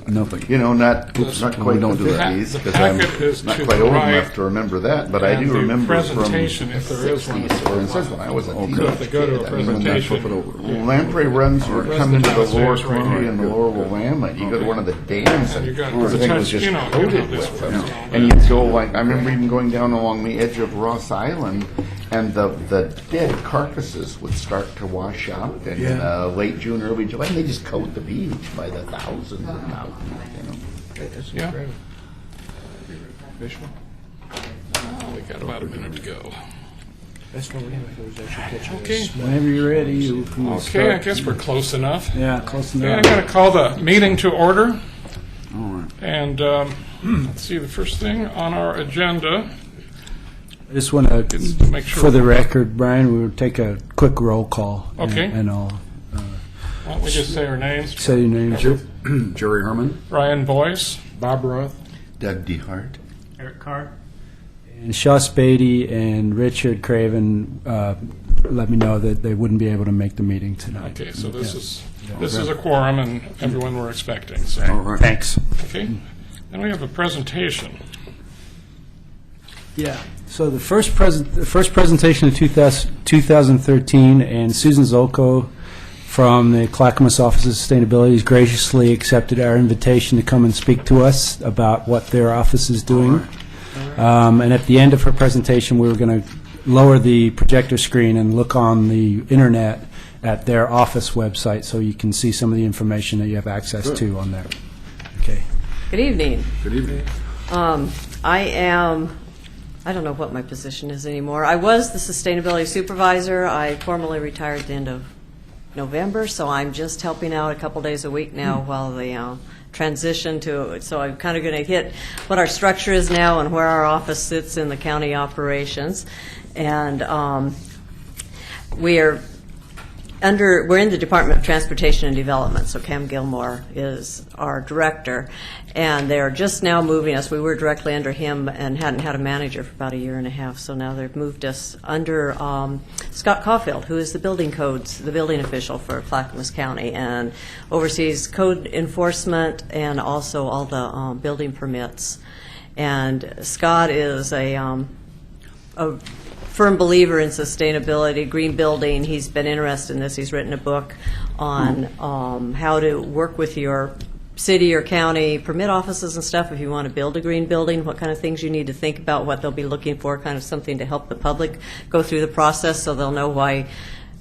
Nothing. You know, not quite don't the do that. 50s, The because I'm packet is not to quite the old right, enough to remember that, but I and do the remember from the presentation, if there is one, 60s, for instance, when I was a So if teenage they go to a kid. I mean, presentation, Lamprey runs were coming to the Presentation lower downstairs right Columbia here. and the lower Willamette. You go to one of the dams, and you got the thing was touch, just you know, you coated know this with from them. all And that. you'd go like, I remember even going down along the edge of Ross Island, and the dead carcasses would start to wash out in late June, early July, and they just coat the beach by the thousands and thousands, you know. yeah. We got about a minute to go. Okay. Whenever you're ready, you can Okay, I start. guess we're close enough. Yeah, close Okay, I'm enough. going to call the meeting to order. All right. And let's see, the first thing on our agenda I just want to, is to make sure. for the record, Brian, we'll take a quick roll call. Okay. And I'll Why don't we just say our names? say your names. Jerry Herman. Ryan Boyce. Bob Roth. Doug DeHart. Eric Carr. And Shaw Spady and Richard Craven let me know that they wouldn't be able to make the meeting tonight. Okay, so this is a quorum and everyone we're expecting. So. All right. Thanks. Okay. Then we have a presentation. Yeah. So the first presentation of 2013, and Susan Zolko from the Clackamas Office of Sustainability has graciously accepted our invitation to come and speak to us about what their office is doing. And at the end of her presentation, we were going to lower the projector screen and look on the internet at their office website so you can see some of the information that you have access to on there. Okay. Good evening. Good evening. I don't know what my position is anymore. I was the sustainability supervisor. I formally retired at the end of November, so I'm just helping out a couple days a week now while the transition to, so I'm kind of going to hit what our structure is now and where our office sits in the county operations. And we're in the Department of Transportation and Development, so Cam Gilmore is our director, and they're just now moving us. We were directly under him and hadn't had a manager for about a year and a half, so now they've moved us under Scott Caulfield, who is the building official for Clackamas County, and oversees code enforcement and also all the building permits. And Scott is a firm believer in sustainability, green building. He's been interested in this. He's written a book on how to work with your city or county permit offices and stuff if you want to build a green building, what kind of things you need to think about, what they'll be looking for, kind of something to help the public go through the process so they'll know why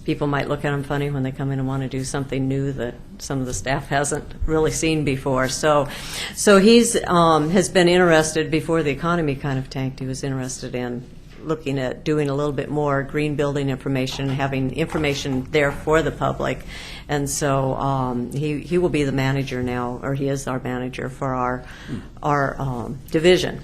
people might look at them funny when they come in and want to do something new that some of the staff hasn't really seen before. So he's has been interested before the economy kind of tanked. He was interested in looking at doing a little bit more green building information, having information there for the public. And so he will be the manager now, or he is our manager for our division.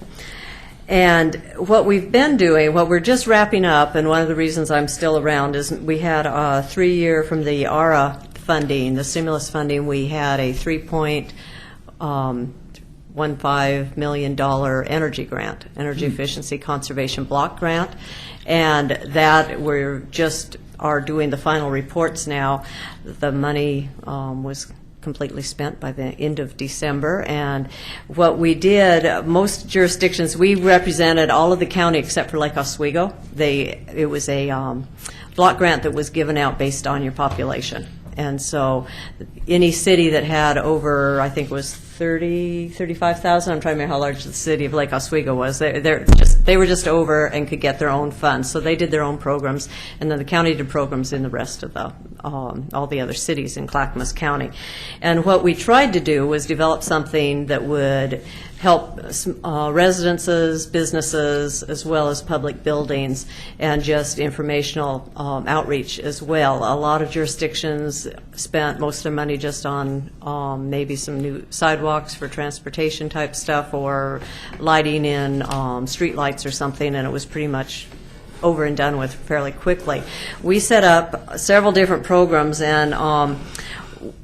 And what we've been doing, what we're just wrapping up, and one of the reasons I'm still around is we had a 3-year from the ARA funding, the stimulus funding, we had a $3.15 million energy grant, energy efficiency conservation block grant, and that we're just are doing the final reports now. The money was completely spent by the end of December, and what we did, most jurisdictions, we represented all of the county except for Lake Oswego. It was a block grant that was given out based on your population. And so any city that had over, I think it was 35,000, I'm trying to remember how large the city of Lake Oswego was, they were just over and could get their own funds. So they did their own programs, and then the county did programs in the rest of the all the other cities in Clackamas County. And what we tried to do was develop something that would help residences, businesses, as well as public buildings, and just informational outreach as well. A lot of jurisdictions spent most of their money just on maybe some new sidewalks for transportation type stuff, or lighting in street lights or something, and it was pretty much over and done with fairly quickly. We set up several different programs, and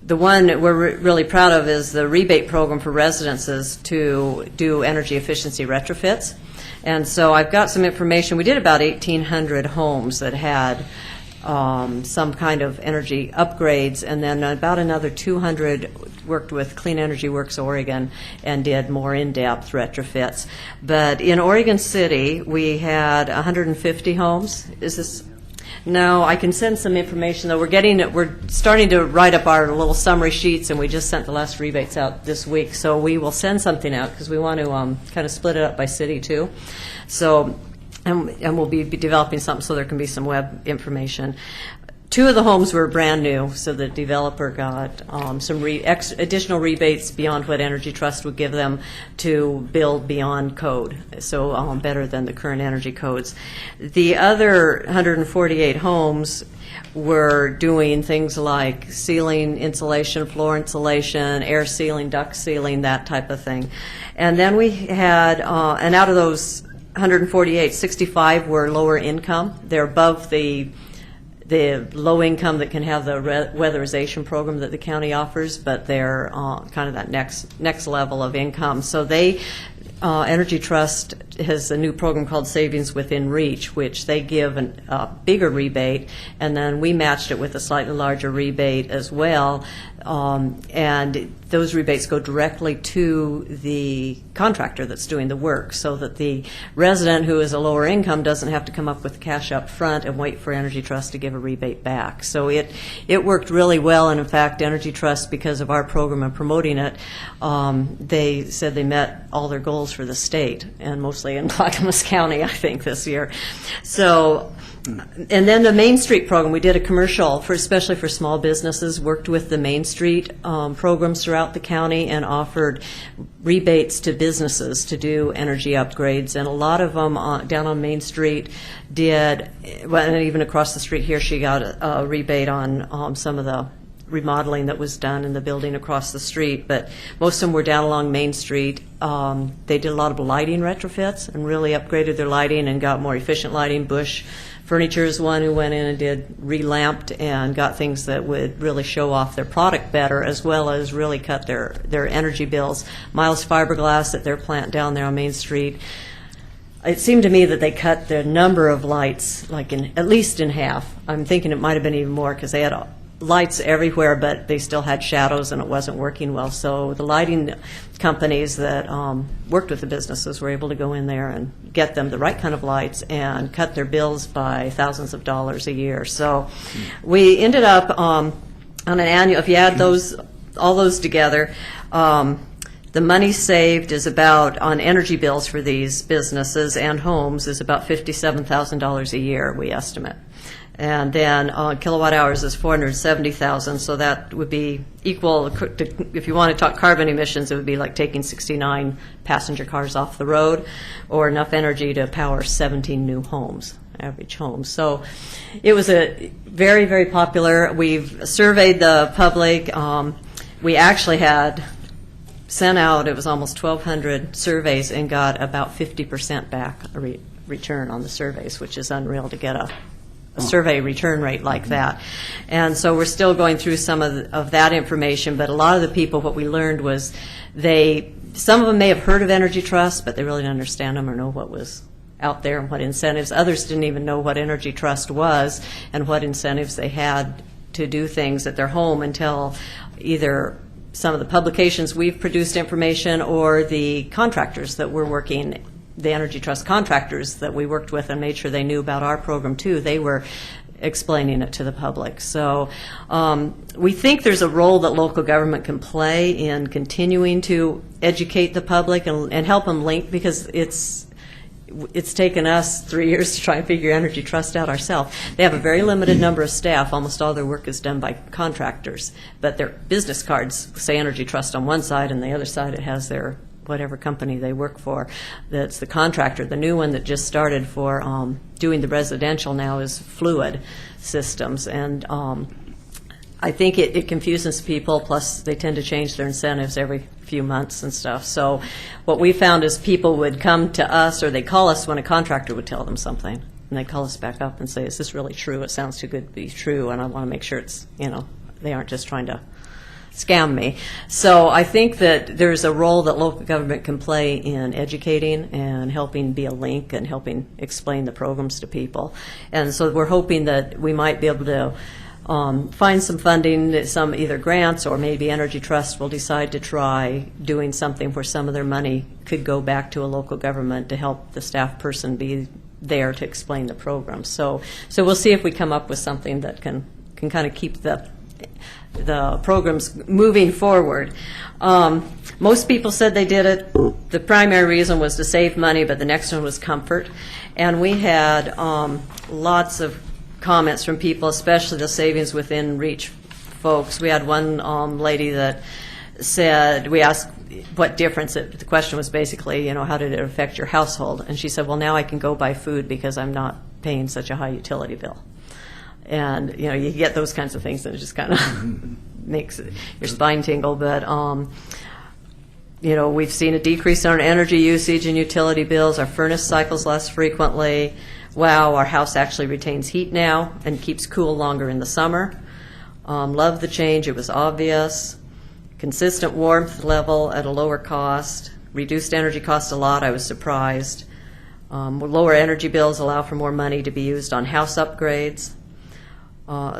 the one that we're really proud of is the rebate program for residences to do energy efficiency retrofits. And so I've got some information. We did about 1,800 homes that had some kind of energy upgrades, and then about another 200 worked with Clean Energy Works Oregon and did more in-depth retrofits. But in Oregon City, we had 150 homes. Is this? No, I can send some information, though. We're starting to write up our little summary sheets, and we just sent the last rebates out this week. So we will send something out because we want to kind of split it up by city, too. So, and we'll be developing something so there can be some web information. 2 of the homes were brand new, so the developer got some additional rebates beyond what Energy Trust would give them to build beyond code, so better than the current energy codes. The other 148 homes were doing things like ceiling insulation, floor insulation, air sealing, duct sealing, that type of thing. And then we had, and out of those 148, 65 were lower income. They're above the low income that can have the weatherization program that the county offers, but they're kind of that next level of income. So they, Energy Trust has a new program called Savings Within Reach, which they give a bigger rebate, and then we matched it with a slightly larger rebate as well. And those rebates go directly to the contractor that's doing the work, so that the resident who is a lower income doesn't have to come up with cash up front and wait for Energy Trust to give a rebate back. So it worked really well, and in fact, Energy Trust, because of our program and promoting it, they said they met all their goals for the state, and mostly in Clackamas County, I think, this year. So. And then the Main Street program, we did a commercial, especially for small businesses, worked with the Main Street programs throughout the county and offered rebates to businesses to do energy upgrades. And a lot of them down on Main Street did, well, and even across the street here, she got a rebate on some of the remodeling that was done in the building across the street, but most of them were down along Main Street. They did a lot of lighting retrofits and really upgraded their lighting and got more efficient lighting. Bush Furniture is one who went in and did relamped and got things that would really show off their product better, as well as really cut their energy bills. Miles Fiberglass at their plant down there on Main Street, it seemed to me that they cut the number of lights at least in half. I'm thinking it might have been even more because they had lights everywhere, but they still had shadows and it wasn't working well. So the lighting companies that worked with the businesses were able to go in there and get them the right kind of lights and cut their bills by thousands of dollars a year. So we ended up on an annual, if you add all those together, the money saved is about, on energy bills for these businesses and homes, is about $57,000 a year, we estimate. And then kilowatt hours is 470,000, so that would be equal to, if you want to talk carbon emissions, it would be like taking 69 passenger cars off the road, or enough energy to power 17 new homes, average homes. So it was a very, very popular. We've surveyed the public. We actually had sent out, it was almost 1,200 surveys and got about 50% back return on the surveys, which is unreal to get a survey return rate like that. And so we're still going through some of that information, but a lot of the people, what we learned was some of them may have heard of Energy Trust, but they really didn't understand them or know what was out there and what incentives. Others didn't even know what Energy Trust was and what incentives they had to do things at their home until either some of the publications we've produced information or the contractors that we're working, the Energy Trust contractors that we worked with and made sure they knew about our program too, they were explaining it to the public. So we think there's a role that local government can play in continuing to educate the public and help them link, because it's taken us 3 years to try and figure Energy Trust out ourselves. They have a very limited number of staff. Almost all their work is done by contractors, but their business cards say Energy Trust on one side, and the other side it has their whatever company they work for. That's the contractor. The new one that just started for doing the residential now is Fluid Systems, and I think it confuses people, plus they tend to change their incentives every few months and stuff. So what we found is people would come to us, or they'd call us when a contractor would tell them something, and they'd call us back up and say, is this really true? It sounds too good to be true, and I want to make sure it's, they aren't just trying to scam me. So I think that there's a role that local government can play in educating and helping be a link and helping explain the programs to people. And so we're hoping that we might be able to find some funding, some either grants or maybe Energy Trust will decide to try doing something where some of their money could go back to a local government to help the staff person be there to explain the program. So we'll see if we come up with something that can kind of keep the programs moving forward. Most people said they did it. The primary reason was to save money, but the next one was comfort. And we had lots of comments from people, especially the savings within reach folks. We had one lady that said, we asked what difference, the question was basically, how did it affect your household? And she said, well, now I can go buy food because I'm not paying such a high utility bill. And, you get those kinds of things and it just kind of makes your spine tingle. But, we've seen a decrease in our energy usage and utility bills. Our furnace cycles less frequently. Wow, our house actually retains heat now and keeps cool longer in the summer. Love the change. It was obvious. Consistent warmth level at a lower cost. Reduced energy cost a lot. I was surprised. Lower energy bills allow for more money to be used on house upgrades.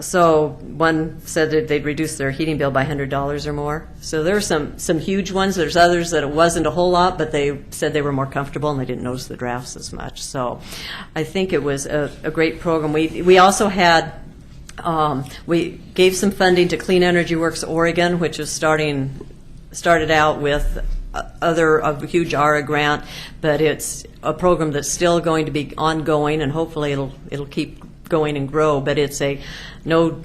So one said that they'd reduce their heating bill by $100 or more. So there are some huge ones. There's others that it wasn't a whole lot, but they said they were more comfortable and they didn't notice the drafts as much. So I think it was a great program. We also had, we gave some funding to Clean Energy Works Oregon, which was started out with a huge ARA grant, but it's a program that's still going to be ongoing and hopefully it'll keep going and grow, but it's a no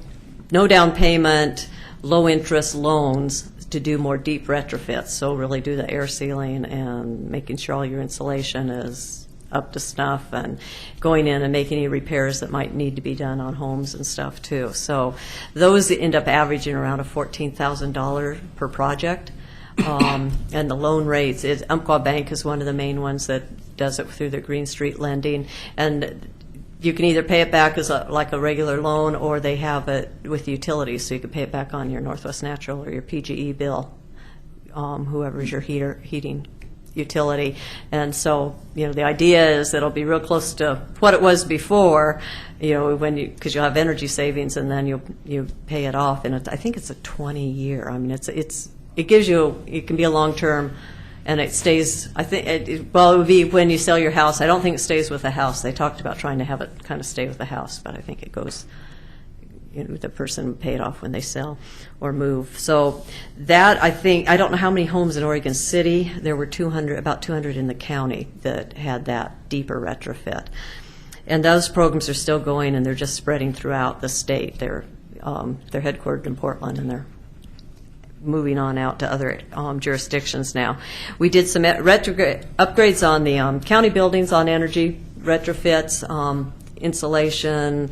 down payment, low interest loans to do more deep retrofits. So really do the air sealing and making sure all your insulation is up to snuff and going in and making any repairs that might need to be done on homes and stuff too. So those end up averaging around a $14,000 per project. And the loan rates, Umpqua Bank is one of the main ones that does it through their Green Street lending. And you can either pay it back as like a regular loan, or they have it with utilities, so you can pay it back on your Northwest Natural or your PGE bill, whoever's your heating utility. And so, the idea is that it'll be real close to what it was before, because you'll have energy savings, and then you pay it off. And I think it's a 20-year. I mean, it gives you, it can be a long-term. And it stays, I think, it would be when you sell your house. I don't think it stays with the house. They talked about trying to have it kind of stay with the house, but I think it goes, the person pay it off when they sell or move. So that, I don't know how many homes in Oregon City. There were about 200 in the county that had that deeper retrofit. And those programs are still going, and they're just spreading throughout the state. They're headquartered in Portland, and they're moving on out to other jurisdictions now. We did some upgrades on the county buildings on energy retrofits, insulation,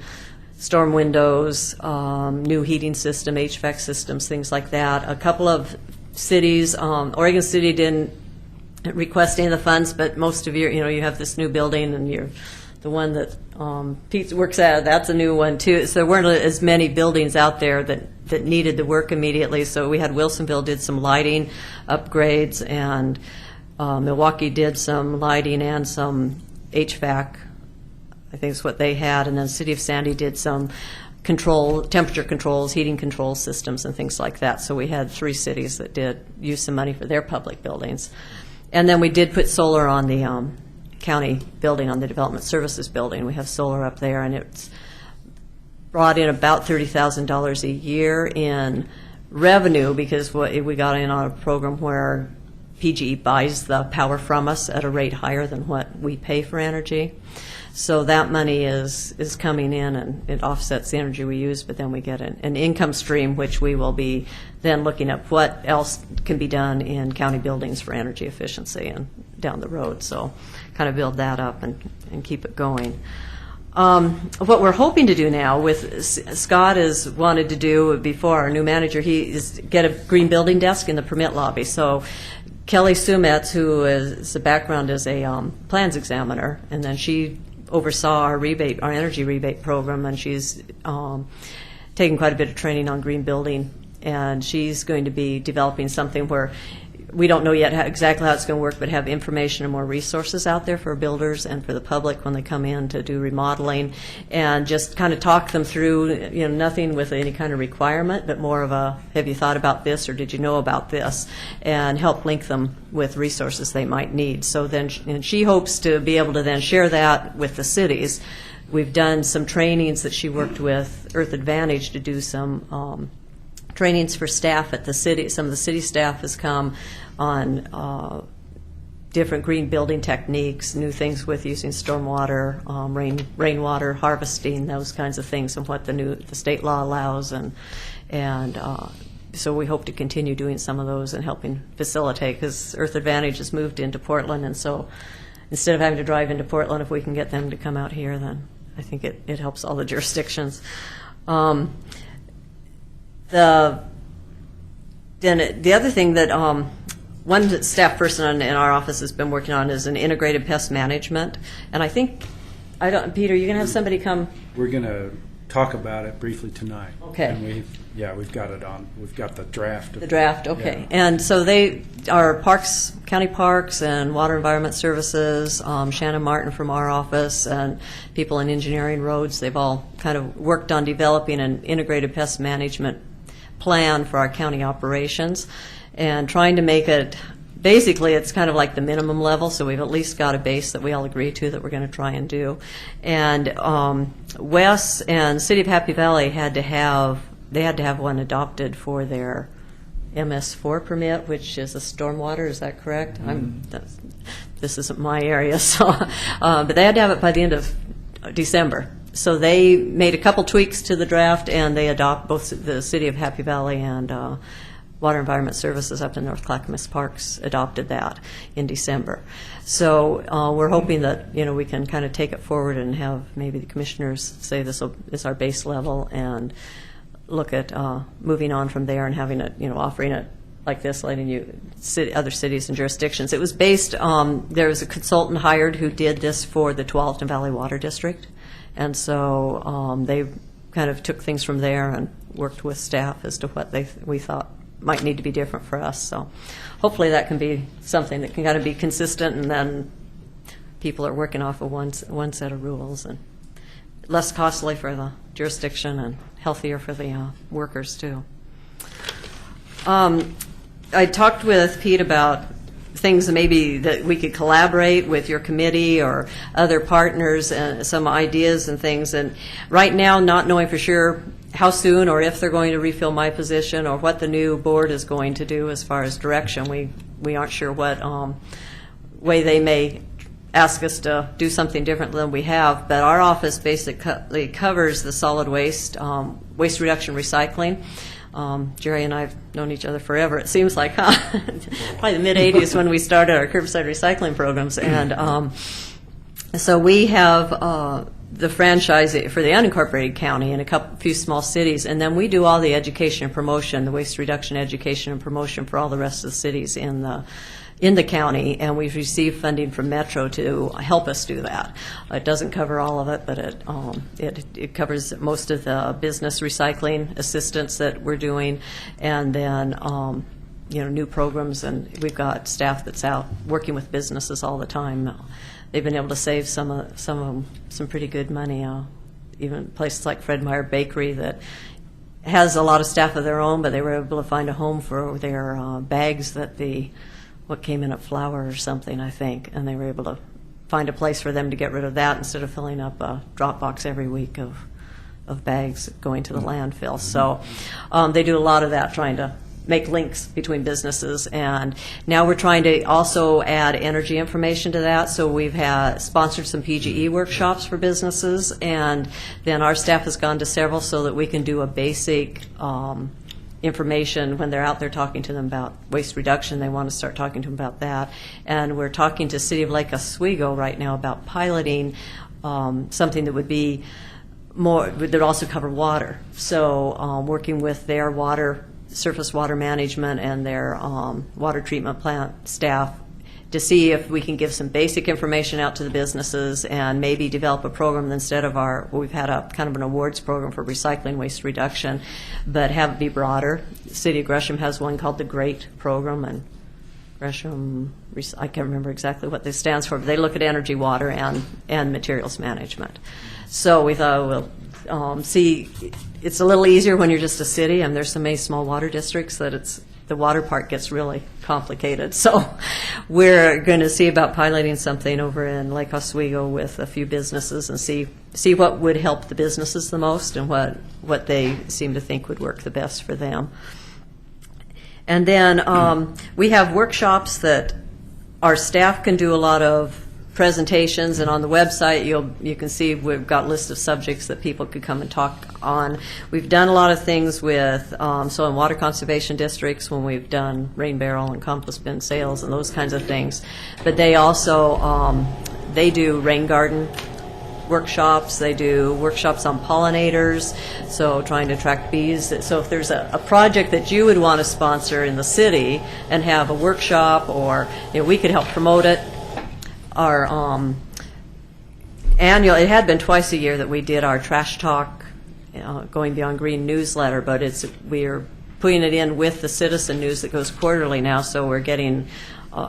storm windows, new heating system, HVAC systems, things like that. A couple of cities, Oregon City didn't request any of the funds, but most of you have this new building, and the one that Pete works at, that's a new one too. So there weren't as many buildings out there that needed the work immediately. So we had Wilsonville did some lighting upgrades, and Milwaukee did some lighting and some HVAC. I think is what they had. And then City of Sandy did some temperature controls, heating control systems, and things like that. So we had 3 cities that did use some money for their public buildings. And then we did put solar on the county building, on the Development Services building. We have solar up there, and it's brought in about $30,000 a year in revenue, because we got in on a program where PGE buys the power from us at a rate higher than what we pay for energy. So that money is coming in, and it offsets the energy we use, but then we get an income stream, which we will be then looking at what else can be done in county buildings for energy efficiency and down the road. So kind of build that up and keep it going. What we're hoping to do now, with Scott has wanted to do before, our new manager, he is get a green building desk in the permit lobby. So Kelly Sumetz, who is the background as a plans examiner, and then she oversaw our energy rebate program, and she's taken quite a bit of training on green building and she's going to be developing something where we don't know yet exactly how it's going to work, but have information and more resources out there for builders and for the public when they come in to do remodeling, and just kind of talk them through, nothing with any kind of requirement, but more of a, have you thought about this, or did you know about this, and help link them with resources they might need. So then, and she hopes to be able to then share that with the cities. We've done some trainings that she worked with Earth Advantage to do some trainings for staff at the city. Some of the city staff has come on different green building techniques, new things with using stormwater, rainwater harvesting, those kinds of things, and what the state law allows, and so we hope to continue doing some of those and helping facilitate, because Earth Advantage has moved into Portland, and so instead of having to drive into Portland, if we can get them to come out here, then I think it helps all the jurisdictions. The other thing that one staff person in our office has been working on is an integrated pest management, and I think Peter, you're going to have somebody come. We're going to talk about it briefly tonight. Okay. And we've got it on. We've got the draft. The draft, okay. Yeah. And so they are parks, county parks, and water environment services. Shannon Martin from our office and people in engineering roads. They've all kind of worked on developing an integrated pest management plan for our county operations, and trying to make it, basically it's kind of like the minimum level, so we've at least got a base that we all agree to that we're going to try and do. And Wes and City of Happy Valley had to have one adopted for their MS4 permit, which is a stormwater. Is that correct? This isn't my area, so but they had to have it by the end of December. So they made a couple tweaks to the draft, and they adopt both the City of Happy Valley and Water Environment Services up in North Clackamas Parks adopted that in December. So we're hoping that we can kind of take it forward and have maybe the commissioners say this is our base level, and look at moving on from there and having it, offering it like this, letting other cities and jurisdictions. It was based, there was a consultant hired who did this for the Tualatin Valley Water District, and so they kind of took things from there and worked with staff as to what we thought might need to be different for us. So hopefully that can be something that can kind of be consistent, and then people are working off of one set of rules, and less costly for the jurisdiction and healthier for the workers too. I talked with Pete about things maybe that we could collaborate with your committee or other partners, and some ideas and things. And right now, not knowing for sure how soon or if they're going to refill my position or what the new board is going to do as far as direction. We aren't sure what way they may ask us to do something different than we have, but our office basically covers the solid waste, waste reduction, recycling. Jerry and I have known each other forever, it seems like, huh? Probably the mid-'80s when we started our curbside recycling programs. And so we have the franchise for the unincorporated county in a few small cities, and then we do all the education and promotion, the waste reduction education and promotion for all the rest of the cities in the county, and we've received funding from Metro to help us do that. It doesn't cover all of it, but it covers most of the business recycling assistance that we're doing, and then new programs, and we've got staff that's out working with businesses all the time. They've been able to save some pretty good money. Even places like Fred Meyer Bakery that has a lot of staff of their own, but they were able to find a home for their bags that what came in at flour or something, I think, and they were able to find a place for them to get rid of that instead of filling up a drop box every week of bags going to the landfill. So they do a lot of that, trying to make links between businesses, and now we're trying to also add energy information to that. So we've sponsored some PGE workshops for businesses, and then our staff has gone to several so that we can do a basic information when they're out there talking to them about waste reduction. They want to start talking to them about that. And we're talking to City of Lake Oswego right now about piloting something that would be more, that would also cover water. So working with their surface water management and their water treatment plant staff, to see if we can give some basic information out to the businesses and maybe develop a program instead of we've had a kind of an awards program for recycling waste reduction, but have it be broader. The City of Gresham has one called the GREAT program, and Gresham, I can't remember exactly what this stands for, but they look at energy, water, and materials management. So we thought we'll see, it's a little easier when you're just a city, and there's so many small water districts that the water part gets really complicated. So we're going to see about piloting something over in Lake Oswego with a few businesses and see what would help the businesses the most and what they seem to think would work the best for them. And then we have workshops that our staff can do a lot of presentations, and on the website you can see we've got lists of subjects that people could come and talk on. We've done a lot of things with so in water conservation districts when we've done rain barrel and compost bin sales and those kinds of things. But they also they do rain garden workshops. They do workshops on pollinators, so trying to attract bees. So if there's a project that you would want to sponsor in the city and have a workshop, or we could help promote it. Our annual, it had been twice a year that we did our Trash Talk Going Beyond Green newsletter, but we're putting it in with the Citizen News that goes quarterly now, so we're getting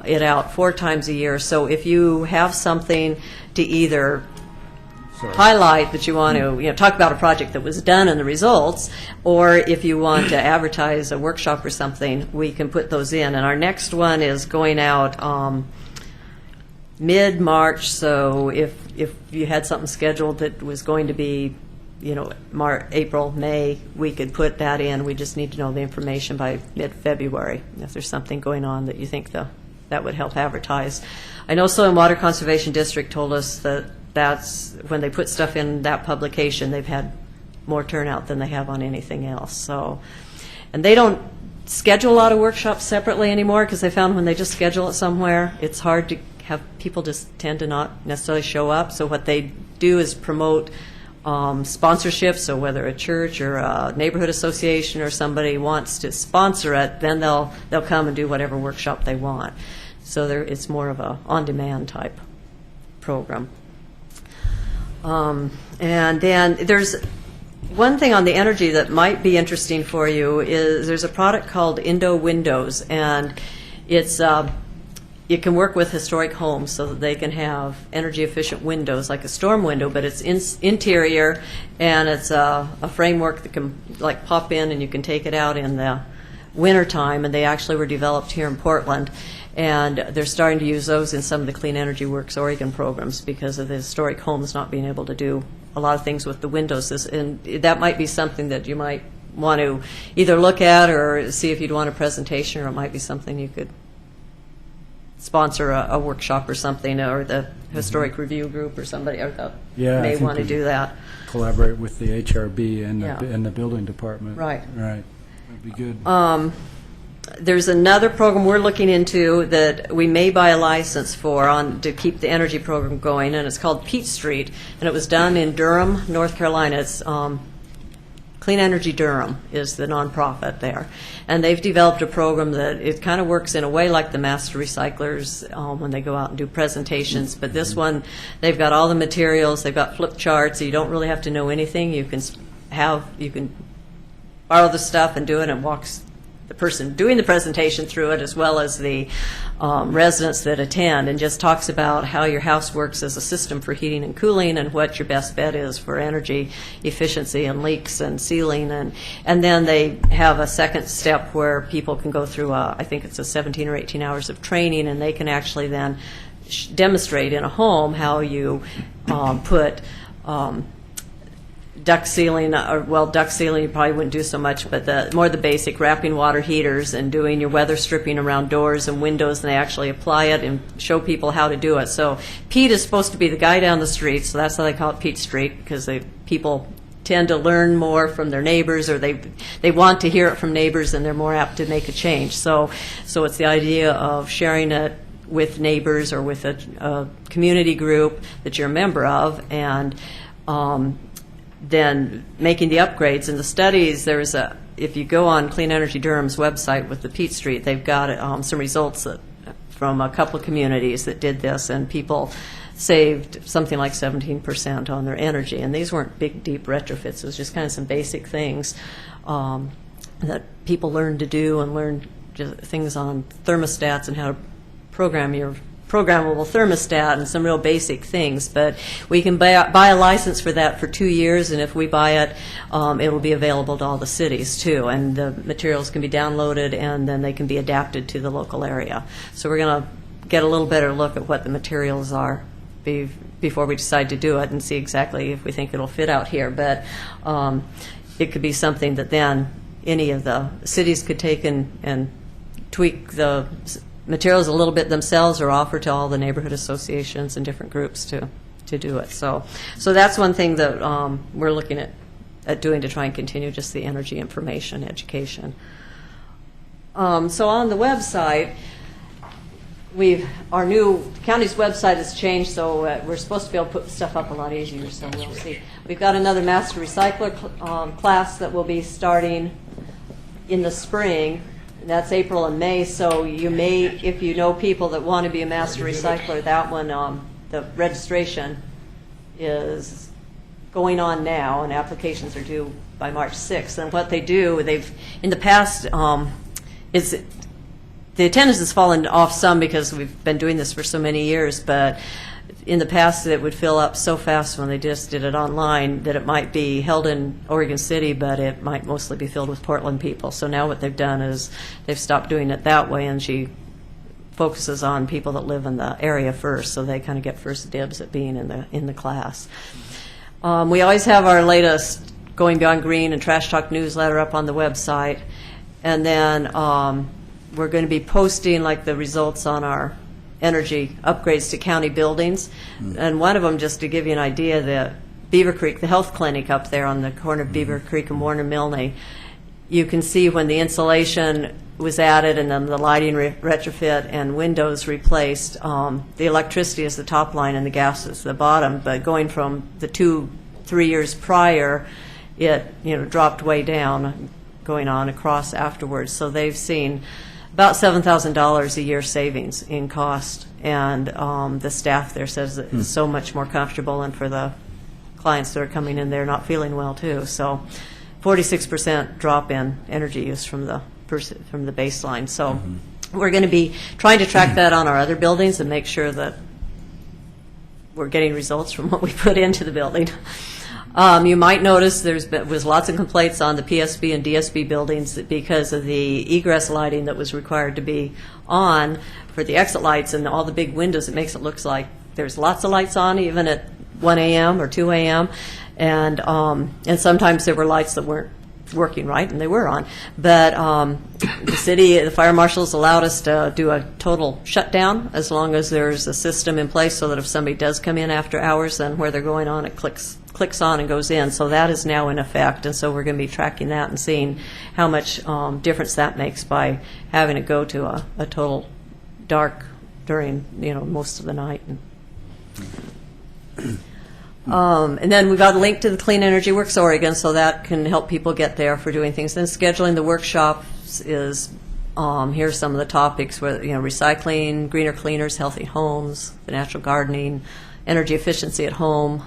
it out 4 times a year. So if you have something to either highlight that you want to talk about a project that was done and the results, or if you want to advertise a workshop or something, we can put those in. And our next one is going out mid-March, so if you had something scheduled that was going to be, April, May, we could put that in. We just need to know the information by mid-February if there's something going on that you think that would help advertise. I know Soil and Water Conservation District told us that's when they put stuff in that publication, they've had more turnout than they have on anything else. So, and they don't schedule a lot of workshops separately anymore because they found when they just schedule it somewhere, it's hard to have people just tend to not necessarily show up. So what they do is promote sponsorships. So whether a church or a neighborhood association or somebody wants to sponsor it, then they'll come and do whatever workshop they want. So it's more of a on-demand type program. And then there's one thing on the energy that might be interesting for you is there's a product called Indo Windows, and it's it can work with historic homes so that they can have energy efficient windows like a storm window, but it's interior, and it's a framework that can like pop in and you can take it out in the wintertime, and they actually were developed here in Portland. And they're starting to use those in some of the Clean Energy Works Oregon programs because of the historic homes not being able to do a lot of things with the windows. And that might be something that you might want to either look at or see if you'd want a presentation, or it might be something you could sponsor a workshop or something, or the Historic Review Group or somebody may want to do that. Collaborate with the HRB and the building department. Right. Right. That'd be good. There's another program we're looking into that we may buy a license for to keep the energy program going, and it's called Peach Street, and it was done in Durham, North Carolina. It's Clean Energy Durham is the nonprofit there, and they've developed a program that it kind of works in a way like the master recyclers when they go out and do presentations. But this one, they've got all the materials, they've got flip charts, so you don't really have to know anything. You can borrow the stuff and do it, and walks the person doing the presentation through it as well as the residents that attend, and just talks about how your house works as a system for heating and cooling and what your best bet is for energy efficiency and leaks and sealing. And then they have a second step where people can go through, I think it's a 17 or 18 hours of training, and they can actually then demonstrate in a home how you put duct sealing, duct sealing you probably wouldn't do so much, but the basic wrapping water heaters and doing your weather stripping around doors and windows, and they actually apply it and show people how to do it. So Pete is supposed to be the guy down the street, so that's how they call it Pete Street, because people tend to learn more from their neighbors, or they want to hear it from neighbors, and they're more apt to make a change. So it's the idea of sharing it with neighbors or with a community group that you're a member of, and then making the upgrades. And the studies, if you go on Clean Energy Durham's website with the Peach Street, they've got some results that from a couple of communities that did this, and people saved something like 17% on their energy. And these weren't big, deep retrofits. It was just kind of some basic things that people learned to do, and learned just things on thermostats and how to program your programmable thermostat and some real basic things. But we can buy a license for that for 2 years, and if we buy it, it will be available to all the cities too, and the materials can be downloaded and then they can be adapted to the local area. So we're going to get a little better look at what the materials are before we decide to do it, and see exactly if we think it'll fit out here. But it could be something that then any of the cities could take and tweak the materials a little bit themselves, or offer to all the neighborhood associations and different groups to do it. So that's one thing that we're looking at doing to try and continue just the energy information education. So on the website, our new county's website has changed, so we're supposed to be able to put stuff up a lot easier, so we'll see. We've got another master recycler class that will be starting in the spring. That's April and May, so you may, if you know people that want to be a master recycler, that one, the registration is going on now, and applications are due by March 6th. And what they do, in the past, the attendance has fallen off some because we've been doing this for so many years, but in the past it would fill up so fast when they just did it online that it might be held in Oregon City, but it might mostly be filled with Portland people. So now what they've done is they've stopped doing it that way, and she focuses on people that live in the area first, so they kind of get first dibs at being in the class. We always have our latest Going Beyond Green and Trash Talk newsletter up on the website, and then we're going to be posting like the results on our energy upgrades to county buildings. And one of them, just to give you an idea, the Beaver Creek, the health clinic up there on the corner of Beaver Creek and Warner Milne, you can see when the insulation was added and then the lighting retrofit and windows replaced, the electricity is the top line and the gas is the bottom. But going from the 2-3 years prior, it dropped way down, going on across afterwards. So they've seen about $7,000 a year savings in cost, and the staff there says that it's so much more comfortable, and for the clients that are coming in, they're not feeling well too. So 46% drop in energy use from the baseline. So we're going to be trying to track that on our other buildings and make sure that we're getting results from what we put into the building. You might notice was lots of complaints on the PSB and DSB buildings because of the egress lighting that was required to be on for the exit lights and all the big windows. It makes it look like there's lots of lights on, even at 1 a.m. or 2 a.m. And sometimes there were lights that weren't working right, and they were on. But the fire marshals allowed us to do a total shutdown as long as there's a system in place so that if somebody does come in after hours, then where they're going on, it clicks on and goes in. So that is now in effect, and so we're going to be tracking that and seeing how much difference that makes by having it go to a total dark during most of the night. And then we've got a link to the Clean Energy Works Oregon, so that can help people get there for doing things. Then scheduling the workshops is here's some of the topics: where recycling, greener cleaners, healthy homes, the natural gardening, energy efficiency at home,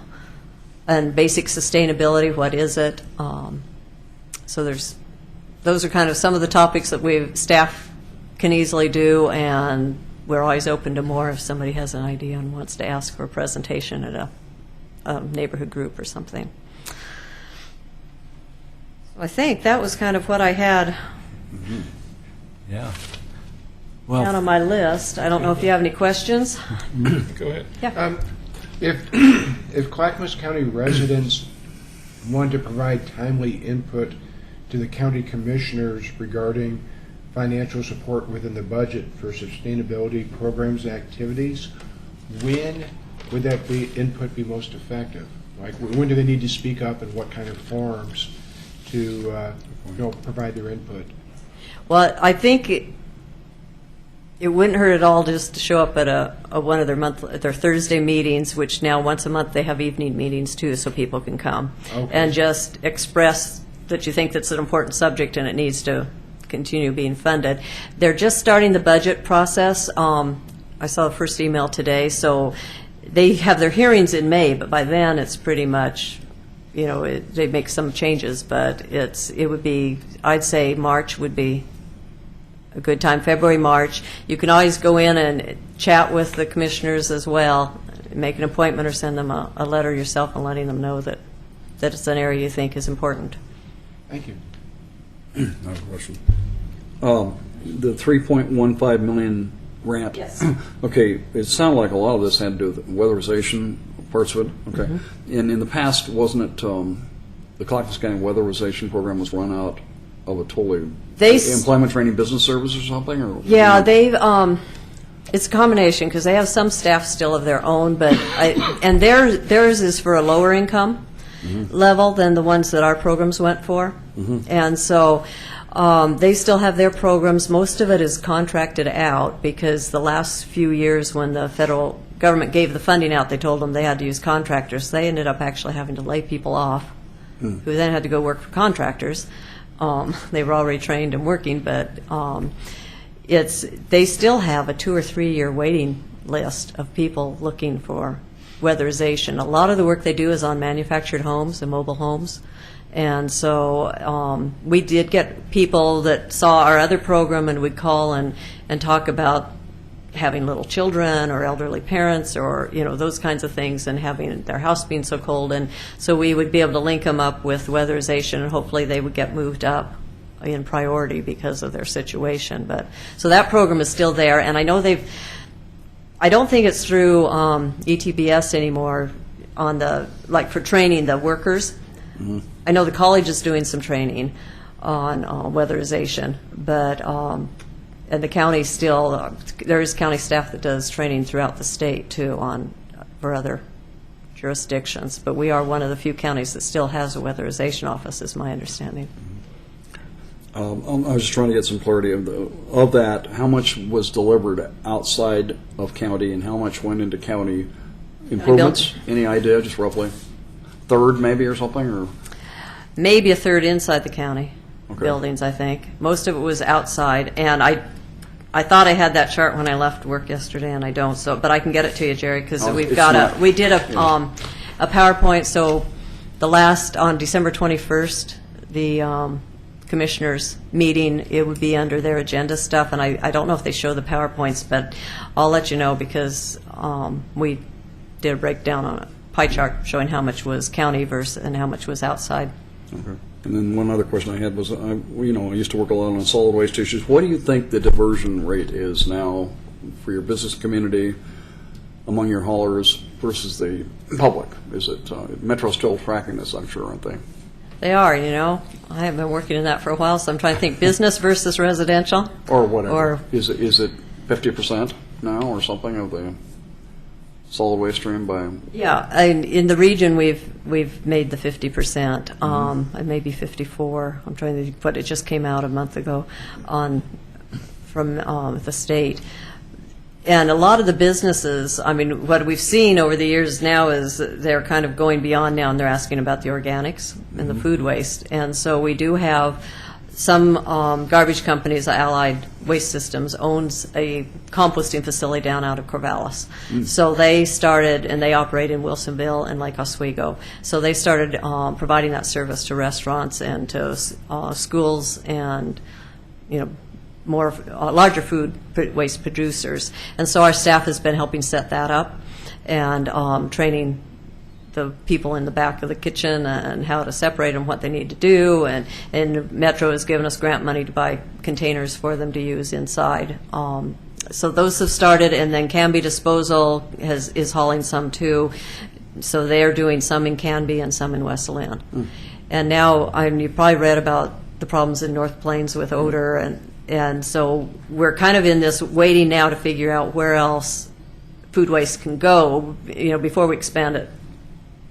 and basic sustainability. What is it? So those are kind of some of the topics that staff can easily do, and we're always open to more if somebody has an idea and wants to ask for a presentation at a neighborhood group or something. So I think that was kind of what I had Yeah. down on my list. I don't know if you have any questions. Go ahead. Yeah. If Clackamas County residents want to provide timely input to the county commissioners regarding financial support within the budget for sustainability programs and activities, when would that input be most effective? Like, when do they need to speak up, and what kind of forums to provide their input? Well, I think it wouldn't hurt at all just to show up at one of their Thursday meetings, which now once a month they have evening meetings too, so people can come. Okay. And just express that you think that's an important subject and it needs to continue being funded. They're just starting the budget process. I saw the first email today, so they have their hearings in May, but by then it's pretty much, they make some changes, but it would be, I'd say March would be a good time, February, March. You can always go in and chat with the commissioners as well, make an appointment or send them a letter yourself and letting them know that it's an area you think is important. Thank you. I have a question. The 3.15 million grant. Yes. Okay, it sounded like a lot of this had to do with weatherization, parts of it. Okay. And in the past, wasn't it the Clackamas County weatherization program was run out of a totally employment training business service or something? Or Yeah, they've. It's a combination because they have some staff still of their own, but and theirs is for a lower income level than the ones that our programs went for, and so they still have their programs. Most of it is contracted out because the last few years when the federal government gave the funding out, they told them they had to use contractors. They ended up actually having to lay people off, who then had to go work for contractors. They were already trained and working, but they still have a 2 or 3 year waiting list of people looking for weatherization. A lot of the work they do is on manufactured homes and mobile homes. And so we did get people that saw our other program and would call and talk about having little children or elderly parents or those kinds of things, and having their house being so cold. And so we would be able to link them up with weatherization, and hopefully they would get moved up in priority because of their situation. But so that program is still there, and I know I don't think it's through ETBS anymore for training the workers. I know the college is doing some training on weatherization, but and the county still, there is county staff that does training throughout the state too for other jurisdictions. But we are one of the few counties that still has a weatherization office, is my understanding. I was just trying to get some clarity of that. How much was delivered outside of county, and how much went into county improvements? Any idea, just roughly? Third, maybe, or something, or maybe a third inside the county Okay. buildings. I think most of it was outside, and I thought I had that chart when I left work yesterday, and I don't. So, but I can get it to you, Jerry, because we did a PowerPoint. So on December 21st, the commissioners meeting, it would be under their agenda stuff, and I don't know if they show the PowerPoints, but I'll let you know, because we did a breakdown on a pie chart showing how much was county and how much was outside. Okay. And then one other question I had was, I used to work a lot on solid waste issues. What do you think the diversion rate is now for your business community among your haulers versus the public? Is it Metro's still tracking this, I'm sure, aren't they? They are, I have been working in that for a while, so I'm trying to think business versus residential. Or whatever. Or, is it 50% now or something of the solid waste stream by? yeah, in the region we've made the 50%, maybe 54. I'm trying to think, but it just came out a month ago from the state. And a lot of the businesses, what we've seen over the years now is they're kind of going beyond now, and they're asking about the organics and the food waste. And so we do have some garbage companies. Allied Waste Systems owns a composting facility down out of Corvallis. So they started, and they operate in Wilsonville and Lake Oswego. So they started providing that service to restaurants and to schools and, larger food waste producers. And so our staff has been helping set that up and training the people in the back of the kitchen and how to separate them, what they need to do. And Metro has given us grant money to buy containers for them to use inside. So those have started, and then Canby Disposal is hauling some too. So they're doing some in Canby and some in West Lynn. And now, you probably read about the problems in North Plains with odor, and so we're kind of in this waiting now to figure out where else food waste can go, before we expand it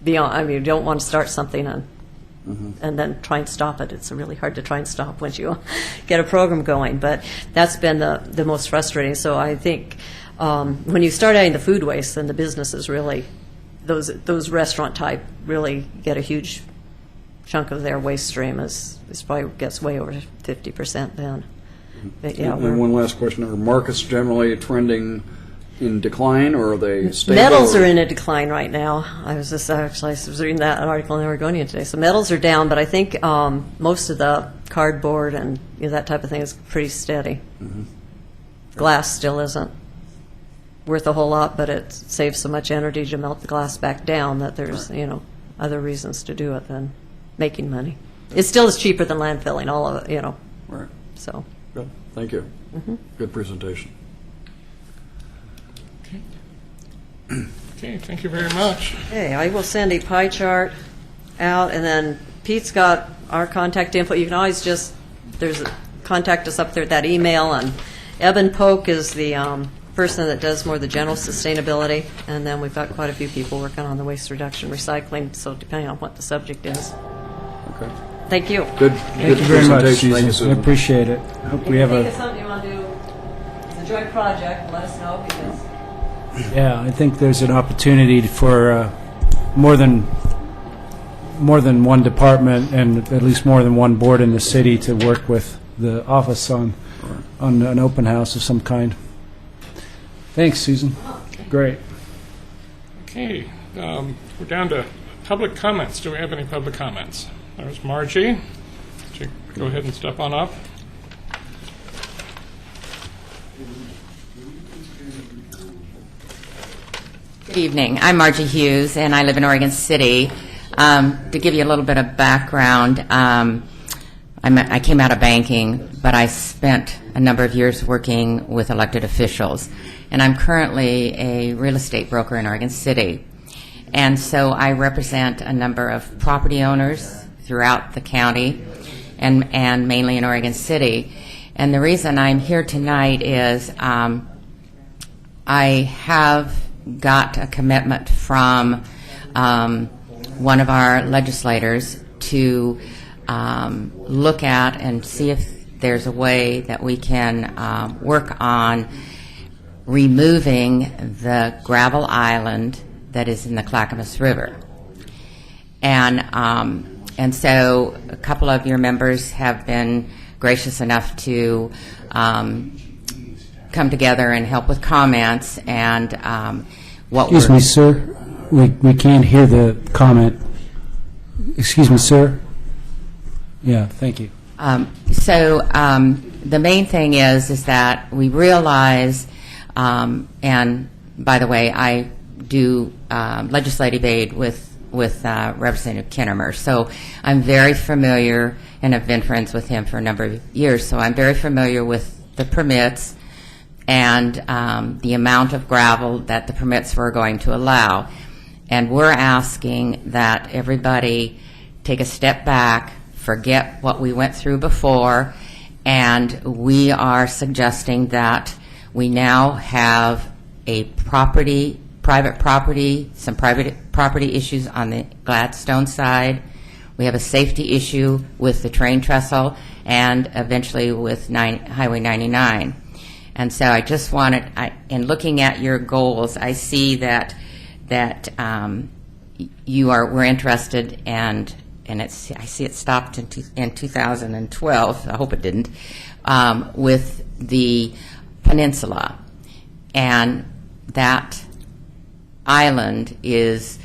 beyond. You don't want to start something and then try and stop it. It's really hard to try and stop once you get a program going. But that's been the most frustrating. So I think when you start adding the food waste, then the businesses really, those restaurant type, really get a huge chunk of their waste stream is probably gets way over 50% then. But yeah, And one last question, are markets generally trending in decline, or are they stable? metals or- are in a decline right now. I was reading that article in Oregonian today. So metals are down, but I think most of the cardboard and that type of thing is pretty steady. Glass still isn't worth a whole lot, but it saves so much energy to melt the glass back down that there's other reasons to do it than making money. It still is cheaper than landfilling, all of it, Right. so. Good. Thank you. Good presentation. Okay, thank you very much. Okay, I will send a pie chart out, and then Pete's got our contact info. You can always contact us up there at that email, and Evan Polk is the person that does more of the general sustainability, and then we've got quite a few people working on the waste reduction recycling, so depending on what the subject is. Okay. Thank you. Good. Thank you very much, Susan. I appreciate it. Hope we have If you think a, of something you want to do, it's a joint project, let us know, because yeah, I think there's an opportunity for more than one department and at least more than one board in the city to work with the office on an open house of some kind. Thanks, Susan. Great. Okay, we're down to public comments. Do we have any public comments? There's Margie. Would you go ahead and step on up? Good evening. I'm Margie Hughes, and I live in Oregon City. To give you a little bit of background, I came out of banking, but I spent a number of years working with elected officials, and I'm currently a real estate broker in Oregon City. And so I represent a number of property owners throughout the county and mainly in Oregon City. And the reason I'm here tonight is I have got a commitment from one of our legislators to look at and see if there's a way that we can work on removing the gravel island that is in the Clackamas River. And so a couple of your members have been gracious enough to come together and help with comments, and what Excuse me, sir. We can't hear the comment. Excuse me, sir. Yeah, thank you. So the main thing is that we realize, and by the way, I do legislative aid with Representative Kinnemer, so I'm very familiar and have been friends with him for a number of years. So I'm very familiar with the permits and the amount of gravel that the permits were going to allow. And we're asking that everybody take a step back, forget what we went through before, and we are suggesting that we now have a private property, some private property issues on the Gladstone side. We have a safety issue with the train trestle and eventually with Highway 99. And so I just wanted, in looking at your goals, I see that we're interested, and I see it stopped in 2012. I hope it didn't, with the peninsula, and that island is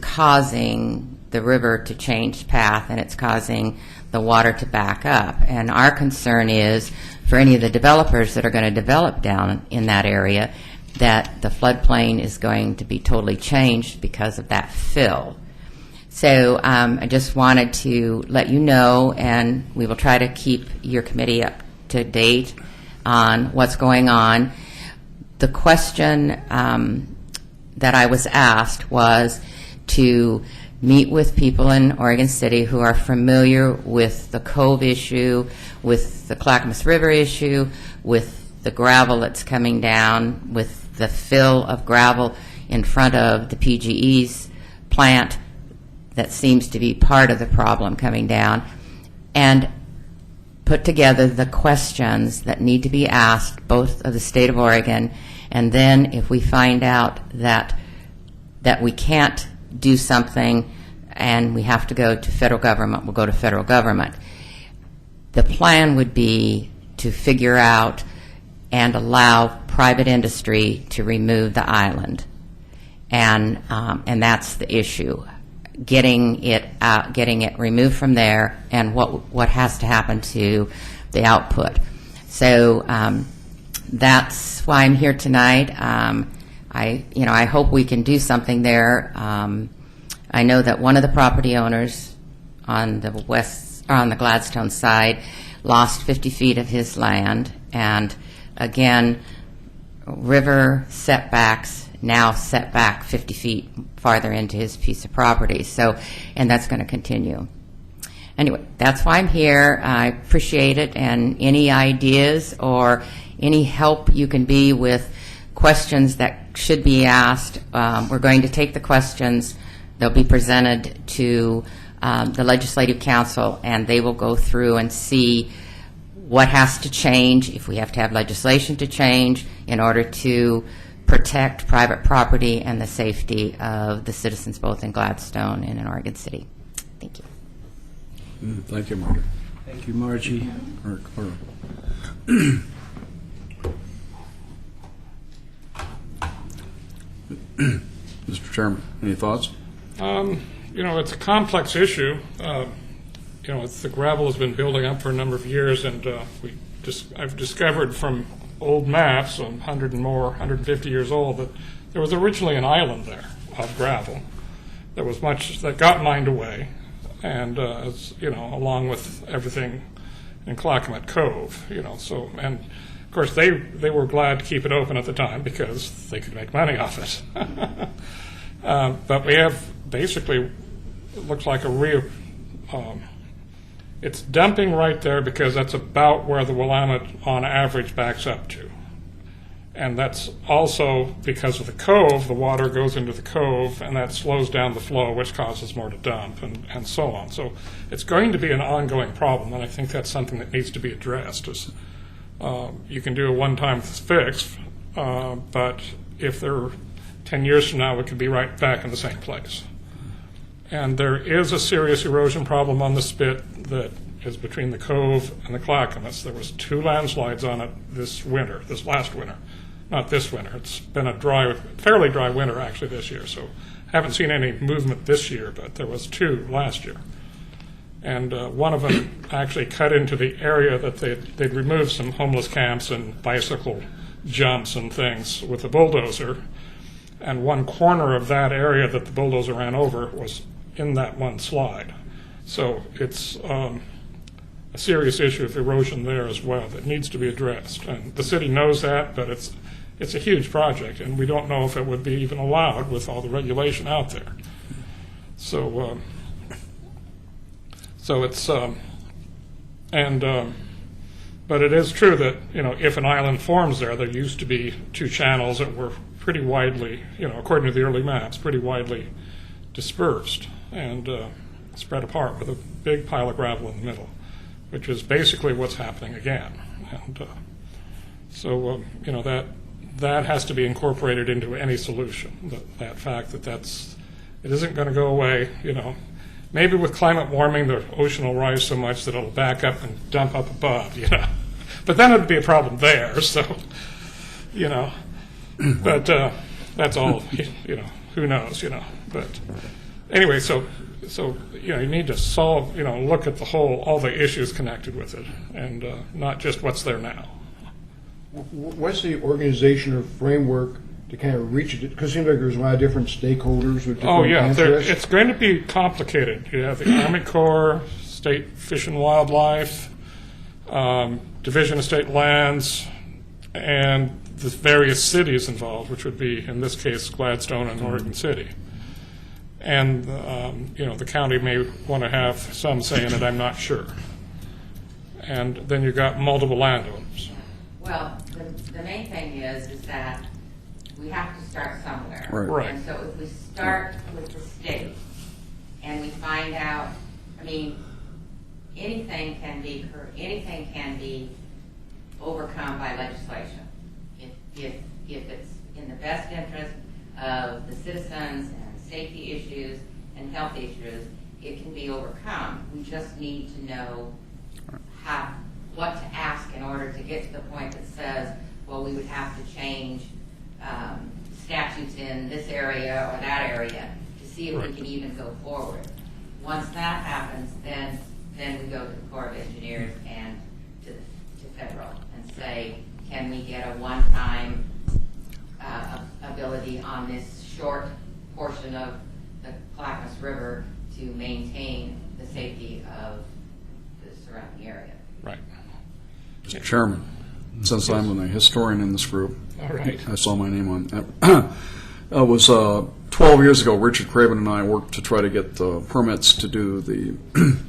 causing the river to change path, and it's causing the water to back up. And our concern is for any of the developers that are going to develop down in that area, that the floodplain is going to be totally changed because of that fill. So I just wanted to let you know, and we will try to keep your committee up to date on what's going on. The question that I was asked was to meet with people in Oregon City who are familiar with the Cove issue, with the Clackamas River issue, with the gravel that's coming down, with the fill of gravel in front of the PGE's plant that seems to be part of the problem coming down, and put together the questions that need to be asked, both of the state of Oregon, and then if we find out that we can't do something and we have to go to federal government, we'll go to federal government. The plan would be to figure out and allow private industry to remove the island, and that's the issue. Getting it out, getting it removed from there, and what has to happen to the output. So that's why I'm here tonight. I hope we can do something there. I know that one of the property owners on the Gladstone side lost 50 feet of his land, and again, river setbacks now set back 50 feet farther into his piece of property. So, and that's going to continue. Anyway, that's why I'm here. I appreciate it, and any ideas or any help you can be with questions that should be asked. We're going to take the questions. They'll be presented to the Legislative Council, and they will go through and see what has to change, if we have to have legislation to change, in order to protect private property and the safety of the citizens both in Gladstone and in Oregon City. Thank you. Thank you, Margaret. Thank you, Margie. Mr. Chairman, any thoughts? It's a complex issue. The gravel has been building up for a number of years, and I've discovered from old maps, 150 years old, that there was originally an island there of gravel that got mined away, and along with everything in Clackamas Cove, and of course they were glad to keep it open at the time because they could make money off it. But we have basically, it looks like it's dumping right there because that's about where the Willamette on average backs up to. And that's also because of the cove, the water goes into the cove, and that slows down the flow, which causes more to dump, and so on. So it's going to be an ongoing problem, and I think that's something that needs to be addressed. You can do a one-time fix, but if they're 10 years from now, it could be right back in the same place. And there is a serious erosion problem on the spit that is between the cove and the Clackamas. There was 2 landslides on it this last winter. Not this winter. It's been a fairly dry winter actually this year, so haven't seen any movement this year, but there was 2 last year. And one of them actually cut into the area that they'd removed some homeless camps and bicycle jumps and things with a bulldozer. And one corner of that area that the bulldozer ran over was in that one slide. So it's a serious issue of erosion there as well that needs to be addressed. And the city knows that, but it's a huge project, and we don't know if it would be even allowed with all the regulation out there. So it's but it is true that if an island forms there used to be 2 channels that were pretty widely, according to the early maps, pretty widely dispersed and spread apart with a big pile of gravel in the middle, which is basically what's happening again. And so that has to be incorporated into any solution. That fact that it isn't going to go away. Maybe with climate warming, the ocean will rise so much that it'll back up and dump up above. But then it'd be a problem there. So, but that's all. Who knows? But anyway, so you need to solve. Look at all the issues connected with it, and not just what's there now. What's the organization or framework to kind of reach it? Because it seems like there's a lot of different stakeholders with different interests. It's going to be complicated. You have the Army Corps, State Fish and Wildlife, Division of State Lands, and the various cities involved, which would be, in this case, Gladstone and Oregon City. And, the county may want to have some say in it, I'm not sure. And then you've got multiple landowners. Well, the main thing is that we have to start somewhere. Right. And so if we start with the state and we find out, anything can be overcome by legislation if it's in the best interest of the citizens and safety issues and health issues, it can be overcome. We just need to know what to ask in order to get to the point that says, well, we would have to change statutes in this area or that area to see if we can even go forward. Once that happens, then we go to the Corps of Engineers and to federal and say, can we get a one-time ability on this short portion of the Clackamas River to maintain the safety of the surrounding area? Right. Mr. Chairman, since I'm the historian in this group, All right. I saw my name on that. It was 12 years ago, Richard Craven and I worked to try to get the permits to do the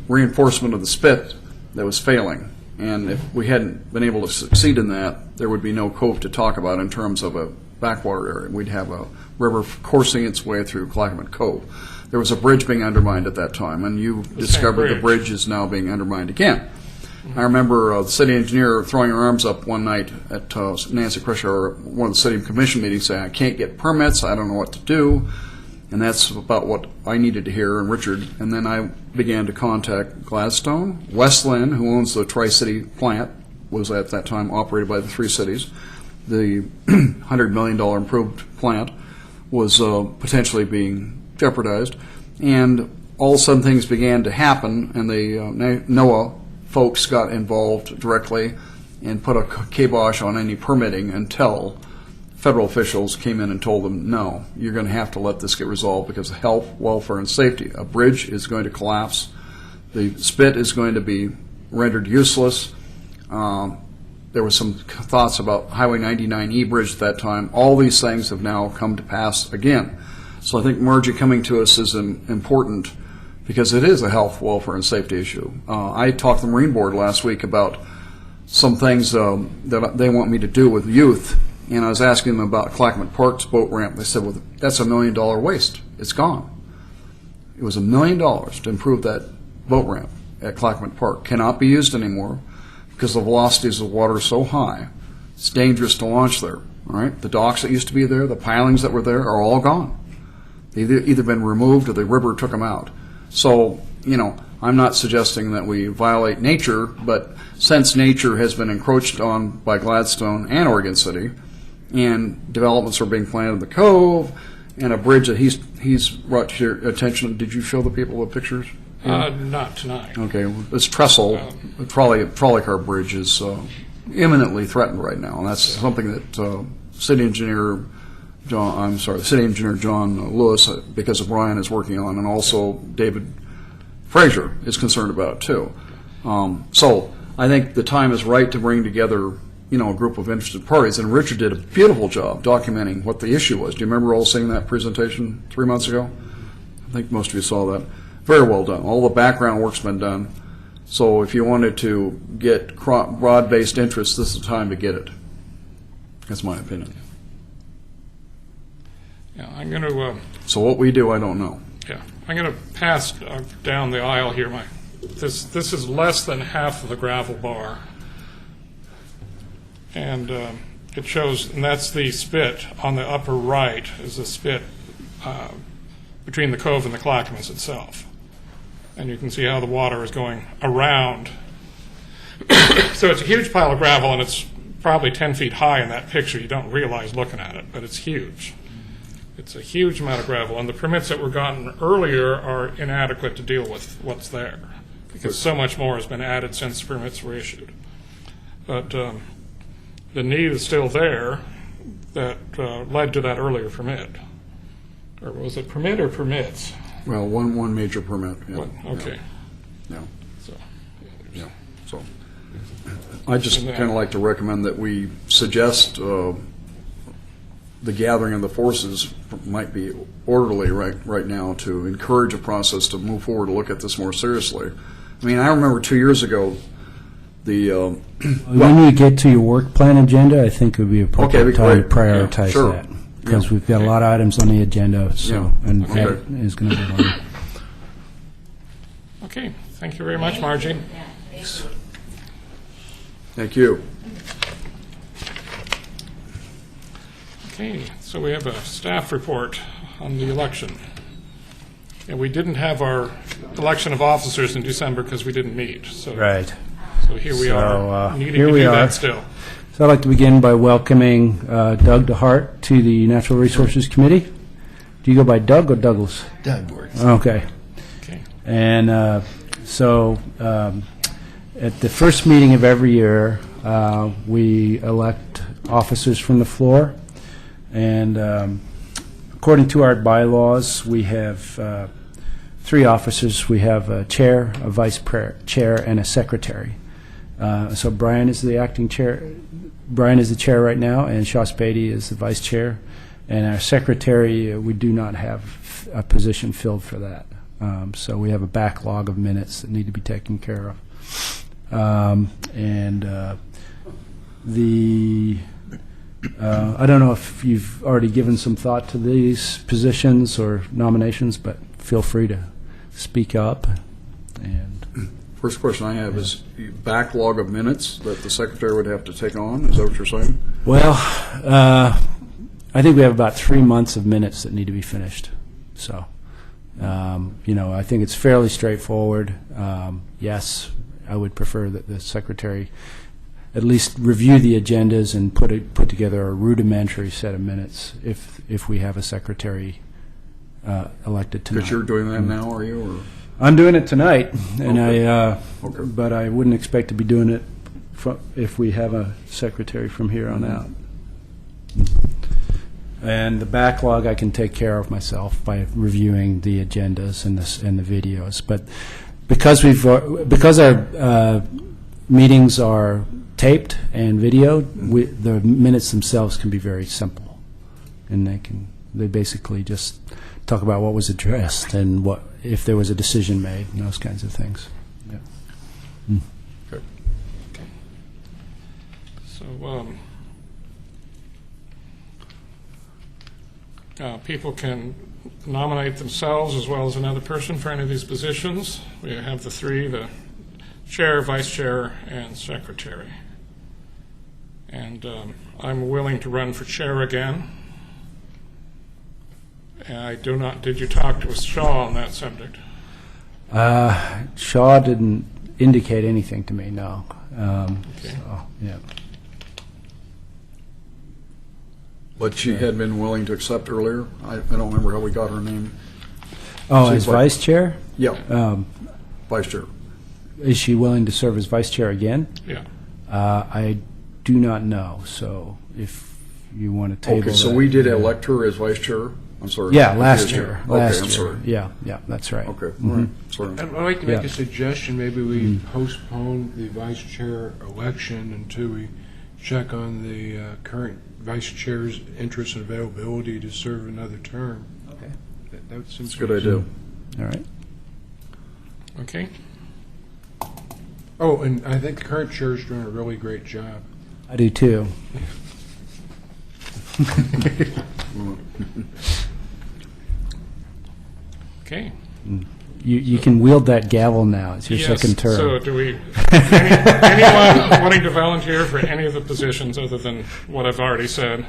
reinforcement of the spit that was failing. And if we hadn't been able to succeed in that, there would be no cove to talk about in terms of a backwater area. We'd have a river coursing its way through Clackamas Cove. There was a bridge being undermined at that time, and you discovered the bridge is now being undermined again. I remember the city engineer throwing her arms up one night at Nancy Crusher, one of the city commission meetings, saying, I can't get permits, I don't know what to do. And that's about what I needed to hear, and Richard. And then I began to contact Gladstone. West Lynn, who owns the Tri-City plant, was at that time operated by the three cities. The $100 million improved plant was potentially being jeopardized. And all of a sudden things began to happen, and the NOAA folks got involved directly and put a kibosh on any permitting until federal officials came in and told them, no, you're going to have to let this get resolved because of health, welfare, and safety. A bridge is going to collapse. The spit is going to be rendered useless. There were some thoughts about Highway 99E bridge at that time. All these things have now come to pass again. So I think Margie coming to us is important because it is a health, welfare, and safety issue. I talked to the Marine Board last week about some things that they want me to do with youth, and I was asking them about Clackamas Park's boat ramp. They said, well, that's $1 million waste. It's gone. It was $1 million to improve that boat ramp at Clackamas Park. Cannot be used anymore because the velocities of water are so high. It's dangerous to launch there. All right, the docks that used to be there, the pilings that were there are all gone. They've either been removed or the river took them out. So, I'm not suggesting that we violate nature, but since nature has been encroached on by Gladstone and Oregon City, and developments are being planned in the Cove, and a bridge that he's brought to your attention. Did you show the people the pictures? Not tonight. Okay, this trestle, the trolley car bridge is imminently threatened right now, and that's something that City Engineer John Lewis, because of Brian, is working on, and also David Frazier is concerned about too. So I think the time is right to bring together, a group of interested parties, and Richard did a beautiful job documenting what the issue was. Do you remember all seeing that presentation 3 months ago? I think most of you saw that. Very well done. All the background work's been done. So if you wanted to get broad-based interest, this is the time to get it. That's my opinion. Yeah, I'm going to. So what we do, I don't know. Yeah, I'm going to pass down the aisle here. This is less than half of the gravel bar, and it shows, and that's the spit on the upper right. Is the spit between the Cove and the Clackamas itself, and you can see how the water is going around. So it's a huge pile of gravel, and it's probably 10 feet high in that picture. You don't realize looking at it, but it's huge. It's a huge amount of gravel, and the permits that were gotten earlier are inadequate to deal with what's there, because so much more has been added since the permits were issued. But the need is still there that led to that earlier permit. Or was it permit or permits? Well, one major permit. Yeah. Okay. Yeah. So, Yeah. So I just kind of like to recommend that we suggest the gathering of the forces might be orderly right now to encourage a process to move forward to look at this more seriously. I mean, I remember 2 years ago, when you get to your work plan agenda, I think it would be appropriate time to great. prioritize Yeah, sure. that. Because Yeah. we've got a lot of items on the agenda, so, Yeah. and Okay. that is going to be one. okay. Thank you very much, Margie. Thank you. Okay, so we have a staff report on the election. And we didn't have our election of officers in December because we didn't meet. So, Right. so here we So, are, needing here to we do are. that still. So I'd like to begin by welcoming Doug DeHart to the Natural Resources Committee. Do you go by Doug or Douglas? Doug works. Okay. Okay. And at the first meeting of every year, we elect officers from the floor. And according to our bylaws, we have 3 officers. We have a chair, a vice chair, and a secretary. So Brian is the acting chair. Brian is the chair right now, and Shaw Spady is the vice chair. And our secretary, we do not have a position filled for that. So we have a backlog of minutes that need to be taken care of. I don't know if you've already given some thought to these positions or nominations, but feel free to speak up. And First question I have is backlog of minutes that the secretary would have to take on. Is that what you're saying? well, I think we have about 3 months of minutes that need to be finished. So, I think it's fairly straightforward. Yes, I would prefer that the secretary at least review the agendas and put together a rudimentary set of minutes if we have a secretary elected tonight. Because you're doing that now, are you? Or? I'm doing it tonight, and Okay. but I wouldn't expect to be doing it if we have a secretary from here on out. And the backlog I can take care of myself by reviewing the agendas and the videos. But because our meetings are taped and videoed, the minutes themselves can be very simple, and they basically just talk about what was addressed and what if there was a decision made and those kinds of things. Yeah. Okay. So people can nominate themselves as well as another person for any of these positions. We have the 3, the chair, vice chair, and secretary. And I'm willing to run for chair again. And I do not, did you talk to Shaw on that subject? Shaw didn't indicate anything to me, no. Okay. So, yeah. But she had been willing to accept earlier. I don't remember how we got her name. Oh, Seems as like- vice chair? Yeah, vice chair. Is she willing to serve as vice chair again? Yeah. I do not know, so if you want to table Okay, so that- we did elect her as vice chair? I'm sorry. Yeah, last Confused year. here. Last Okay, I'm year. sorry. Yeah, that's right. Okay, all right, sorry. I'd like to make Yeah. a suggestion. Maybe we postpone the vice chair election until we check on the current vice chair's interest and availability to serve another term. Okay. That would seem It's a good idea. All right. Okay. Oh, and I think the current chair is doing a really great job. I do too. Okay. You can wield that gavel now. It's your second term. So do we, anyone wanting to volunteer for any of the positions other than what I've already said?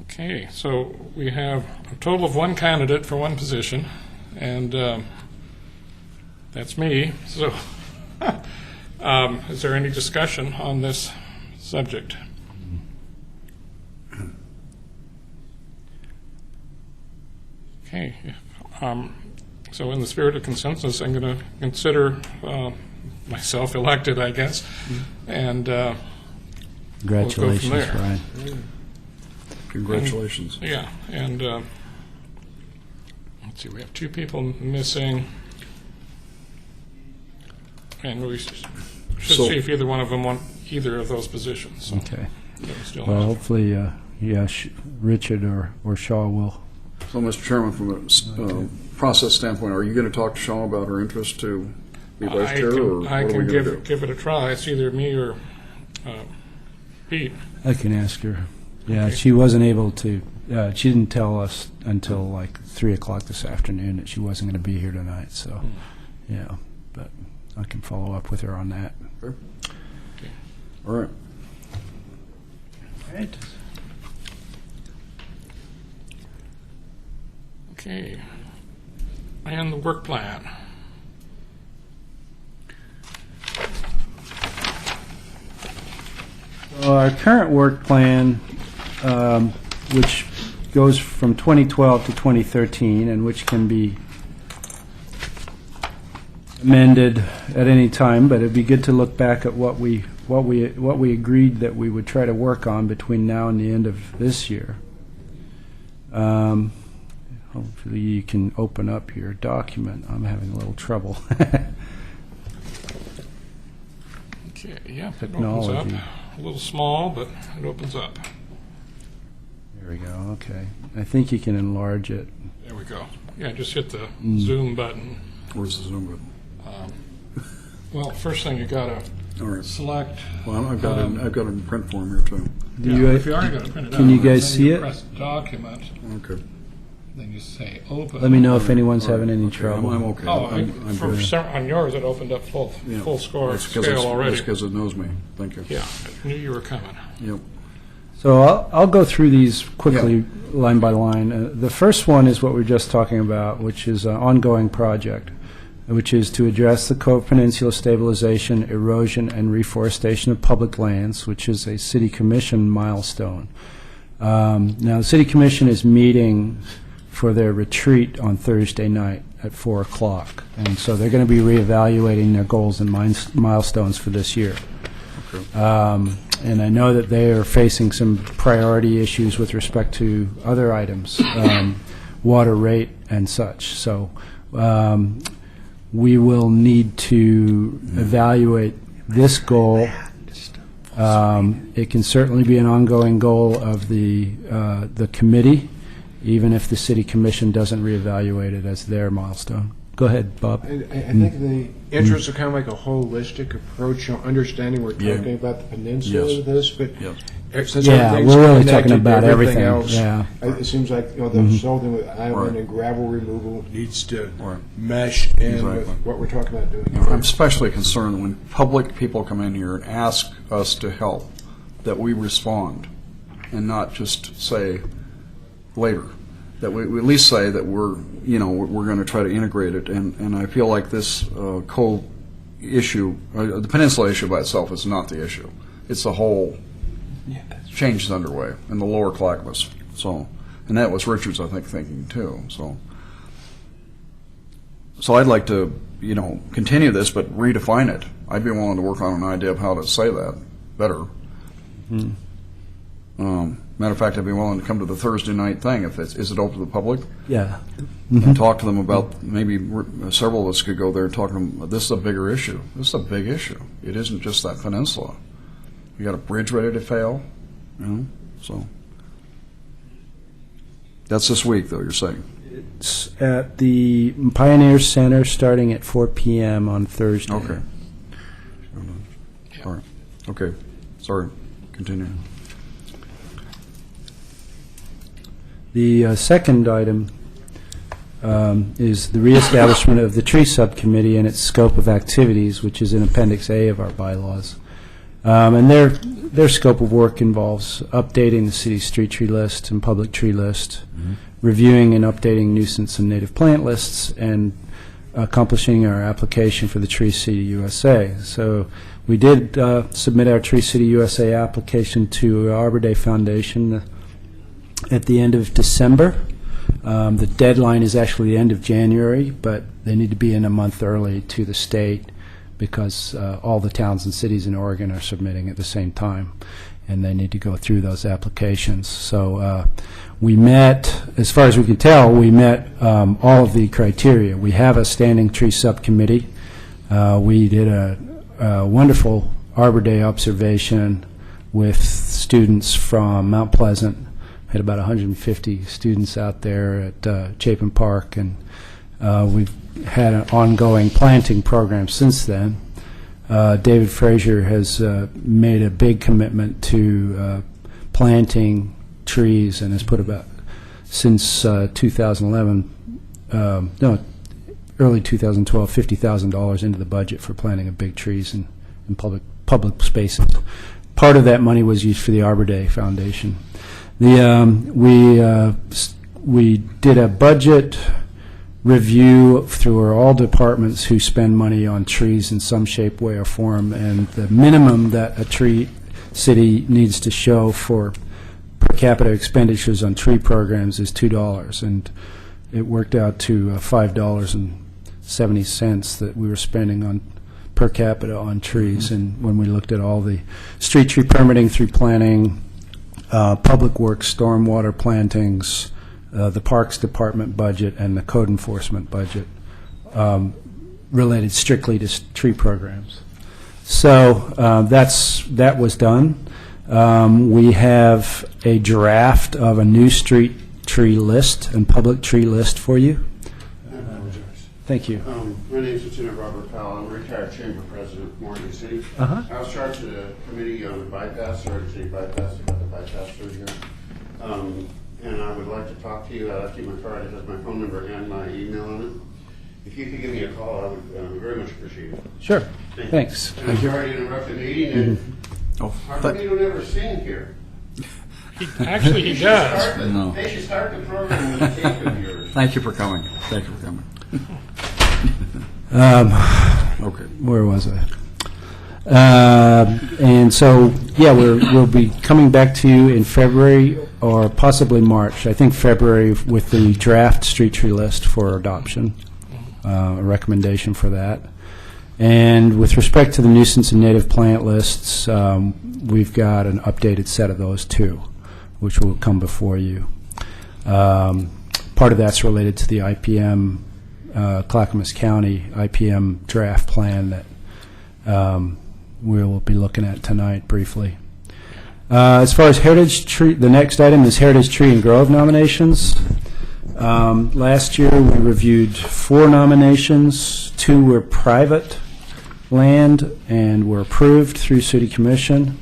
Okay, so we have a total of 1 candidate for 1 position, and that's me. So is there any discussion on this subject? Okay. So in the spirit of consensus, I'm going to consider myself elected, I guess, and Congratulations, there. Brian. Congratulations. yeah, and let's see, we have 2 people missing, and we should So- see if either one of them want either of those positions. So Okay. we still Well, have- hopefully, Richard or Shaw will. So, Mr. Chairman, from a process standpoint, are you going to talk to Shaw about her interest to be vice chair, or what I are we can going to do? give it a try. It's either me or Pete. I can ask her. Yeah, she wasn't able to. She didn't tell us until like 3 o'clock this afternoon that she wasn't going to be here tonight. So, yeah, but I can follow up with her on that. All right. Right. work plan. Our current work plan, which goes from 2012 to 2013, and which can be amended at any time, but it'd be good to look back at what we agreed that we would try to work on between now and the end of this year. Hopefully you can open up your document. I'm having a little trouble. Okay, yeah, it opens up. Technology. A little small, but it opens up. There we go, okay. I think you can enlarge it. There we go. Yeah, just hit the zoom button. Where's the Zoom button? Well, first thing you gotta All right. select. Well, I've got it in print form here too. Do Yeah, you, if you already got it printed out. can you guys then see you it? Press document, Okay. then you say open. Let me know if anyone's having any Okay, trouble. I'm okay. Oh, I'm for good. on yours, it opened up full Yeah. score That's 'cause scale it's- already. That's because it knows me. Thank you. Yeah, I knew you were coming. Yep. So I'll go through these quickly, line by line. The first one is what we were just talking about, which is an ongoing project, which is to address the Cove Peninsula stabilization, erosion, and reforestation of public lands, which is a City Commission milestone. Now, the City Commission is meeting for their retreat on Thursday night at 4 o'clock, and so they're going to be reevaluating their goals and milestones for this year. And I know that they are facing some priority issues with respect to other items, water rate and such. So we will need to evaluate this goal. It can certainly be an ongoing goal of the committee, even if the city commission doesn't reevaluate it as their milestone. Go ahead, Bob. I think the interests are kind of like a holistic approach, understanding we're Yeah. talking about the peninsula Yes. of this, but Yes. since Yeah, everything's we're really connected talking to about everything, else, yeah. It seems like the something with island Right. and gravel removal needs to Right. mesh in Exactly. with what we're talking about doing. I'm especially concerned when public people come in here and ask us to help, that we respond and not just say later. That we at least say that we're going to try to integrate it. And I feel like this coal issue, the peninsula issue by itself is not the issue. It's the whole change is underway in the lower Clackamas. So, and that was Richard's, I think, thinking too. So I'd like to, continue this, but redefine it. I'd be willing to work on an idea of how to say that better. Matter of fact, I'd be willing to come to the Thursday night thing. Is it open to the public? Yeah. And talk to them about, maybe several of us could go there and talk to them. This is a bigger issue. This is a big issue. It isn't just that peninsula. You got a bridge ready to fail, so. That's this week, though, you're saying? It's at the Pioneer Center starting at 4 p.m. on Thursday. Okay. All right. Okay. Sorry. Continue. The second item is the reestablishment of the tree subcommittee and its scope of activities, which is in Appendix A of our bylaws. And their scope of work involves updating the city's street tree list and public tree list, reviewing and updating nuisance and native plant lists, and accomplishing our application for the Tree City USA. So we did submit our Tree City USA application to Arbor Day Foundation at the end of December. The deadline is actually the end of January, but they need to be in a month early to the state because all the towns and cities in Oregon are submitting at the same time, and they need to go through those applications. So we met, as far as we can tell, we met all of the criteria. We have a standing tree subcommittee. We did a wonderful Arbor Day observation with students from Mount Pleasant. Had about 150 students out there at Chapin Park, and we've had an ongoing planting program since then. David Frazier has made a big commitment to planting trees and has put about, since 2011, early 2012, $50,000 into the budget for planting of big trees in public spaces. Part of that money was used for the Arbor Day Foundation. We did a budget review through all departments who spend money on trees in some shape, way, or form, and the minimum that a tree city needs to show for per capita expenditures on tree programs is $2, and it worked out to $5.70 that we were spending on per capita on trees. And when we looked at all the street tree permitting through planning, public works, stormwater plantings, the Parks Department budget, and the code enforcement budget related strictly to tree programs. So that was done. We have a draft of a new street tree list and public tree list for you. Thank you. My name is Lieutenant Robert Powell. I'm a retired chamber president of Morgan City. Uh-huh. I was charged with a committee on the bypass, Oregon City bypass, about the bypass through here. And I would like to talk to you. I left you my card. It has my phone number and my email on it. If you could give me a call, I would very much appreciate it. Sure. Thanks. And I'm sorry to interrupt the meeting. And how come you don't ever sing here? Actually, he does. No. They should start the program with a tape of yours. Thank you for coming. Thank you for coming. Okay. Where was I? And so, yeah, we'll be coming back to you in February or possibly March. I think February with the draft street tree list for adoption, a recommendation for that. And with respect to the nuisance and native plant lists, we've got an updated set of those too, which will come before you. Part of that's related to the IPM, Clackamas County IPM draft plan that we'll be looking at tonight briefly. As far as Heritage Tree, the next item is Heritage Tree and Grove nominations. Last year, we reviewed 4 nominations. 2 were private land and were approved through City Commission,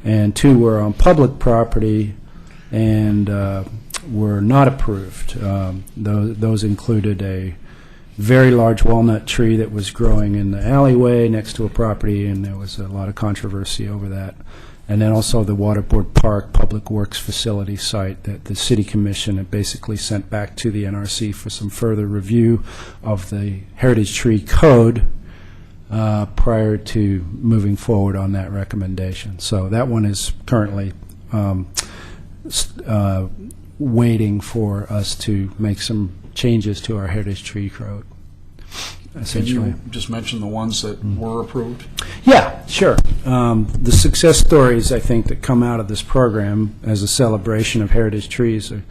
and 2 were on public property and were not approved. Those included a very large walnut tree that was growing in the alleyway next to a property, and there was a lot of controversy over that. And then also the Waterboard Park Public Works Facility site that the City Commission had basically sent back to the NRC for some further review of the Heritage Tree Code prior to moving forward on that recommendation. So that one is currently waiting for us to make some changes to our Heritage Tree Code, Can essentially. you just mention the ones that were approved? Yeah, sure. The success stories, I think, that come out of this program as a celebration of heritage trees are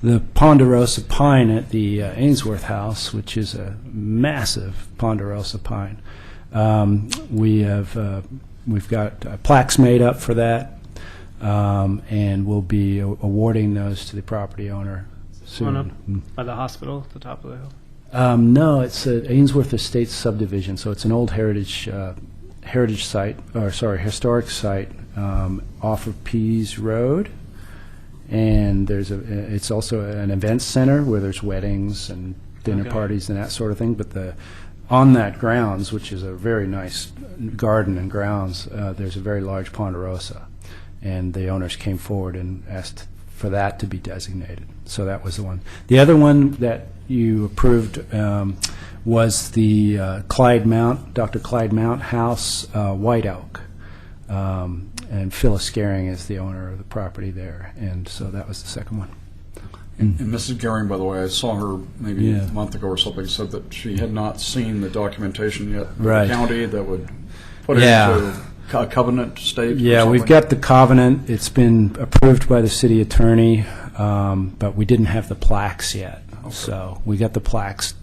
the ponderosa pine at the Ainsworth House, which is a massive ponderosa pine. We've got plaques made up for that, and we'll be awarding those to the property owner soon. One up by the hospital at the top of the hill. No, it's at Ainsworth Estates subdivision, so it's an old heritage site, or sorry, historic site off of Pease Road, and it's also an event center where there's weddings and dinner parties and that sort of thing. But on that grounds, which is a very nice garden and grounds, there's a very large ponderosa, and the owners came forward and asked for that to be designated. So that was the one. The other one that you approved was the Dr. Clyde Mount House, White Oak. And Phyllis Gehring is the owner of the property there. And so that was the second one. And Mrs. Gehring, by the way, I saw her maybe Yeah. a month ago or something, said that she had not seen the documentation yet from Right. the county that would put Yeah. it into a covenant state. or Yeah, we've something. got the covenant. It's been approved by the city attorney, but we didn't have the plaques yet. So we got the plaques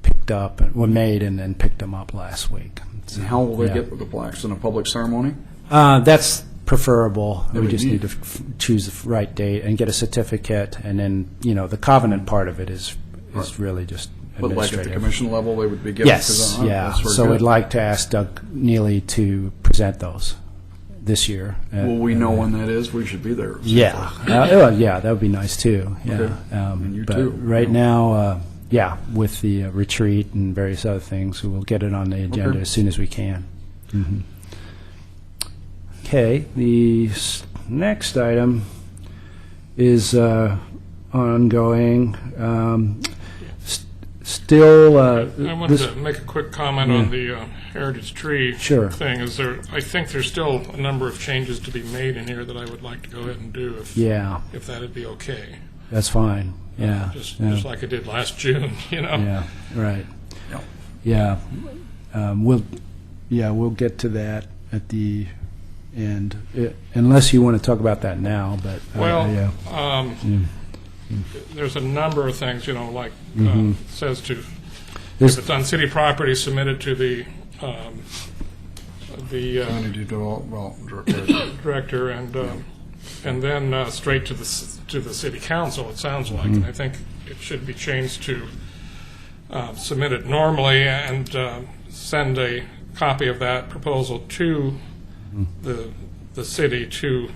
picked up, were made and then picked them up last week. So, How will they yeah. get the plaques? In a public ceremony? That's preferable. We would just need to choose the right date and get a certificate, and then, the covenant part of it is really just But like at the administrative. commission level, they would be given? Yes, yeah. So we'd like to ask Doug Neely to present those this year. Will we know when that is? We should be there. Yeah, yeah, that would be nice too. Yeah, Okay. And you but too. right now, with the retreat and various other things, we will get it on the agenda Okay. as soon as we can. Mhm. Okay, the next item is ongoing. still, I wanted this, to make a quick comment on the heritage tree Sure. thing. I think there's still a number of changes to be made in here that I would like to go ahead and do yeah, if that'd be okay. that's fine, yeah. Just yeah. like I did last June, you know? Yeah, right. Yeah, we'll get to that at the end, unless you want to talk about that now, but, Well, yeah. there's a number of things, you know, like says to, if There's- it's on city property, submitted to the director and then straight to the city council, it sounds like. And I think it should be changed to submit it normally and send a copy of that proposal to the city to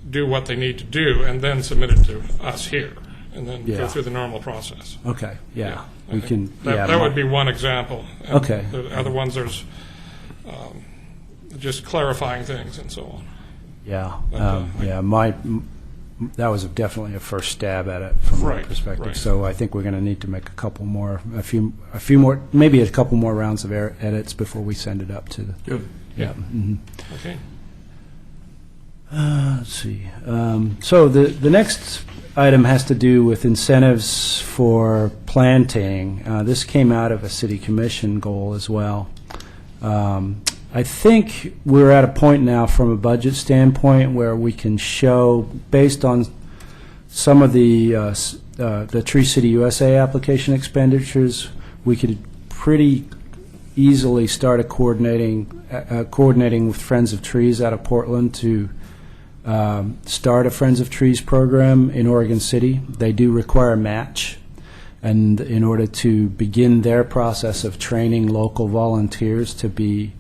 do what they need to do, and then submit it to us here, and then go Yeah. through the normal process. Okay, yeah, I we think can, That, yeah. that would be one example. And Okay. The other ones, there's just clarifying things and so on. Yeah, Okay. that was definitely a first stab at it from my Right, perspective. right. So I think we're going to need to make a few more, maybe a couple more rounds of edits before we send it up to the. Good. Yeah. mhm. Okay. Let's see. So the next item has to do with incentives for planting. This came out of a city commission goal as well. I think we're at a point now from a budget standpoint where we can show, based on some of the Tree City USA application expenditures, we could pretty easily start coordinating with Friends of Trees out of Portland to start a Friends of Trees program in Oregon City. They do require a match, and in order to begin their process of training local volunteers to be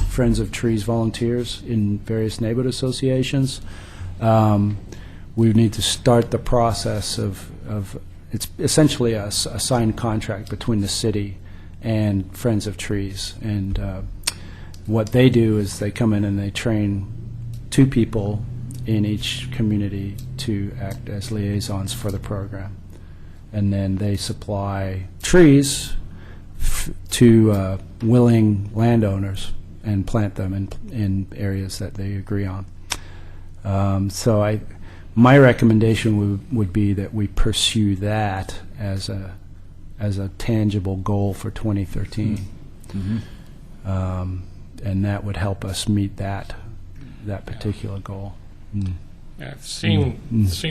Friends of Trees volunteers in various neighborhood associations, we need to start the process of it's essentially a signed contract between the city and Friends of Trees. And what they do is they come in and they train 2 people in each community to act as liaisons for the program. And then they supply trees to willing landowners and plant them in areas that they agree on. My recommendation would be that we pursue that as a tangible goal for 2013. And that would help us meet that particular goal. Yeah, I've seen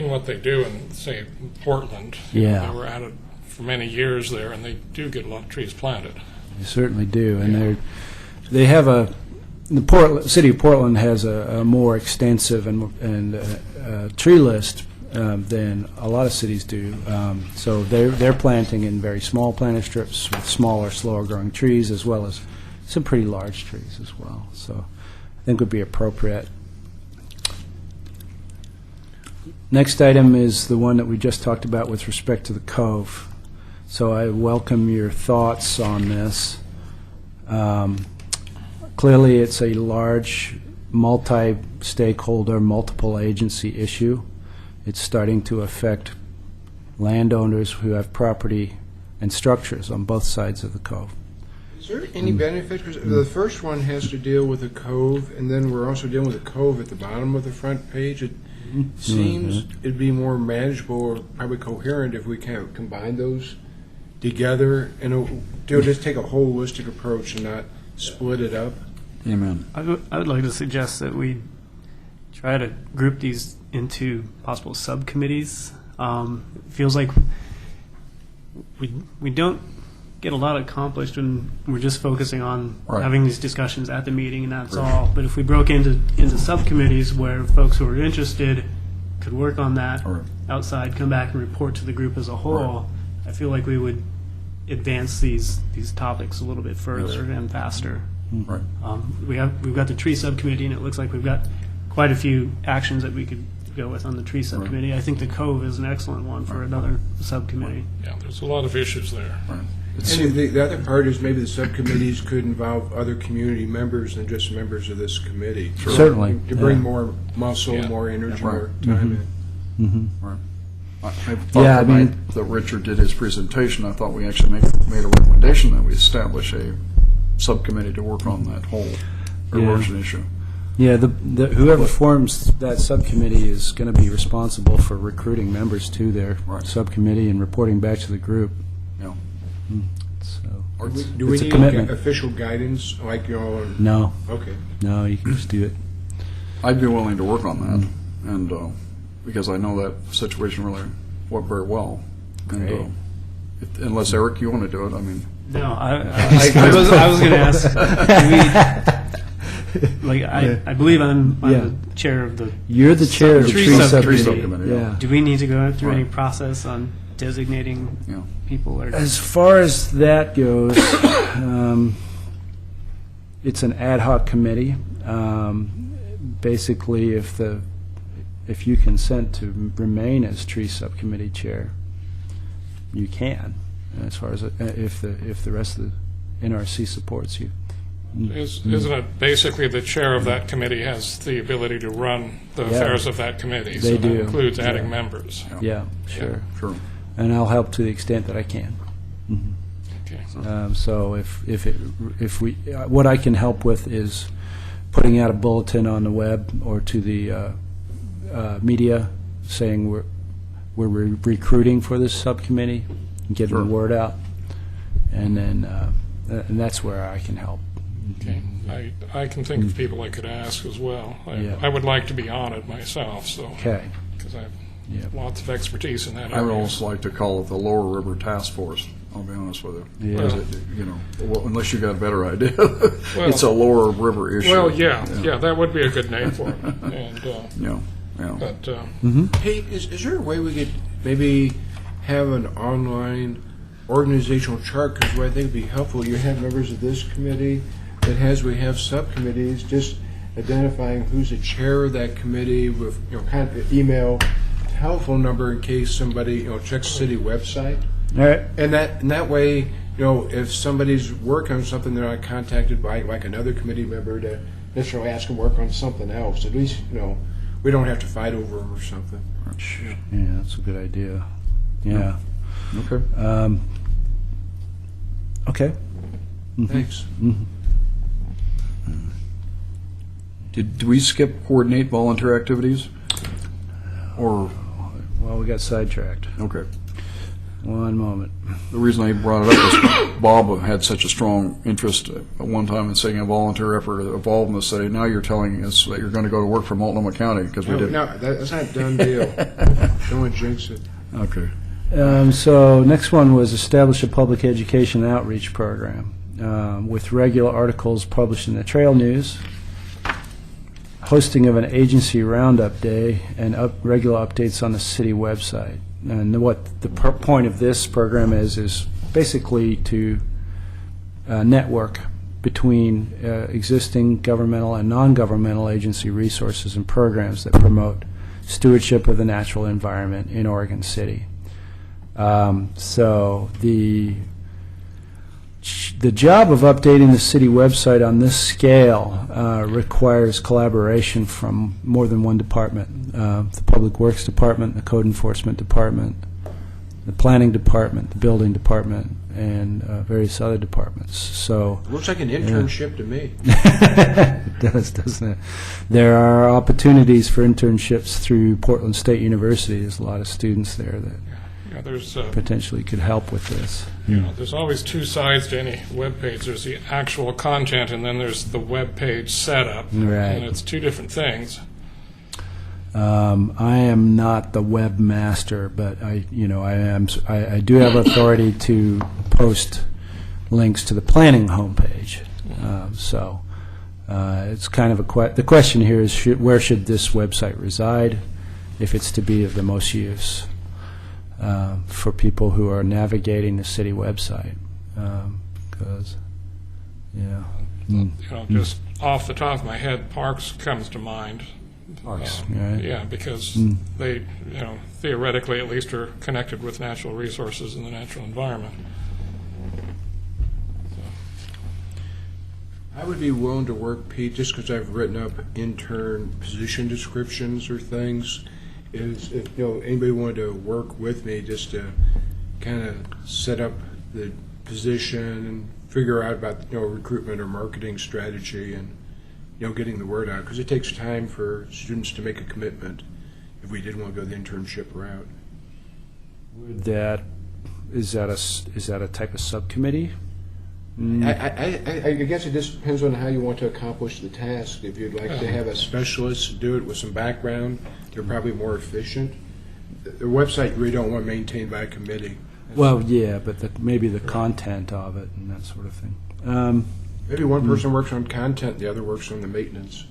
what they do in, say, Portland. You know, Yeah. they were at it for many years there, and they do get a lot of trees planted. They certainly do, and they have the city of Portland has a more extensive and tree list than a lot of cities do. So they're planting in very small planting strips with smaller, slower growing trees, as well as some pretty large trees as well. So I think would be appropriate. Next item is the one that we just talked about with respect to the Cove. So I welcome your thoughts on this. Clearly, it's a large, multi-stakeholder, multiple agency issue. It's starting to affect landowners who have property and structures on both sides of the Cove. Is there any benefit? 'Cause the first one has to deal with the cove, and then we're also dealing with the cove at the bottom of the front page. It seems it'd be more manageable or probably coherent if we kind of combine those together and just take a holistic approach and not split it up. Amen. I would like to suggest that we try to group these into possible subcommittees. It feels like we don't get a lot accomplished when we're just focusing on Right. having these discussions at the meeting, and that's all. But if we broke into subcommittees where folks who are interested could work on that Right. outside, come back and report to the group as a whole, I feel like we would advance these topics a little bit further and faster. Right. We've got the tree subcommittee, and it looks like we've got quite a few actions that we could go with on the tree subcommittee. I think the Cove is an excellent one for another subcommittee. Yeah, there's a lot of issues there. And the other part is maybe the subcommittees could involve other community members than just members of this committee. Certainly, To bring yeah. more muscle, Yeah. more energy, Right. more time in. Right. I thought Yeah, I the mean- night that Richard did his presentation, I thought we actually made a recommendation that we establish a subcommittee to work on that whole erosion issue. Yeah, whoever forms that subcommittee is going to be responsible for recruiting members to their Right. subcommittee and reporting back to the group. Yeah. So Do we it's a need commitment. official guidance, like, No, okay. no, you can just do it. I'd be willing to work on that, and because I know that situation really went very well. And, Great. unless Eric, you want to do it, I mean, No, I was going to ask. I believe I'm Yeah. the chair of the. You're the chair of the Tree tree subcommittee. subcommittee. Yeah. Do we need to go through any Right. process on designating Yeah. people? Or As far as that goes, it's an ad hoc committee. Basically, if you consent to remain as tree subcommittee chair, you can. As far as if the rest of the NRC supports you. Isn't it basically the chair of that committee has the ability to run the Yeah. affairs of that committee? They So that do. includes adding Yeah. members. Yeah, sure. sure. And I'll help to the extent that I can. Okay. So if we, what I can help with is putting out a bulletin on the web or to the media saying we're recruiting for this subcommittee, and getting the Sure. word out, and then and that's where I can help. Okay. I can think of people I could ask as well. Yeah. I would like to be on it myself, so, Okay. because I have Yeah. lots of expertise in that area. I would also like to call it the Lower River Task Force, I'll be honest with you. Yeah. Because unless you got a better idea. It's a Lower River issue. Well, yeah, that would be a good name for it. And, Yeah, yeah. but, Hey, is there a way we could maybe have an online organizational chart? Because what I think would be helpful, you have members of this committee that we have subcommittees, just identifying who's the chair of that committee with, kind of the email, telephone number in case somebody, checks the city website. All right. And that way, if somebody's working on something, they're not contacted by like another committee member to necessarily ask them to work on something else. At least, we don't have to fight over them or something. Yeah, that's a good idea. Yeah. Okay. Okay. Thanks. Did we skip coordinate volunteer activities? Or, Well, we got sidetracked. okay. One moment. The reason I brought it up is Bob had such a strong interest at one time in seeing a volunteer effort evolve in the city. Now you're telling us that you're going to go to work for Multnomah County because we No, didn't. that's not a done deal. Don't want to jinx it. Okay. So next one was establish a public education outreach program with regular articles published in the Trail News, hosting of an agency roundup day, and regular updates on the city website. And what the point of this program is basically to network between existing governmental and non-governmental agency resources and programs that promote stewardship of the natural environment in Oregon City. So the job of updating the city website on this scale requires collaboration from more than one department, the Public Works Department, the Code Enforcement Department, the Planning Department, the Building Department, and various other departments. So Looks like an internship to me. it does, doesn't it? There are opportunities for internships through Portland State University. There's a lot of students there that there's potentially could help with this. there's always two sides to any web page. There's the actual content, and then there's the web page setup. Right. And it's two different things. I am not the webmaster, but I do have authority to post links to the planning homepage. So it's kind of the question here is where should this website reside, if it's to be of the most use for people who are navigating the city website, because Just off the top of my head, Parks comes to mind. Parks, right. Yeah, because they, theoretically at least are connected with natural resources and the natural environment. I would be willing to work, Pete, just because I've written up intern position descriptions or things. is if anybody wanted to work with me just to kind of set up the position and figure out about recruitment or marketing strategy and getting the word out, because it takes time for students to make a commitment if we did want to go the internship route. Would that, is that a type of subcommittee? I guess it just depends on how you want to accomplish the task. If you'd like to have a specialist do it with some background, they're probably more efficient. The website you really don't want maintained by a committee. Well, yeah, but maybe the content of it and that sort of thing. Maybe one person works on content, the other works on the maintenance.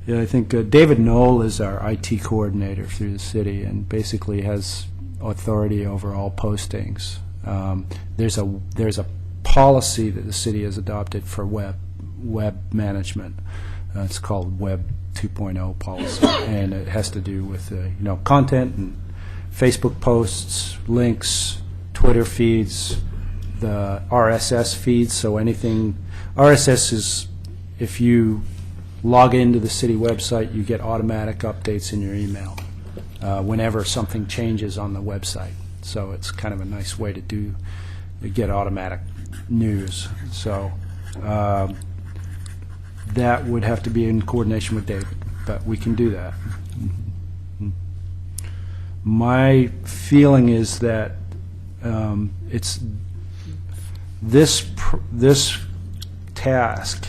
Yeah, I think David Knoll is our IT coordinator through the city and basically has authority over all postings. There's a policy that the city has adopted for web management. It's called Web 2.0 policy, and it has to do with content and Facebook posts, links, Twitter feeds, the RSS feeds. So anything RSS is, if you log into the city website, you get automatic updates in your email whenever something changes on the website. So it's kind of a nice way to get automatic news. So that would have to be in coordination with David, but we can do that. My feeling is that it's this task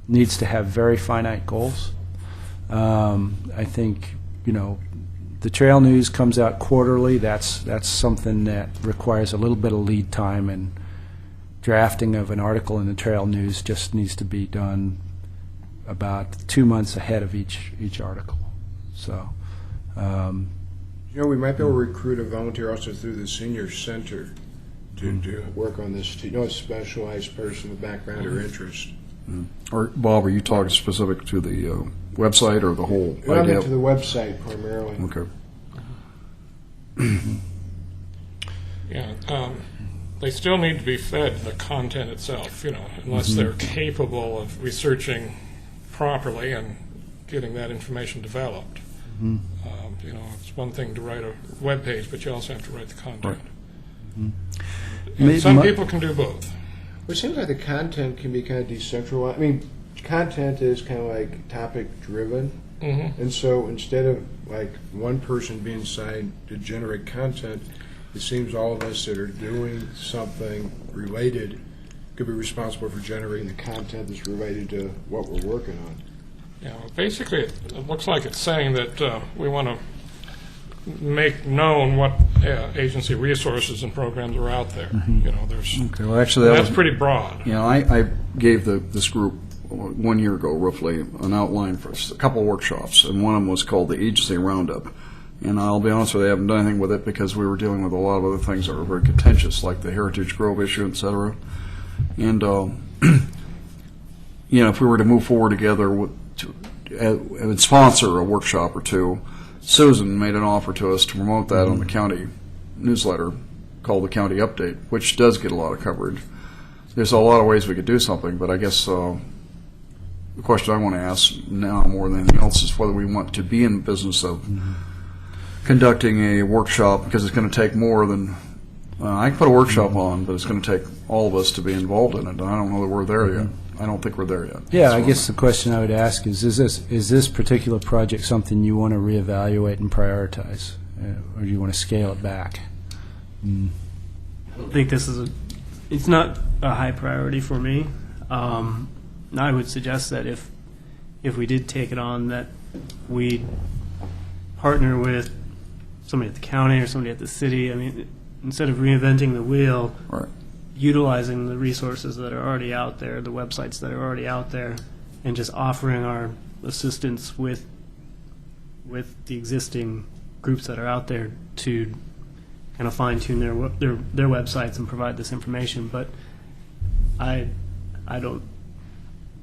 needs to have very finite goals. I think the trail news comes out quarterly. That's something that requires a little bit of lead time, and drafting of an article in the trail news just needs to be done about 2 months ahead of each article. So. We might be able to recruit a volunteer also through the senior center to work on this, a specialized person with background or interest. Or Bob, are you talking specific to the website or the whole I idea? mean to the website primarily. Okay. Yeah, they still need to be fed the content itself, unless they're capable of researching properly and getting that information developed. It's one thing to write a web page, but you also have to write the content. And some people can do both. Well, it seems like the content can be kind of decentralized. I mean, content is kind of like topic driven. And so instead of like one person being assigned to generate content, it seems all of us that are doing something related could be responsible for generating the content that's related to what we're working on. Yeah, basically, it looks like it's saying that we want to make known what agency resources and programs are out there. There's Okay. Well, actually, that's pretty broad. I gave this group 1 year ago, roughly, an outline for a couple of workshops, and one of them was called the Agency Roundup. And I'll be honest with you, I haven't done anything with it because we were dealing with a lot of other things that were very contentious, like the Heritage Grove issue, et cetera. And if we were to move forward together and sponsor a workshop or two, Susan made an offer to us to promote that on the county newsletter called the County Update, which does get a lot of coverage. There's a lot of ways we could do something, but I guess the question I want to ask now more than anything else is whether we want to be in the business of conducting a workshop, because it's going to take more than I can put a workshop on, but it's going to take all of us to be involved in it, and I don't know that we're there yet. I don't think we're there yet. Yeah, I guess the question I would ask is this particular project something you want to reevaluate and prioritize, or do you want to scale it back? I don't think this is it's not a high priority for me. I would suggest that if we did take it on, that we partner with somebody at the county or somebody at the city. I mean, instead of reinventing the wheel, Right. utilizing the resources that are already out there, the websites that are already out there, and just offering our assistance with the existing groups that are out there to kind of fine-tune their websites and provide this information. But I don't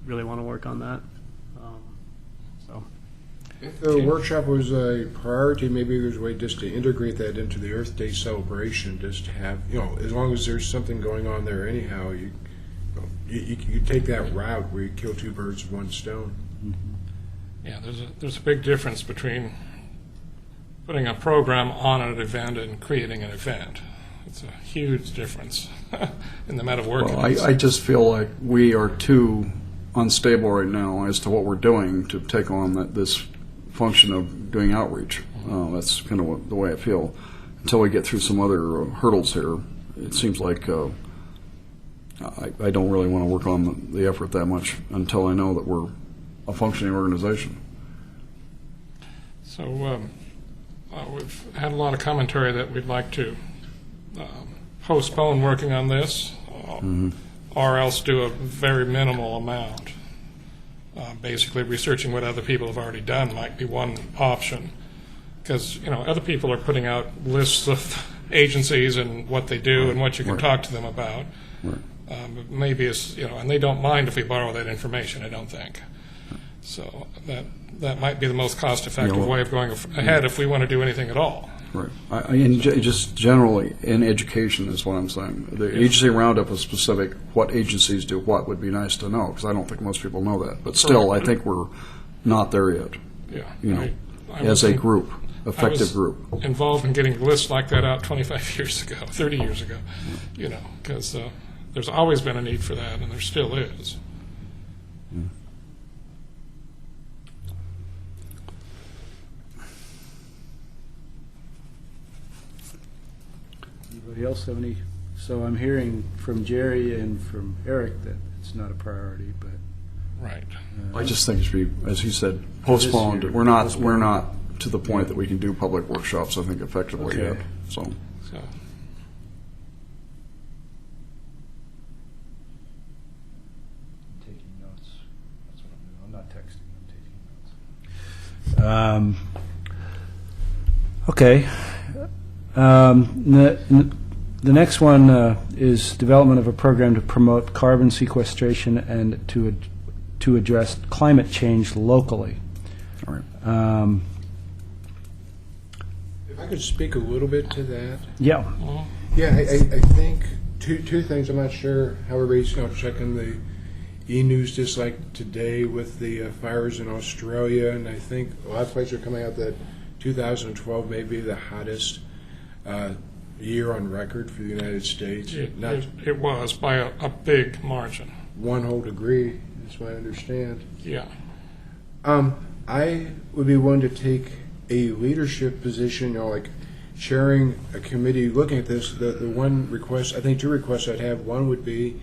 really want to work on that. If the workshop was a priority, maybe there's a way just to integrate that into the Earth Day celebration, just to have, as long as there's something going on there anyhow, you take that route where you kill two birds with one stone. Yeah, there's a big difference between putting a program on an event and creating an event. It's a huge difference in the amount of work. Well, it is. I just feel like we are too unstable right now as to what we're doing to take on this function of doing outreach. That's kind of the way I feel. Until we get through some other hurdles here, it seems like I don't really want to work on the effort that much until I know that we're a functioning organization. So we've had a lot of commentary that we'd like to postpone working on this, or else do a very minimal amount. Basically, researching what other people have already done might be one option, because other people are putting out lists of agencies and what they do and what you can talk to them about. Maybe it's and they don't mind if we borrow that information. I don't think so. That might be the most cost-effective way of going ahead if we want to do anything at all. Right. And just generally in education is what I'm saying. The agency roundup is specific. What agencies do what would be nice to know, because I don't think most people know that. But still, I think we're not there yet. Yeah. As a group, effective group. Involved in getting lists like that out 25 years ago, 30 years ago, because there's always been a need for that, and there still is. Anybody else have any? So I'm hearing from Jerry and from Eric that it's not a priority, but Right. I just think it should be, as he said, postponed. year. We're not to the point that we can do public workshops, I think, effectively Okay. yet. So, So, taking notes. That's what I'm doing. I'm not texting. I'm taking notes. Okay. The next one is development of a program to promote carbon sequestration and to address climate change locally. all right. If I could speak a little bit to that. Yeah. Yeah, I think two things. I'm not sure how everybody's checking the e-news just like today with the fires in Australia, and I think a lot of places are coming out that 2012 may be the hottest year on record for the United States. Not it was by a big margin. 1 whole degree, is what I understand. Yeah. I would be willing to take a leadership position, like chairing a committee looking at this. The one request, I think 2 requests I'd have, one would be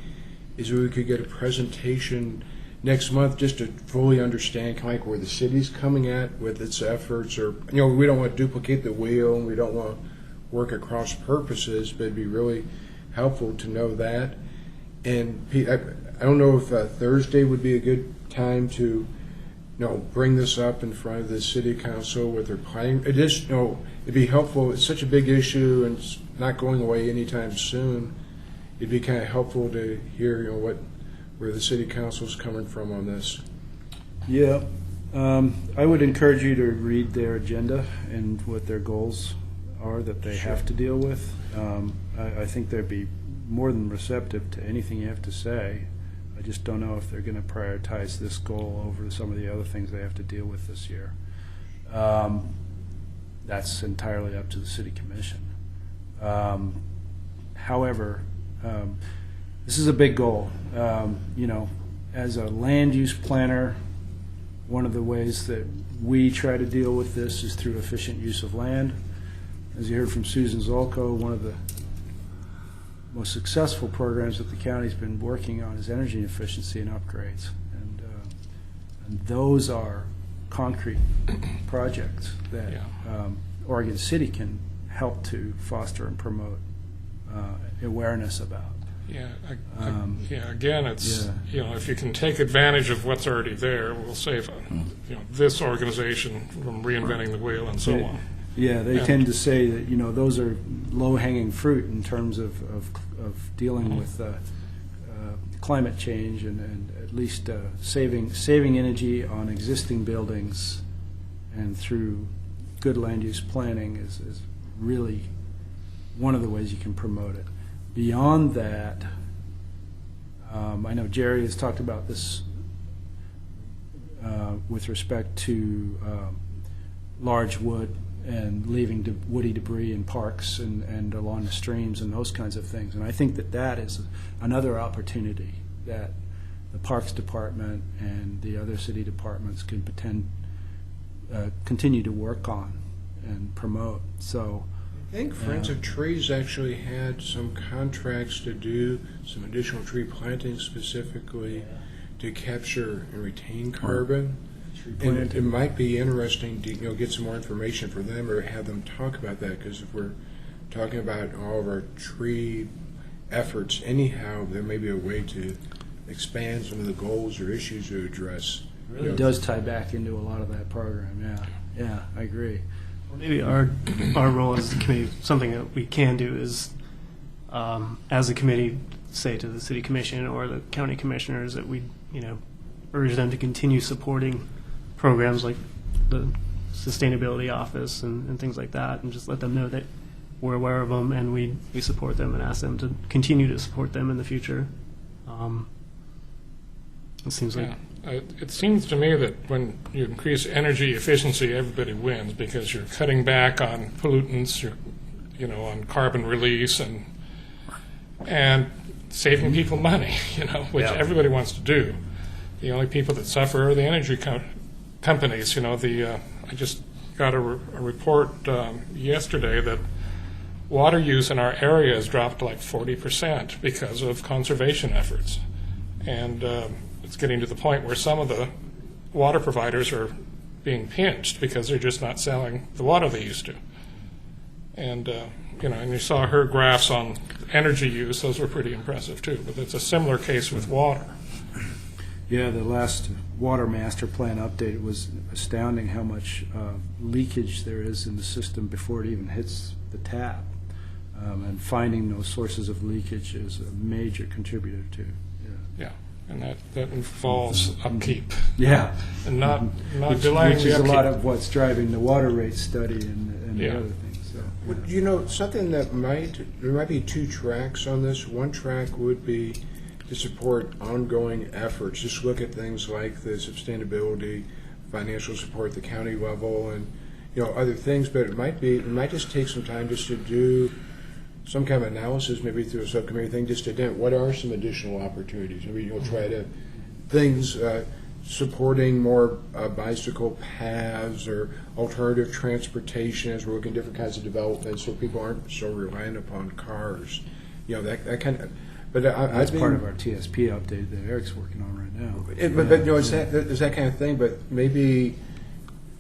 is we could get a presentation next month just to fully understand kind of like where the city's coming at with its efforts, or we don't want to duplicate the wheel and we don't want to work at cross purposes, but it'd be really helpful to know that. And I don't know if Thursday would be a good time to bring this up in front of the city council with their planning. It'd be helpful. It's such a big issue and it's not going away anytime soon. It'd be kind of helpful to hear where the city council's coming from on this. Yeah. I would encourage you to read their agenda and what their goals are that they have to deal with. I think they'd be more than receptive to anything you have to say. I just don't know if they're going to prioritize this goal over some of the other things they have to deal with this year. That's entirely up to the city commission. However, this is a big goal. As a land use planner, one of the ways that we try to deal with this is through efficient use of land. As you heard from Susan Zolko, one of the most successful programs that the county's been working on is energy efficiency and upgrades. And those are concrete projects that Oregon City can help to foster and promote awareness about. Yeah. Again, it's if you can take advantage of what's already there, we'll save this organization from reinventing the wheel and so on. Yeah, they tend to say that those are low-hanging fruit in terms of dealing with climate change and at least saving energy on existing buildings, and through good land use planning is really one of the ways you can promote it. Beyond that, I know Jerry has talked about this with respect to large wood and leaving woody debris in parks and along the streams and those kinds of things. And I think that is another opportunity that the Parks Department and the other city departments can continue to work on and promote. So I think Friends of Trees actually had some contracts to do some additional tree planting specifically to capture and retain carbon. And it might be interesting to get some more information for them or have them talk about that, because if we're talking about all of our tree efforts anyhow, there may be a way to expand some of the goals or issues to address. it does tie back into a lot of that program. Yeah, I agree. Well, maybe our role as a committee, something that we can do is, as a committee, say to the city commission or the county commissioners that we, urge them to continue supporting programs like the sustainability office and things like that, and just let them know that we're aware of them and we support them and ask them to continue to support them in the future. It seems like. It seems to me that when you increase energy efficiency, everybody wins because you're cutting back on pollutants, you're, on carbon release and saving people money, which everybody wants to do. The only people that suffer are the energy companies. I just got a report yesterday that water use in our area has dropped like 40% because of conservation efforts, and it's getting to the point where some of the water providers are being pinched because they're just not selling the water they used to. And and you saw her graphs on energy use; those were pretty impressive too. But it's a similar case with water. Yeah, the last water master plan update, it was astounding how much leakage there is in the system before it even hits the tap. And finding those sources of leakage is a major contributor to. Yeah, and that involves upkeep. Yeah. And not delaying which the is a upkeep. lot of what's driving the water rate study and the Yeah. other things. So, Something that there might be two tracks on this. One track would be to support ongoing efforts. Just look at things like the sustainability, financial support at the county level, and other things. But it might just take some time just to do some kind of analysis, maybe through a subcommittee thing, just to identify what are some additional opportunities. Maybe try to things supporting more bicycle paths or alternative transportation as we're looking at different kinds of developments, so people aren't so reliant upon cars. That kind of. But that's part of our TSP update that Eric's working on right now. It's that kind of thing. But maybe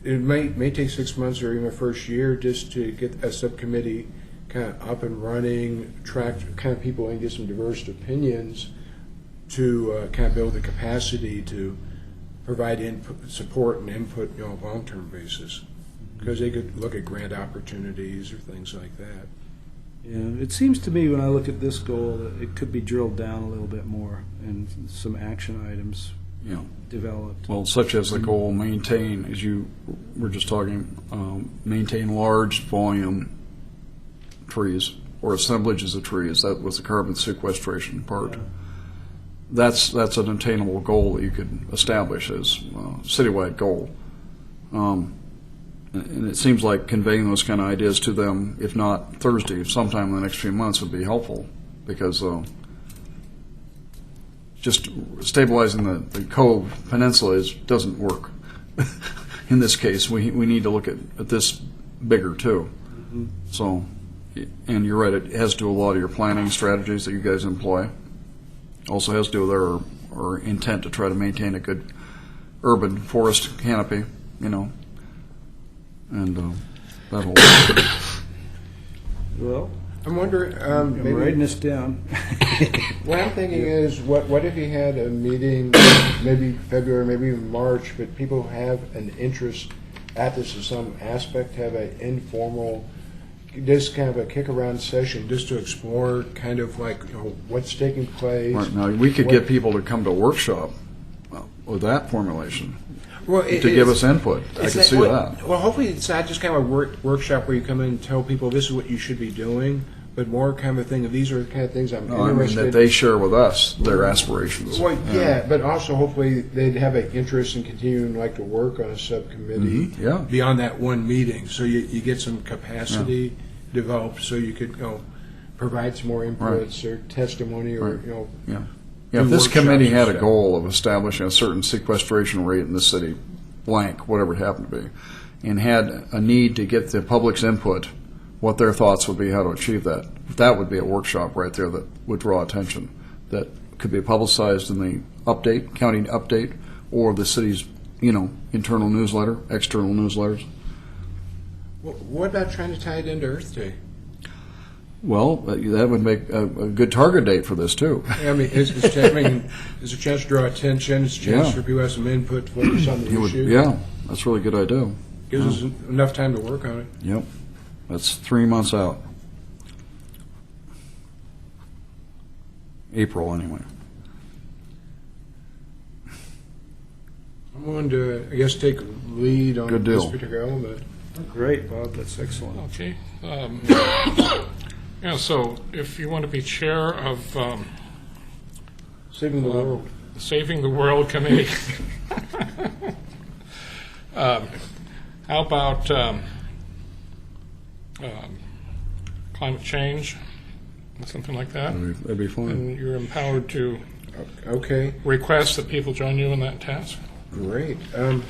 it may take 6 months or even the first year just to get a subcommittee kind of up and running, attract kind of people and get some diverse opinions to kind of build the capacity to provide support and input on a long-term basis, because they could look at grant opportunities or things like that. Yeah, it seems to me when I look at this goal that it could be drilled down a little bit more and some action items developed. Well, such as the goal, maintain, as you were just talking, maintain large volume trees or assemblages of trees. That was the carbon sequestration part. Yeah. That's an attainable goal that you could establish as a citywide goal. And it seems like conveying those kind of ideas to them, if not Thursday, sometime in the next few months would be helpful, because just stabilizing the Cove Peninsula doesn't work. In this case, we need to look at this bigger too. Mm-hmm. So, and you're right, it has to do a lot of your planning strategies that you guys employ. Also has to do with our intent to try to maintain a good urban forest canopy, and that whole. Well, I'm wondering, I'm writing this down. what I'm thinking is, what if you had a meeting, maybe February, maybe even March, but people have an interest at this in some aspect, have an informal, just kind of a kick-around session, just to explore kind of like what's taking place. Right, now, we could get people to come to a workshop with that formulation. Well, to give us input. I can see that. Well, hopefully it's not just kind of a workshop where you come in and tell people this is what you should be doing, but more kind of a thing of these are the kind of things I'm No, I mean interested that they share with us their aspirations. Well, yeah, but also hopefully they'd have an interest in continuing like to work on a subcommittee Yeah. beyond that one meeting. So you get some capacity developed so you could provide some more inputs or testimony or Right. you know. Yeah, if do this committee workshops had a and stuff. goal of establishing a certain sequestration rate in the city, blank, whatever it happened to be, and had a need to get the public's input, what their thoughts would be, how to achieve that, that would be a workshop right there that would draw attention, that could be publicized in the update, county update, or the city's, internal newsletter, external newsletters. What about trying to tie it into Earth Day? Well, that would make a good target date for this, too. I mean, it's a chance to draw attention. It's a chance Yeah. for people to have some input, focus on the It would- issue. Yeah, that's a really good idea. Gives us enough time to work on it. Yep. That's 3 months out. April, anyway. I'm willing to, I guess, take lead on Good this deal. particular element. Great, Bob, that's excellent. Okay. Yeah, so if you want to be chair of Saving the world. Saving the World Committee, how about climate change, something like that? That'd be fun. And you're empowered to Okay, request that people join you in that task? great. I'm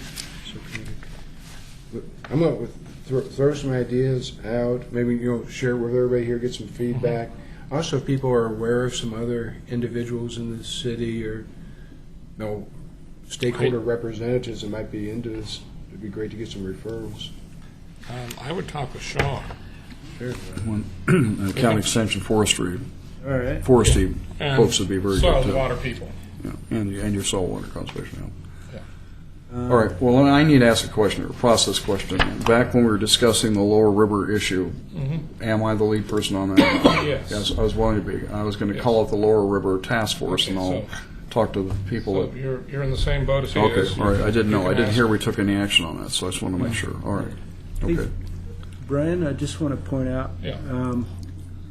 going to throw some ideas out, maybe, share with everybody here, get some feedback. Also, if people are aware of some other individuals in the city or, stakeholder representatives that might be into this, it'd be great to get some referrals. I would talk with Shaw. County Extension Forestry, All right. Foresty And folks would be very soil good, and too. water people. Yeah, and your saltwater conservation, All right, well, I need to ask a question, or a process question. Back when we were discussing the Lower River issue, am I the lead person on that? Yes. I was wanting to be. I was going to call it the Lower River Task Force, Okay, and I'll so- talk to the people So that... you're in the same boat as he Okay, is. all right, I didn't know. You I can didn't ask. hear we took any action on that, so I just want to make sure. All right, okay. Brian, I just want to point out, Yeah.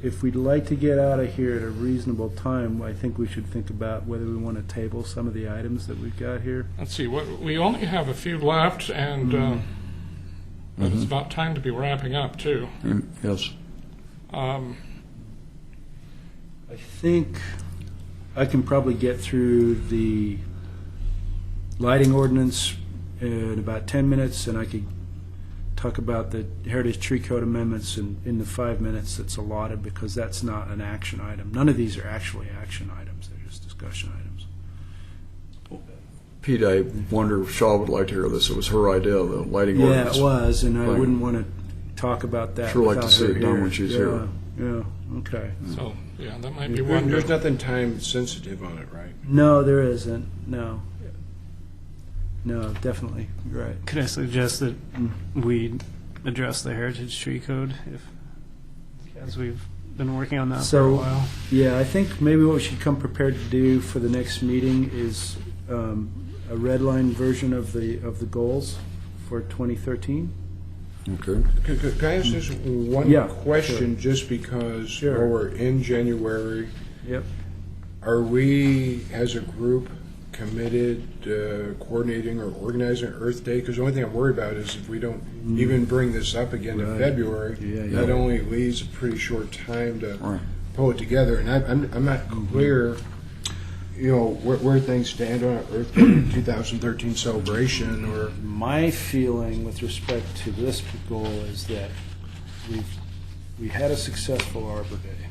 if we'd like to get out of here at a reasonable time, I think we should think about whether we want to table some of the items that we've got here. Let's see, we only have a few left, and but it's about time to be wrapping up, too. Yes. I think I can probably get through the lighting ordinance in about 10 minutes, and I could talk about the Heritage Tree Code amendments in the 5 minutes that's allotted, because that's not an action item. None of these are actually action items, they're just discussion items. Pete, I wonder if Shaw would like to hear this. It was her idea, the lighting Yeah, ordinance. it was, and I Right. wouldn't want to talk about that Sure like to without see her it done here. when she's Yeah, here. Yeah, okay. So, yeah, that might be one. There's nothing time sensitive on it, right? No, there isn't, no. No, definitely, you're right. Could I suggest that we address the Heritage Tree Code, as we've been working on that for a So, while? yeah, I think maybe what we should come prepared to do for the next meeting is a red line version of the goals for 2013. Okay. Could I ask just one Yeah, question, just because Sure. we're in January? Yep. Are we, as a group, committed coordinating or organizing Earth Day? Because the only thing I'm worried about is if we don't even bring this up again in Right. February, Yeah, yeah. that only leaves a pretty short time to Right. pull it together. And I'm not clear, where things stand on Earth Day 2013 celebration, or My feeling with respect to this goal is that we had a successful Arbor Day.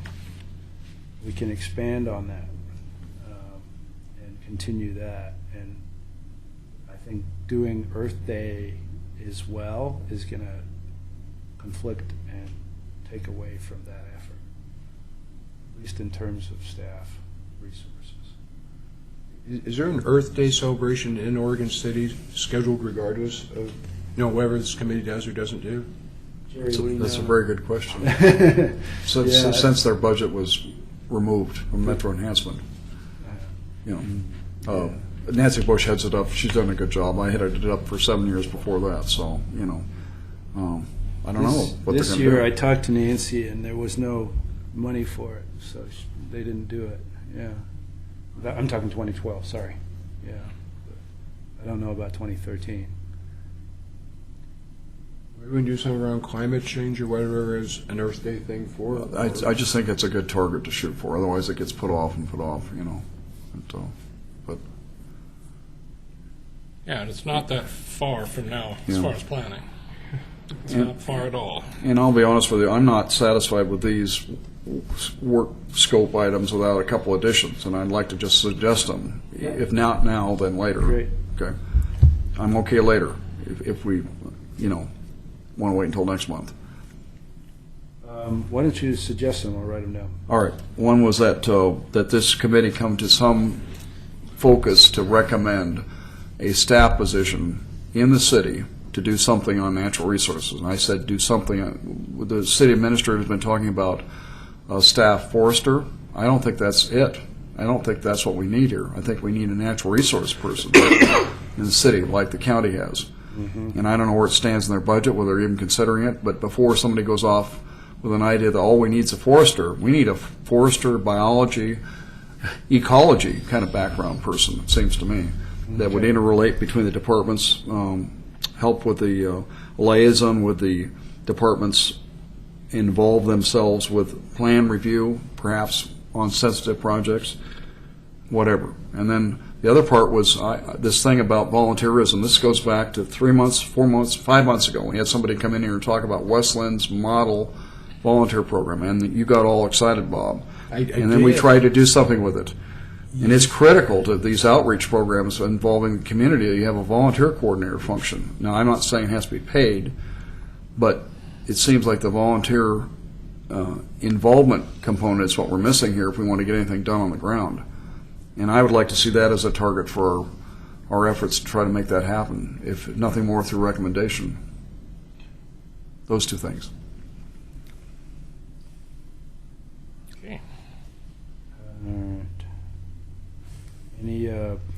We can expand on that and continue that. And I think doing Earth Day as well is going to conflict and take away from that effort, at least in terms of staff resources. is there an Earth Day celebration in Oregon City scheduled regardless of, whatever this committee does or doesn't do? That's a very good question. Since, Yeah. since their budget was removed from Metro Enhancement, Nancy Bush heads it up. She's done a good job. I headed it up for 7 years before that, so I don't know what This they're year, I going to do. talked to Nancy, and there was no money for it, so they didn't do it, yeah. I'm talking 2012, sorry, yeah. I don't know about 2013. Maybe we can do something around climate change or whatever is an Earth Day thing for it. I just think it's a good target to shoot for. Otherwise, it gets put off and put off. You know. But Yeah, and it's not that far from now as Yeah. far as planning. It's not far at all. and I'll be honest with you, I'm not satisfied with these work scope items without a couple additions, and I'd like to just suggest them. If not now, then later. Great. Okay. I'm okay later if we, want to wait until next month. Why don't you suggest them, I'll write them down. All right. One was that this committee come to some focus to recommend a staff position in the city to do something on natural resources. And I said do something. The city administrator has been talking about a staff forester. I don't think that's it. I don't think that's what we need here. I think we need a natural resource person in the city like the county has. And I don't know where it stands in their budget, whether they're even considering it, but before somebody goes off with an idea that all we need is a forester, we need a forester, biology, ecology kind of background person, it seems to me, that would interrelate between the departments, help with the liaison with the departments, involve themselves with plan review, perhaps on sensitive projects, whatever. And then the other part was this thing about volunteerism. This goes back to 3 months, 4 months, 5 months ago. We had somebody come in here and talk about Westland's model volunteer program, and you got all excited, Bob. And then we did. tried to do something with it. And it's critical to these outreach programs involving the community that you have a volunteer coordinator function. Now, I'm not saying it has to be paid, but it seems like the volunteer involvement component is what we're missing here if we want to get anything done on the ground. And I would like to see that as a target for our efforts to try to make that happen, if nothing more through recommendation. Those two things. Okay. All right. Any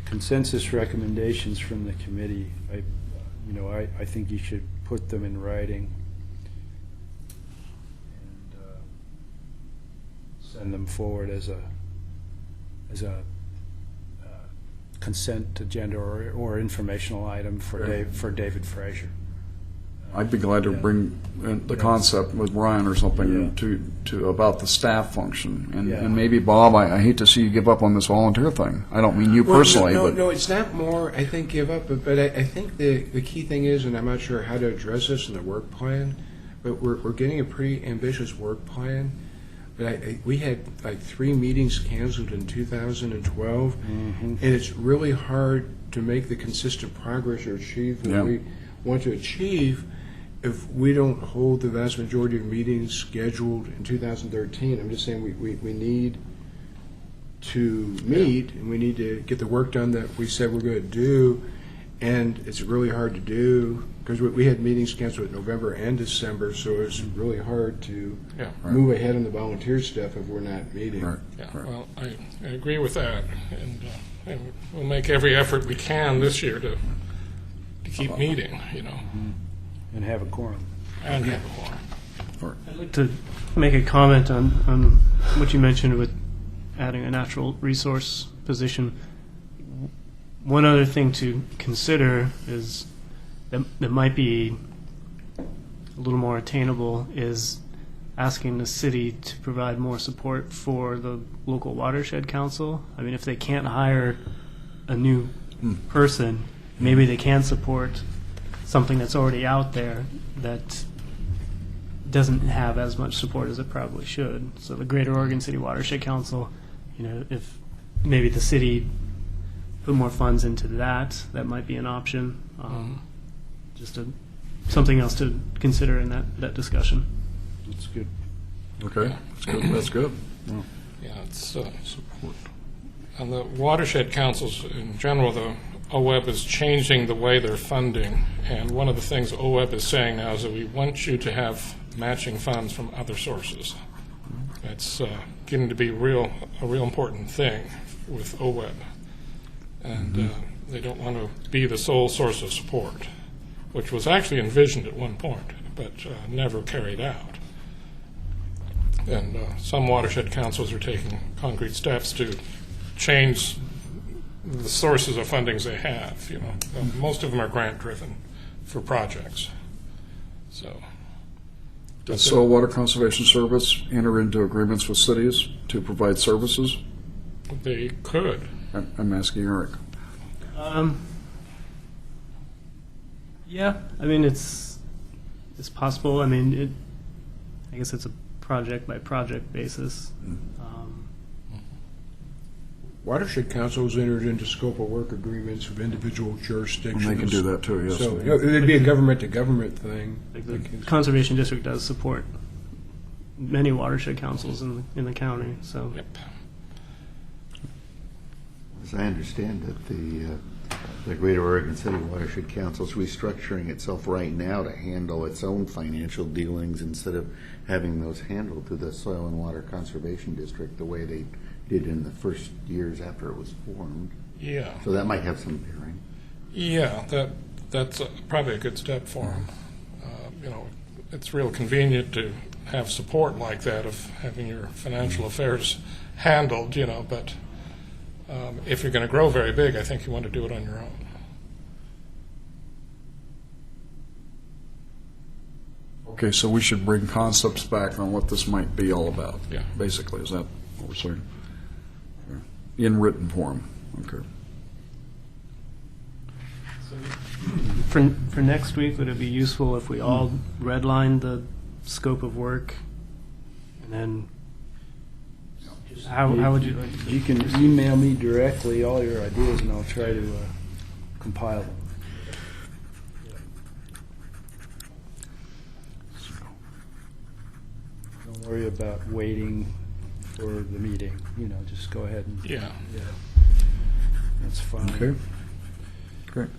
consensus recommendations from the committee? I think you should put them in writing and send them forward as a consent agenda or informational item for David Frazier. I'd be glad to bring the concept with Brian or something to about the staff function. And maybe, Bob, I hate to see you give up on this volunteer thing. I don't mean you personally. No, but no, it's not more, I think, give up, but I think the key thing is, and I'm not sure how to address this in the work plan, but we're getting a pretty ambitious work plan. But we had like 3 meetings canceled in 2012, and it's really hard to make the consistent progress or achieve what we want to achieve if we don't hold the vast majority of meetings scheduled in 2013. I'm just saying we need to meet, and we need to get the work done that we said we're going to do, and it's really hard to do because we had meetings canceled in November and December, so it's really hard to move ahead on the volunteer stuff if we're not meeting. Right. Yeah, well, I agree with that, and we'll make every effort we can this year to keep meeting, And have a quorum. and have a quorum. I'd like to make a comment on what you mentioned with adding a natural resource position. One other thing to consider is that might be a little more attainable is asking the city to provide more support for the local watershed council. I mean, if they can't hire a new person, maybe they can support something that's already out there that doesn't have as much support as it probably should. So the Greater Oregon City Watershed Council, if maybe the city put more funds into that might be an option. Just something else to consider in that discussion. That's good. Okay, that's good. Yeah, it's support. And the watershed councils in general, the OWEB is changing the way they're funding, and one of the things OWEB is saying now is that we want you to have matching funds from other sources. That's getting to be a real important thing with OWEB, and they don't want to be the sole source of support, which was actually envisioned at one point, but never carried out. And some watershed councils are taking concrete steps to change the sources of fundings they have, you know. Most of them are grant-driven for projects. So, Does Soil Water Conservation Service enter into agreements with cities to provide services? they could. I'm asking Eric. Yeah, I mean, it's possible. I mean, I guess it's a project by project basis. Watershed councils entered into scope of work agreements with individual jurisdictions. And they can do that too, yes. So it'd be a government-to-government thing. Like the conservation district does support many watershed councils in the county. So Yep. As I understand it, the Greater Oregon City Watershed Council is restructuring itself right now to handle its own financial dealings instead of having those handled through the Soil and Water Conservation District the way they did in the first years after it was formed. Yeah. So that might have some bearing. Yeah, that's probably a good step for them. You know, it's real convenient to have support like that of having your financial affairs handled, you know, but if you're going to grow very big, I think you want to do it on your own. Okay, so we should bring concepts back on what this might be all about. Yeah. Basically, is that what we're saying? In written form, okay. for next week, would it be useful if we all redline the scope of work, and then how would you like to? You can email me directly all your ideas, and I'll try to compile them. Don't worry about waiting for the meeting. You know, just go ahead and Yeah. that's fine. Okay. Great.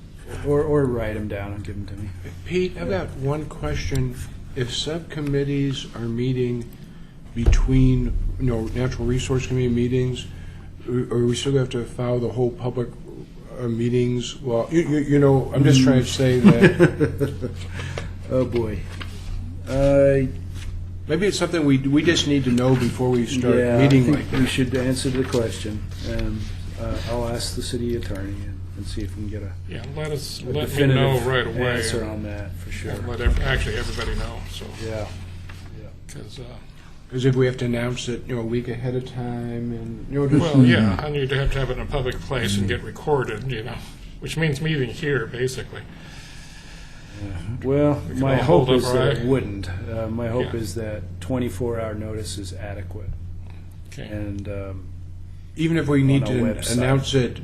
Or write them down and give them to me. Pete, I've got one question. If subcommittees are meeting between, natural resource committee meetings, or we still have to follow the whole public meetings? Well, I'm just trying to say that Oh boy. maybe it's something we just need to know before we start Yeah, meeting I think like we that. should answer the question, and I'll ask the city attorney and see if we can get a Yeah, let me definitive know right away. answer on that for sure. And let actually everybody know, so, Yeah. because, Because if we have to announce it, a week ahead of time, and just well, yeah, and you'd have to have it in a public place and get recorded, you know, which means meeting here, basically. Well, We can my all hold hope up, is that it right? wouldn't. My hope Yeah. is that 24-hour notice is adequate, Okay. and even if we need On a to website. announce it,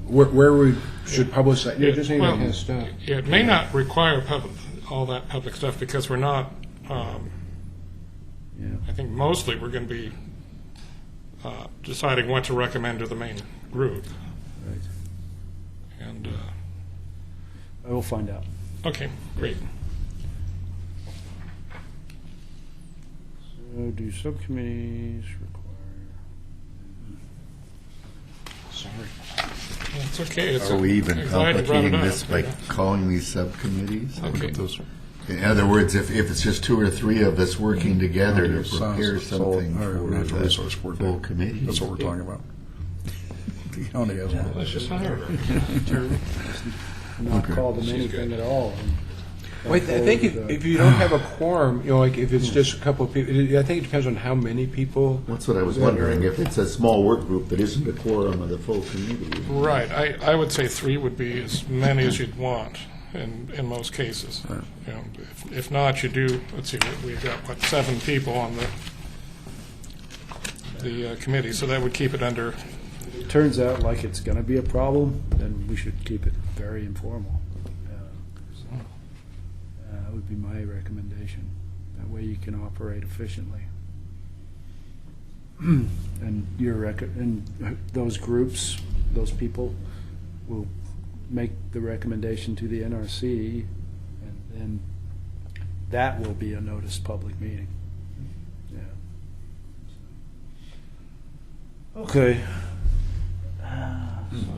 where we should publicize, just anything Well, that has stuff. it may not require all that public stuff because we're not, yeah. I think mostly we're going to be deciding what to recommend to the main group. Right. And, I will find out. okay, great. So, do subcommittees require? It's okay. It's Are we even I'm glad you brought it complicating up, this by you know. calling these subcommittees? Okay. In other words, if it's just two or three of us working together to Sounds- prepare something Solid- for Natural the Resource Board. full committee. That's what we're talking about. The county has one. Let's just hire her. Not Okay. call them anything at all. Well, I think if you don't have a quorum, like if it's just a couple of people, I think it depends on how many people. That's what I was wondering, if it's a small work group that isn't a quorum of the full committee. Right. I would say 3 would be as many as you'd want in most cases. You know, if not, you do, let's see, we've got, 7 people on the committee, so that would keep it under, If it turns out like it's going to be a problem, then we should keep it very informal. That would be my recommendation. That way you can operate efficiently. And and those groups, those people will make the recommendation to the NRC, and then that will be a noticed public meeting. Yeah. Okay.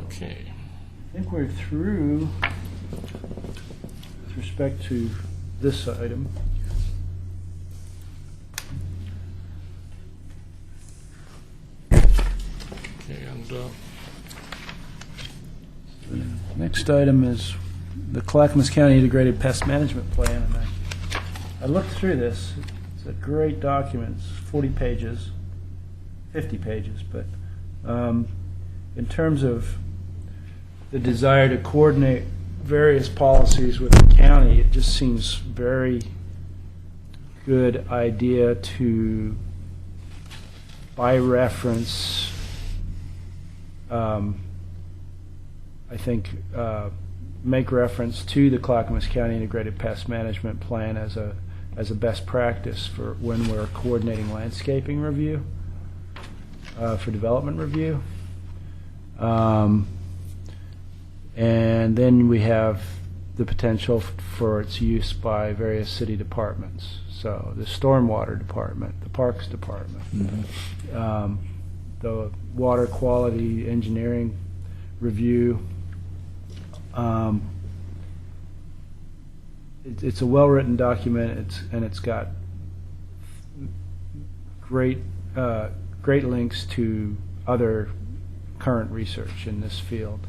okay. I think we're through with respect to this item. And Next item is the Clackamas County Integrated Pest Management Plan, and I looked through this. It's a great document. It's 40 pages, 50 pages, but in terms of the desire to coordinate various policies with the county, it just seems very good idea to, by reference, I think, make reference to the Clackamas County Integrated Pest Management Plan as a best practice for when we're coordinating landscaping review, for development review. And then we have the potential for its use by various city departments. So the Stormwater Department, the Parks Department, the Water Quality Engineering Review. It's a well-written document, and it's got great links to other current research in this field.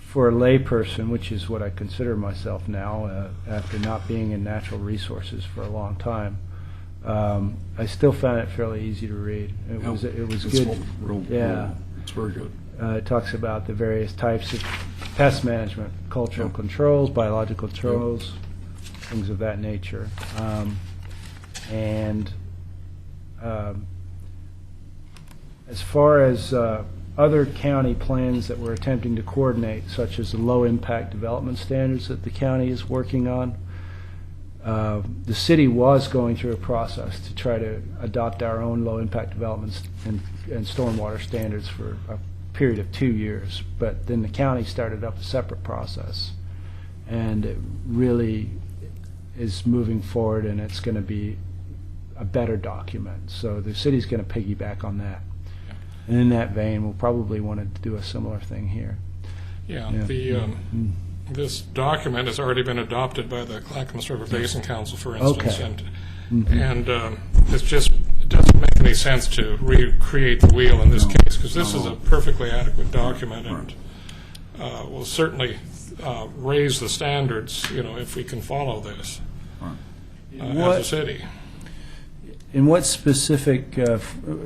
For a layperson, which is what I consider myself now, after not being in natural resources for a long time, I still found it fairly easy to read. It was It's good. Yeah, it's very good. It talks about the various types of pest management, cultural controls, biological controls, things of that nature. As far as other county plans that we're attempting to coordinate, such as the low-impact development standards that the county is working on, the city was going through a process to try to adopt our own low-impact developments and stormwater standards for a period of 2 years, but then the county started up a separate process, and it really is moving forward, and it's going to be a better document. So the city's going to piggyback on that. And in that vein, we'll probably want to do a similar thing here. yeah, Yeah. this document has already been adopted by the Clackamas River Basin Council, for instance, Okay. and it doesn't make any sense to recreate the wheel in this case, because this is a perfectly adequate document, and will certainly raise the standards, if we can follow this as a city. In what specific,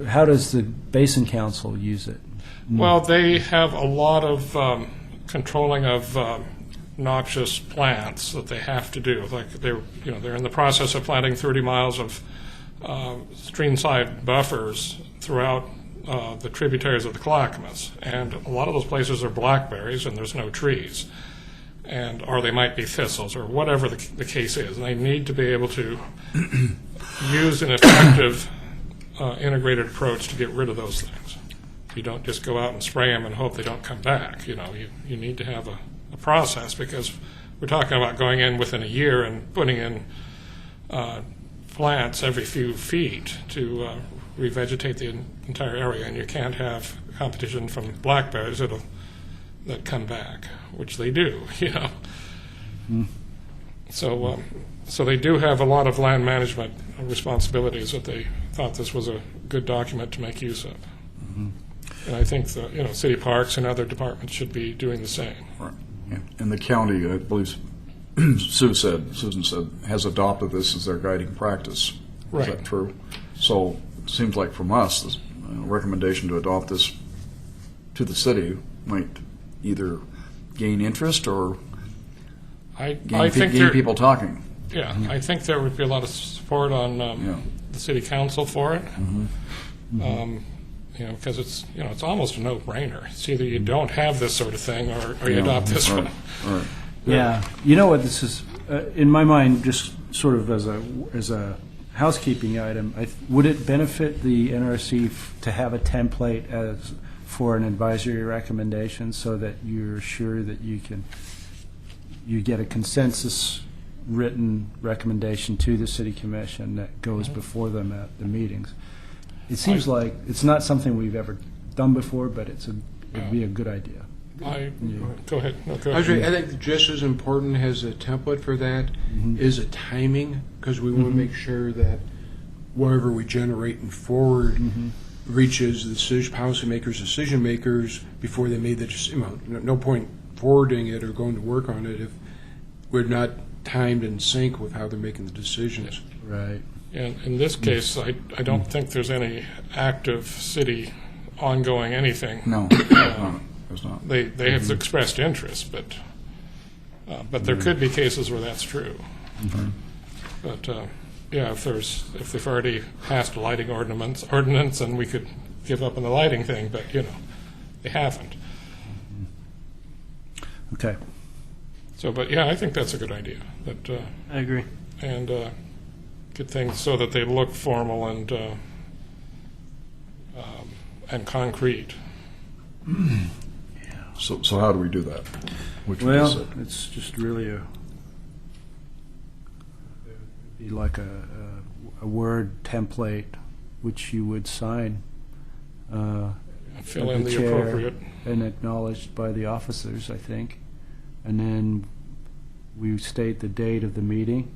how does the Basin Council use it? Well, they have a lot of controlling of noxious plants that they have to do. Like they're in the process of planting 30 miles of streamside buffers throughout the tributaries of the Clackamas, and a lot of those places are blackberries and there's no trees, or they might be thistles or whatever the case is. And they need to be able to use an effective integrated approach to get rid of those things. You don't just go out and spray them and hope they don't come back. You need to have a process, because we're talking about going in within a year and putting in plants every few feet to revegetate the entire area, and you can't have competition from blackberries that come back, which they do, So they do have a lot of land management responsibilities that they thought this was a good document to make use of. And I think the city parks and other departments should be doing the same. Right. Yeah. And the county, I believe Susan said, has adopted this as their guiding practice. Right. Is that true? So it seems like from us, this recommendation to adopt this to the city might either gain interest or I gain think people talking. Yeah, I think there would be a lot of support on the city council for it. Because it's almost a no-brainer. It's either you don't have this sort of thing, or you adopt this one. Right. Yeah, you know what this is, in my mind, just sort of as a housekeeping item, would it benefit the NRC to have a template for an advisory recommendation, so that you're sure that you get a consensus written recommendation to the city commission that goes before them at the meetings? It seems like it's not something we've ever done before, but it'd be a good idea. Go ahead. No, go I ahead. think just as important as a template for that is a timing, because we want to make sure that whatever we generate and forward reaches the policymakers, decision makers before they made the decision. Well, no point forwarding it or going to work on it if we're not timed in sync with how they're making the decisions. Right. And in this case, I don't think there's any active city ongoing anything. No, there's not. They have expressed interest, but there could be cases where that's true. But yeah, if they've already passed a lighting ordinance, then we could give up on the lighting thing. But they haven't. Okay. So, but yeah, I think that's a good idea. That I agree. and get things so that they look formal and concrete. So how do we do that? Which one is Well, it? it's just really be like a Word template which you would sign. Fill of in the chair appropriate. and acknowledged by the officers, I think. And then we state the date of the meeting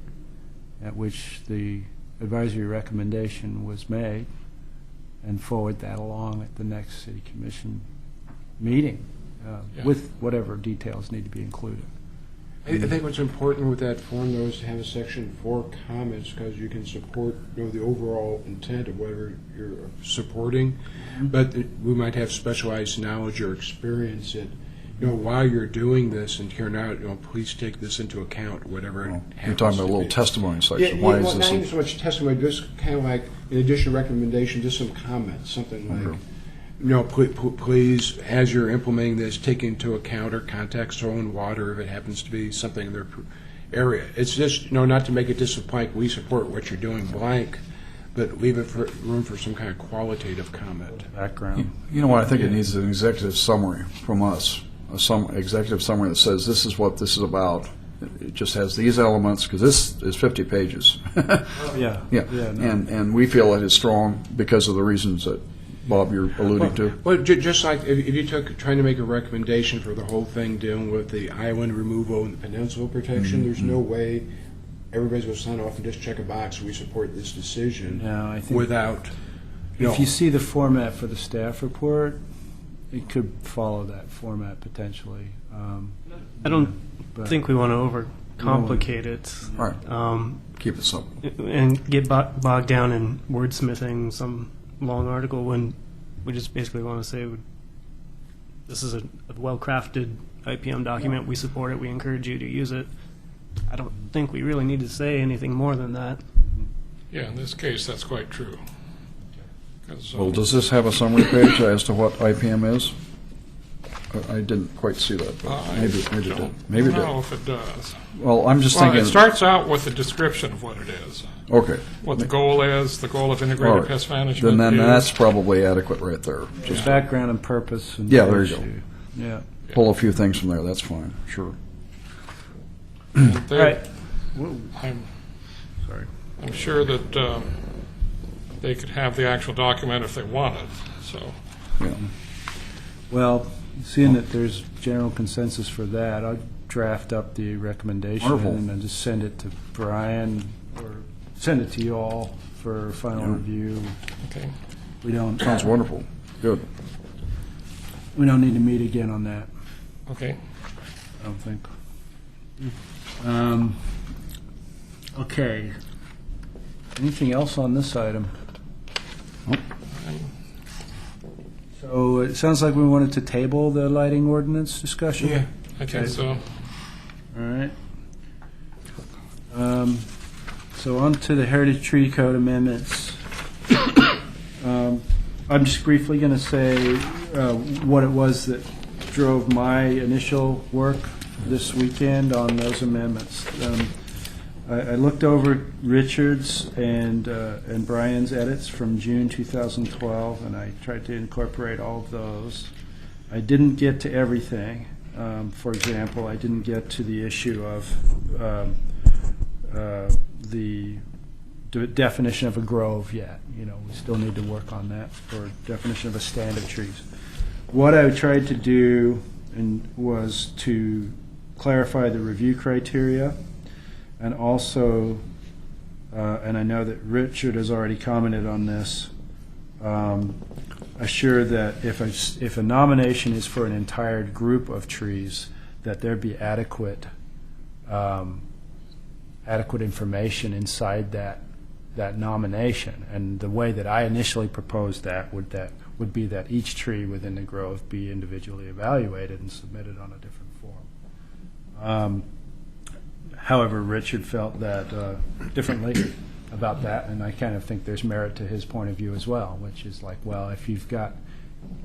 at which the advisory recommendation was made and forward that along at the next city commission meeting Yeah. with whatever details need to be included. I think what's important with that form, though, is to have a section for comments, because you can support, the overall intent of whatever you're supporting, but we might have specialized knowledge or experience that, while you're doing this and here now, please take this into account, whatever it happens You're talking about a to little be. testimony section. Yeah, Why well, is not even this? so much testimony, just kind of like, in addition to recommendation, just some comments, something like, please, as you're implementing this, take into account or contact soil and water if it happens to be something in their area. It's just, not to make it just blank, we support what you're doing blank, but leave it for room for some kind of qualitative comment. Background. You know what? I think it needs an executive summary from us, executive summary that says this is what this is about. It just has these elements, because this is 50 pages. Yeah. Yeah, No. and we feel it is strong because of the reasons that, Bob, you're alluding to. Well, just like if you took trying to make a recommendation for the whole thing dealing with the island removal and the peninsula protection, there's no way everybody's going to sign off and just check a box, we support this decision, No, I think without, if you see the format for the staff report, it could follow that format potentially. I don't But- think we want to overcomplicate it Right, keep it simple. and get bogged down in wordsmithing some long article when we just basically want to say this is a well-crafted IPM document. We support it. We encourage you to use it. I don't think we really need to say anything more than that. Yeah, in this case, that's quite true. 'Cause, Well, does this have a summary page as to what IPM is? I didn't quite see that, but maybe it did. Maybe it I don't know did. if it does. Well, I'm just Well, thinking. it starts out with a description of what it is, Okay. what the goal is, the goal of All integrated right. pest management. Then is. that's probably adequate right there. Just background and purpose. And Yeah, there you issue. go. Yeah. Pull a few things from there, that's fine, sure. They- Right. I'm, Sorry. I'm sure that they could have the actual document if they wanted. So, Yeah. Well, seeing that there's general consensus for that, I'll draft up the recommendation Wonderful. and then just send it to Brian or send it to you all for final Yeah. review. okay. We don't Sounds wonderful. Good. we don't need to meet again on that. Okay. I don't think. Okay. Anything else on this item? So it sounds like we wanted to table the lighting ordinance discussion? Yeah. I think so. All right. So on to the Heritage Tree Code amendments. I'm just briefly going to say what it was that drove my initial work this weekend on those amendments. I looked over Richard's and Brian's edits from June 2012, and I tried to incorporate all of those. I didn't get to everything. For example, I didn't get to the issue of the definition of a grove yet. We still need to work on that for definition of a stand of trees. What I tried to do was to clarify the review criteria, and also, and I know that Richard has already commented on this, assure that if a nomination is for an entire group of trees, that there be adequate information inside that nomination. And the way that I initially proposed that would be that each tree within the grove be individually evaluated and submitted on a different form. However, Richard felt that differently about that, and I kind of think there's merit to his point of view as well, which is like, well, if you've got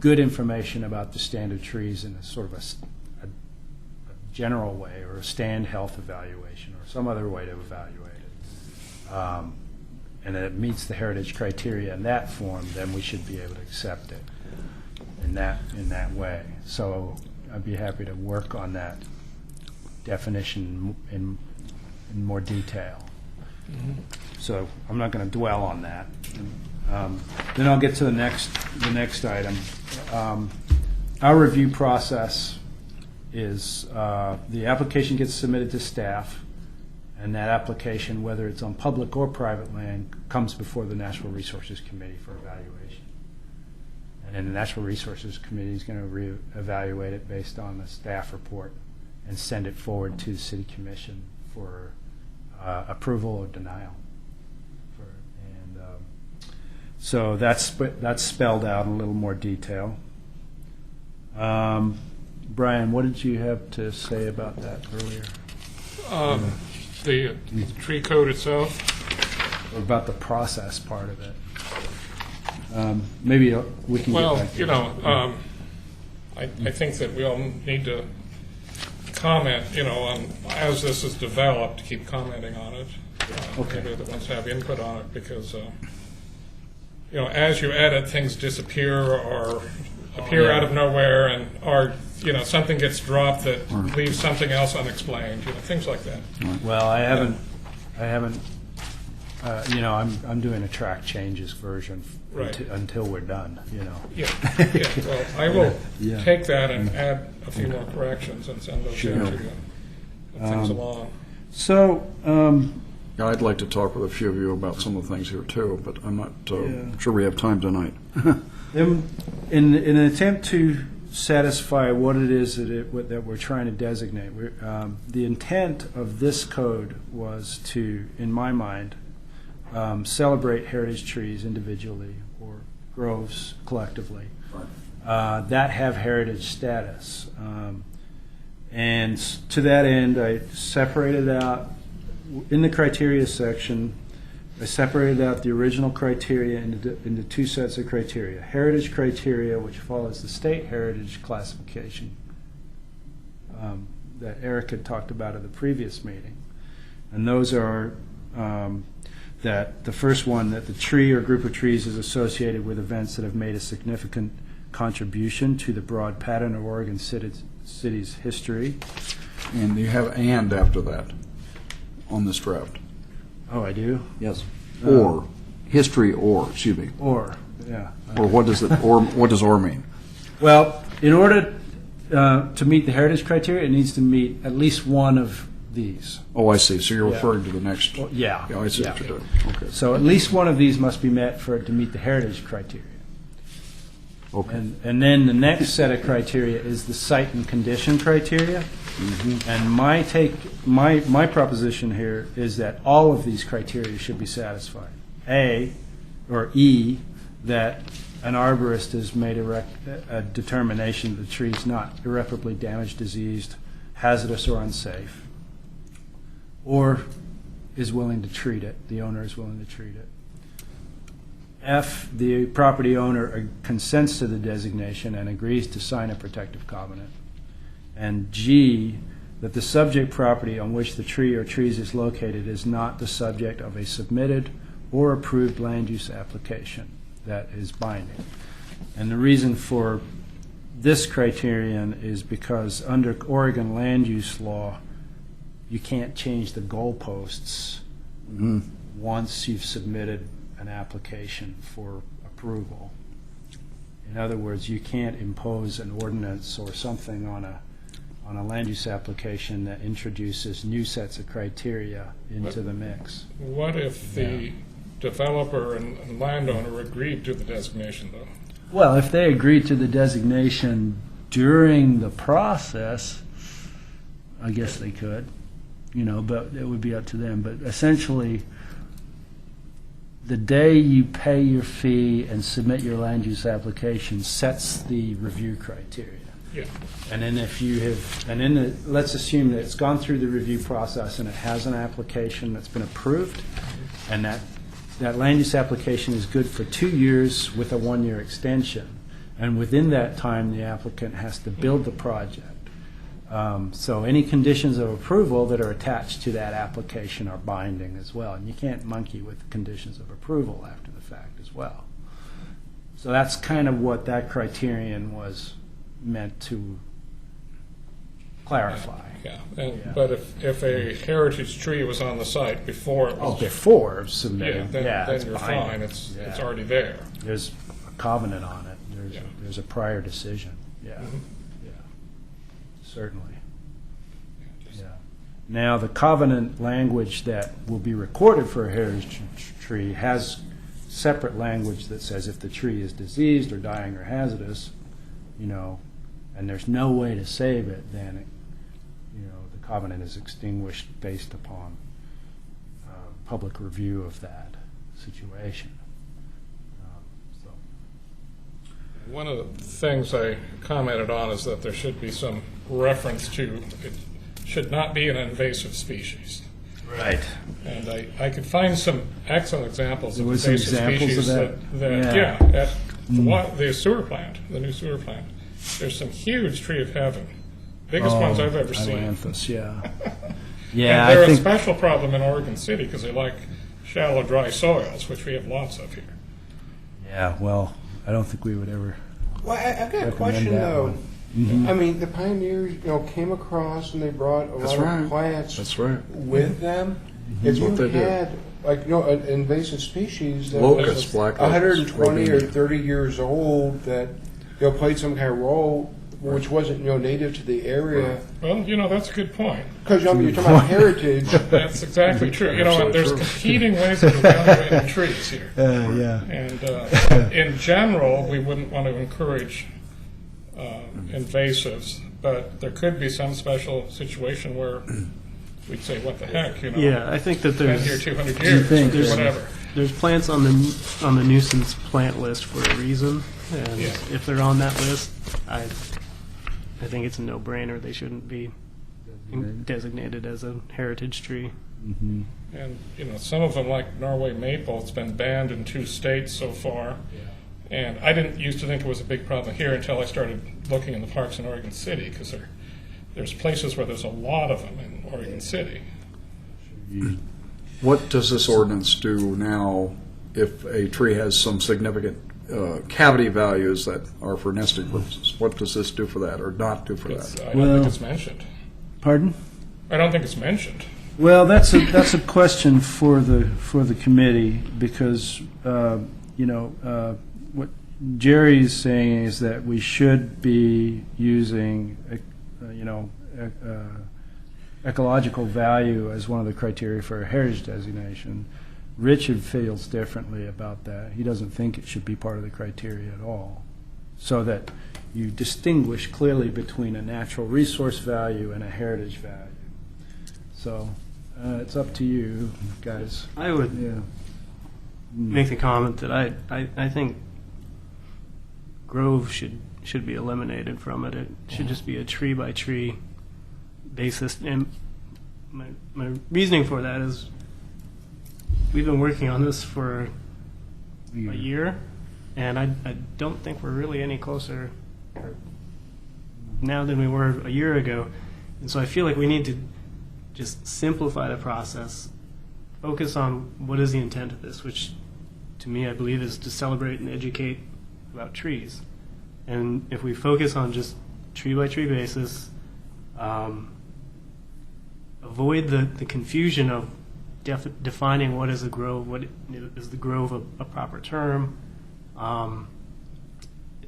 good information about the standard trees in a sort of a general way, or a stand health evaluation, or some other way to evaluate it, and that it meets the heritage criteria in that form, then we should be able to accept it in that way. So I'd be happy to work on that definition in more detail. So I'm not going to dwell on that. Then I'll get to the next item. Our review process is the application gets submitted to staff, and that application, whether it's on public or private land, comes before the Natural Resources Committee for evaluation. And then the Natural Resources Committee is going to re-evaluate it based on the staff report and send it forward to the City Commission for approval or denial. So that's spelled out in a little more detail. Brian, what did you have to say about that earlier? The tree code itself. Or about the process part of it? Maybe we can get back to that. I think that we all need to comment, on as this is developed, keep commenting on it. Okay. Maybe the ones that have input on it, because as you edit, things disappear or appear out of nowhere, and or something gets dropped that leaves something else unexplained. Things like that. Well, I haven't. I'm doing a track changes version Right. until we're done. Yeah. Well, I will take that and add a few more corrections and send those Sure. in to you. Move things along. So. Yeah, I'd like to talk with a few of you about some of the things here too, but I'm not Yeah. sure we have time tonight. In an attempt to satisfy what it is that we're trying to designate, the intent of this code was to, in my mind, celebrate heritage trees individually or groves collectively that have heritage status. And to that end, I separated out, in the criteria section, I separated out the original criteria into two sets of criteria. Heritage criteria, which follows the state heritage classification that Eric had talked about at the previous meeting. And those are that the first one, that the tree or group of trees is associated with events that have made a significant contribution to the broad pattern of Oregon City's history. And you have "and" after that on this draft. Oh, I do? Yes. Or history, or excuse me. Or, yeah. Or what does it? Or what does "or" mean? Well, in order to meet the heritage criteria, it needs to meet at least one of these. Oh, I see. So you're Yeah. referring to the next. Well, yeah. I see Yeah. what you're doing. Okay. So at least one of these must be met for it to meet the heritage criteria. Okay. And then the next set of criteria is the site and condition criteria. And my proposition here is that all of these criteria should be satisfied. E, that an arborist has made a determination that the tree is not irreparably damaged, diseased, hazardous, or unsafe, or is willing to treat it, the owner is willing to treat it. F, the property owner consents to the designation and agrees to sign a protective covenant. And G, that the subject property on which the tree or trees is located is not the subject of a submitted or approved land use application that is binding. And the reason for this criterion is because under Oregon land use law, you can't change the goalposts once you've submitted an application for approval. In other words, you can't impose an ordinance or something on a land use application that introduces new sets of criteria into the mix. What if the developer and landowner agreed to the designation, though. Well, if they agreed to the designation during the process, I guess they could, but it would be up to them. But essentially, the day you pay your fee and submit your land use application sets the review criteria. Yeah. And then let's assume that it's gone through the review process and it has an application that's been approved, and that land use application is good for 2 years with a 1-year extension. And within that time, the applicant has to build the project. So any conditions of approval that are attached to that application are binding as well. And you can't monkey with conditions of approval after the fact as well. So that's kind of what that criterion was meant to clarify. Yeah, but if a heritage tree was on the site before it was... Before submitting, then it's you're binding. fine, it's already there. There's a covenant on it. Yeah. There's a prior decision. Yeah. Mhm. Yeah. Certainly. Yeah. Now, the covenant language that will be recorded for a heritage tree has separate language that says if the tree is diseased or dying or hazardous, and there's no way to save it, then the covenant is extinguished based upon public review of that situation. So. One of the things I commented on is that there should be some reference to, it should not be an invasive species. Right. And I could find some excellent examples of There was some invasive examples species of that? at the sewer plant, the new sewer plant. There's some huge tree of heaven, biggest ones I've ever seen. Ailanthus, yeah. And they're a special problem in Oregon City because they like shallow, dry soils, which we have lots of here. Yeah, well, I don't think we would ever. Well, I've got a recommend question that though. one. Mhm. I mean, the pioneers, came across and they brought a That's lot right. of plants That's right. with them. That's If what you they do. had, an invasive species that Locusts, was black 120 or locusts, 30 years old that played some kind of role which wasn't native to the area. Well, that's a good point. Because you're talking about heritage. That's exactly true. Absolutely There's true. competing ways of evaluating trees here. Yeah. And in general, we wouldn't want to encourage invasives, but there could be some special situation where we'd say, what the heck, Yeah, I think that been here there's 200 years, think or there's- whatever. there's plants on the nuisance plant list for a reason, and Yeah. if they're on that list, I think it's a no-brainer. They shouldn't be designated as a heritage tree. Mm-hmm. And, some of them, like Norway maple, it's been banned in 2 states so far. And I didn't used to think it was a big problem here until I started looking in the parks in Oregon City, because there's places where there's a lot of them in Oregon City. What does this ordinance do now if a tree has some significant cavity values that are for nesting purposes? What does this do for that or not do for that? I don't Well- think it's mentioned. Pardon? I don't think it's mentioned. Well, that's a question for the committee because what Jerry's saying is that we should be using ecological value as one of the criteria for a heritage designation. Richard feels differently about that. He doesn't think it should be part of the criteria at all. So that you distinguish clearly between a natural resource value and a heritage value. So it's up to you guys. I would Yeah. make the comment that I think grove should be eliminated from it. It should just be a tree by tree basis. And my reasoning for that is we've been working on this for a year, and I don't think we're really any closer now than we were a year ago. And so I feel like we need to just simplify the process, focus on what is the intent of this, which to me I believe is to celebrate and educate about trees. And if we focus on just tree by tree basis, avoid the confusion of defining what is a grove, what is the grove a proper term,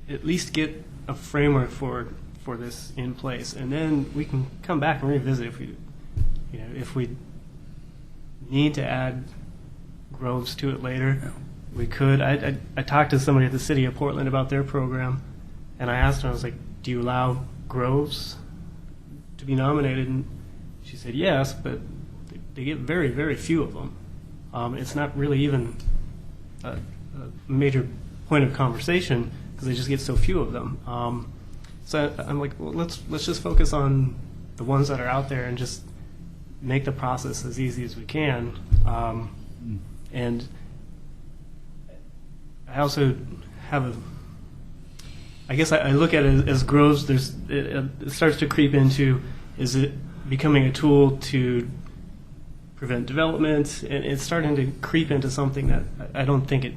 at least get a framework for this in place, and then we can come back and revisit if we need to add groves to it later. We could. I talked to somebody at the city of Portland about their program, and I asked her, I was like, do you allow groves to be nominated? And she said yes, but they get very, very few of them. It's not really even a major point of conversation because they just get so few of them. So I'm like, well, let's just focus on the ones that are out there and just make the process as easy as we can. And I also have I guess I look at it as groves. It starts to creep into, is it becoming a tool to prevent development? And it's starting to creep into something that I don't think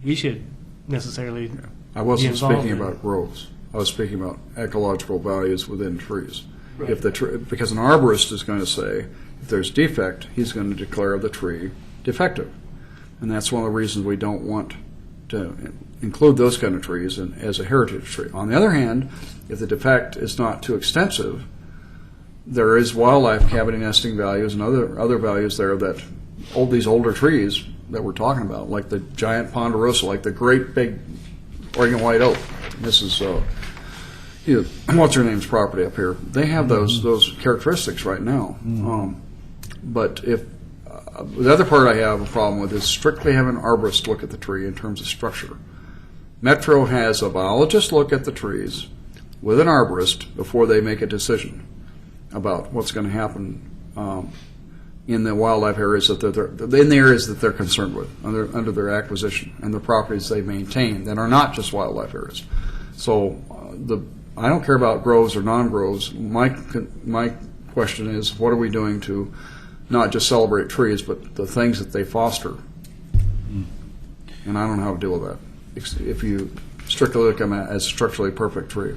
we should necessarily. I wasn't be involved speaking in. about groves. I was speaking about ecological values within trees. If because an arborist is going to say, if there's defect, he's going to declare the tree defective. And that's one of the reasons we don't want to include those kind of trees as a heritage tree. On the other hand, if the defect is not too extensive, there is wildlife cavity nesting values and other values there that these older trees that we're talking about, like the giant ponderosa, like the great big Oregon white oak. This is what's her name's property up here. They have those characteristics right now. But if the other part I have a problem with is strictly having an arborist look at the tree in terms of structure. Metro has a biologist look at the trees with an arborist before they make a decision about what's going to happen in the wildlife areas that they're concerned with under their acquisition and the properties they maintain that are not just wildlife areas. So I don't care about groves or non-groves. My question is, what are we doing to not just celebrate trees, but the things that they foster? And I don't know how to deal with that. If you strictly look at them as structurally perfect tree.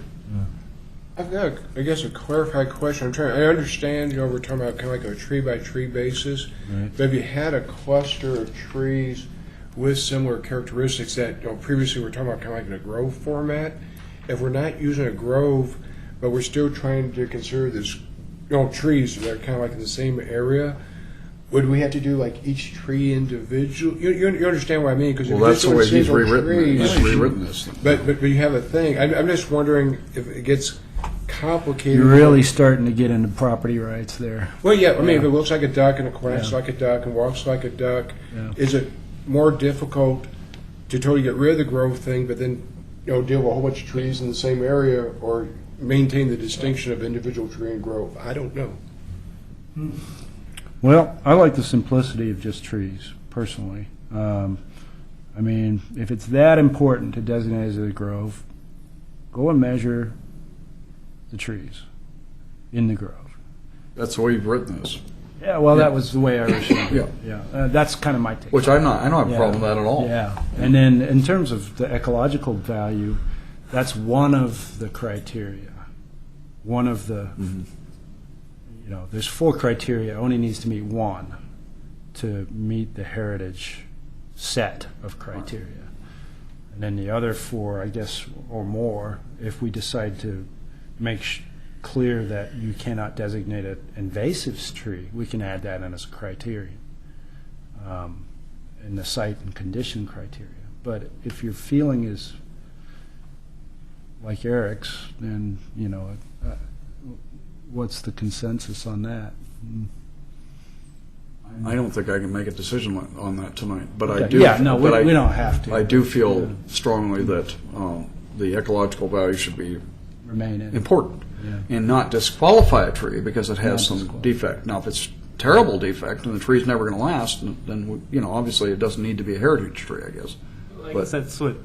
I've got, I guess, a clarified question. I understand, we're talking about kind of like a tree-by-tree basis. Right. But if you had a cluster of trees with similar characteristics that, previously we were talking about kind of like in a grove format, if we're not using a grove, but we're still trying to consider this, trees that are kind of like in the same area, would we have to do like each tree individual? You understand what I mean? Because Well, that's the way he's rewritten this. But you have a thing. I'm just wondering if it gets complicated. You're really starting to get into property rights there. Well, yeah. I mean, if it looks like a duck and it quacks like a duck and walks like a duck, is it more difficult to totally get rid of the grove thing, but then deal with a whole bunch of trees in the same area, or maintain the distinction of individual tree and grove? I don't know. Well, I like the simplicity of just trees, personally. I mean, if it's that important to designate as a grove, go and measure the trees in the grove. That's the way you've written this. Yeah, well, that was the way I was showing it. Yeah. That's kind of my take. Which I don't have a problem with that at all. Yeah, and then in terms of the ecological value, that's one of the criteria. One of the, there's 4 criteria, only needs to meet 1 to meet the heritage set of criteria. And then the other 4, I guess, or more, if we decide to make clear that you cannot designate an invasive tree, we can add that in as a criterion in the site and condition criteria. But if your feeling is like Eric's, then, what's the consensus on that? I don't think I can make a decision on that tonight, but I Okay. do. Yeah, no, but we don't have to. I do feel strongly that the ecological value should be Remain in. important, Yeah. and not disqualify a tree because it has Not some disqualify. defect. Now, if it's terrible defect and the tree's never going to last, then obviously it doesn't need to be a heritage tree, I guess. I guess that's what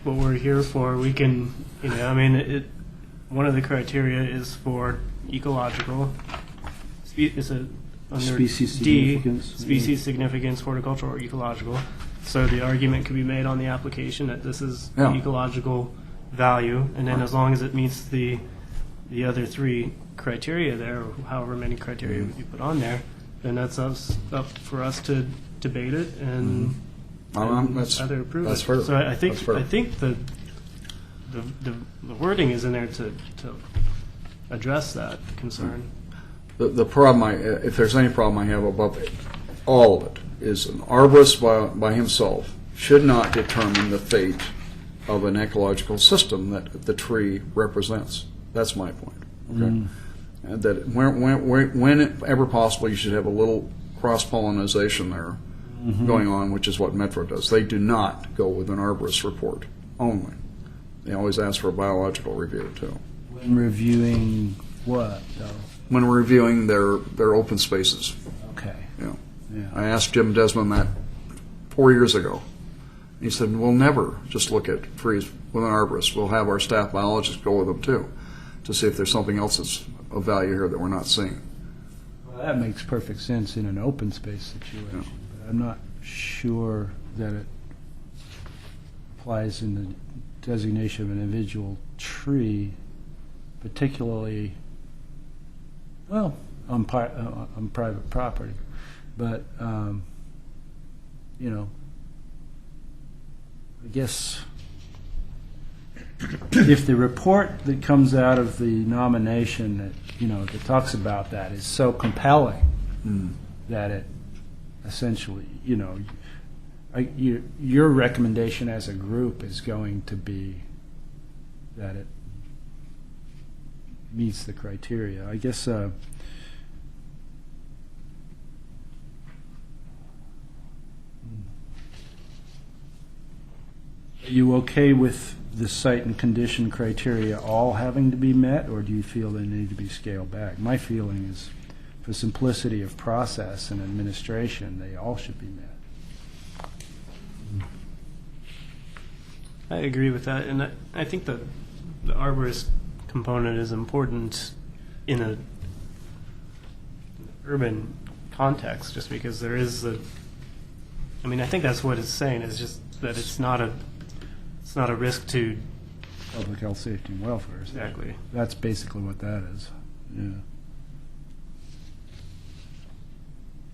we're here for. We can, one of the criteria is for ecological. It's under Species D, significance. species significance, horticultural or ecological. So the argument could be made on the application that this is Yeah. ecological value, and then as long as it meets the other 3 criteria there, or however many criteria you put on there, then that's up for us to debate it and. That's Either approve that's it. fair. So I think That's fair. the wording is in there to address that concern. The problem if there's any problem I have above all of it, is an arborist by himself should not determine the fate of an ecological system that the tree represents. That's my point. Okay, and that whenever possible, you should have a little cross-pollination there going on, which is what Metro does. They do not go with an arborist report only. They always ask for a biological review too. When reviewing what, though? When we're reviewing their open spaces. Okay. Yeah. Yeah. I asked Jim Desmond that 4 years ago. He said, we'll never just look at trees with an arborist. We'll have our staff biologists go with them too, to see if there's something else that's of value here that we're not seeing. Well, that makes perfect sense in an open space situation, but I'm not sure that it applies in the designation of an individual tree, particularly, well, on private property. But, I guess if the report that comes out of the nomination that talks about that is so compelling that it essentially, your recommendation as a group is going to be that it meets the criteria. I guess are you okay with the site and condition criteria all having to be met, or do you feel they need to be scaled back? My feeling is, for simplicity of process and administration, they all should be met. I agree with that, and I think the arborist component is important in an urban context, just because there is I think that's what it's saying, is just that it's not a risk to Public health, safety, and welfare. exactly. That's basically what that is. Yeah.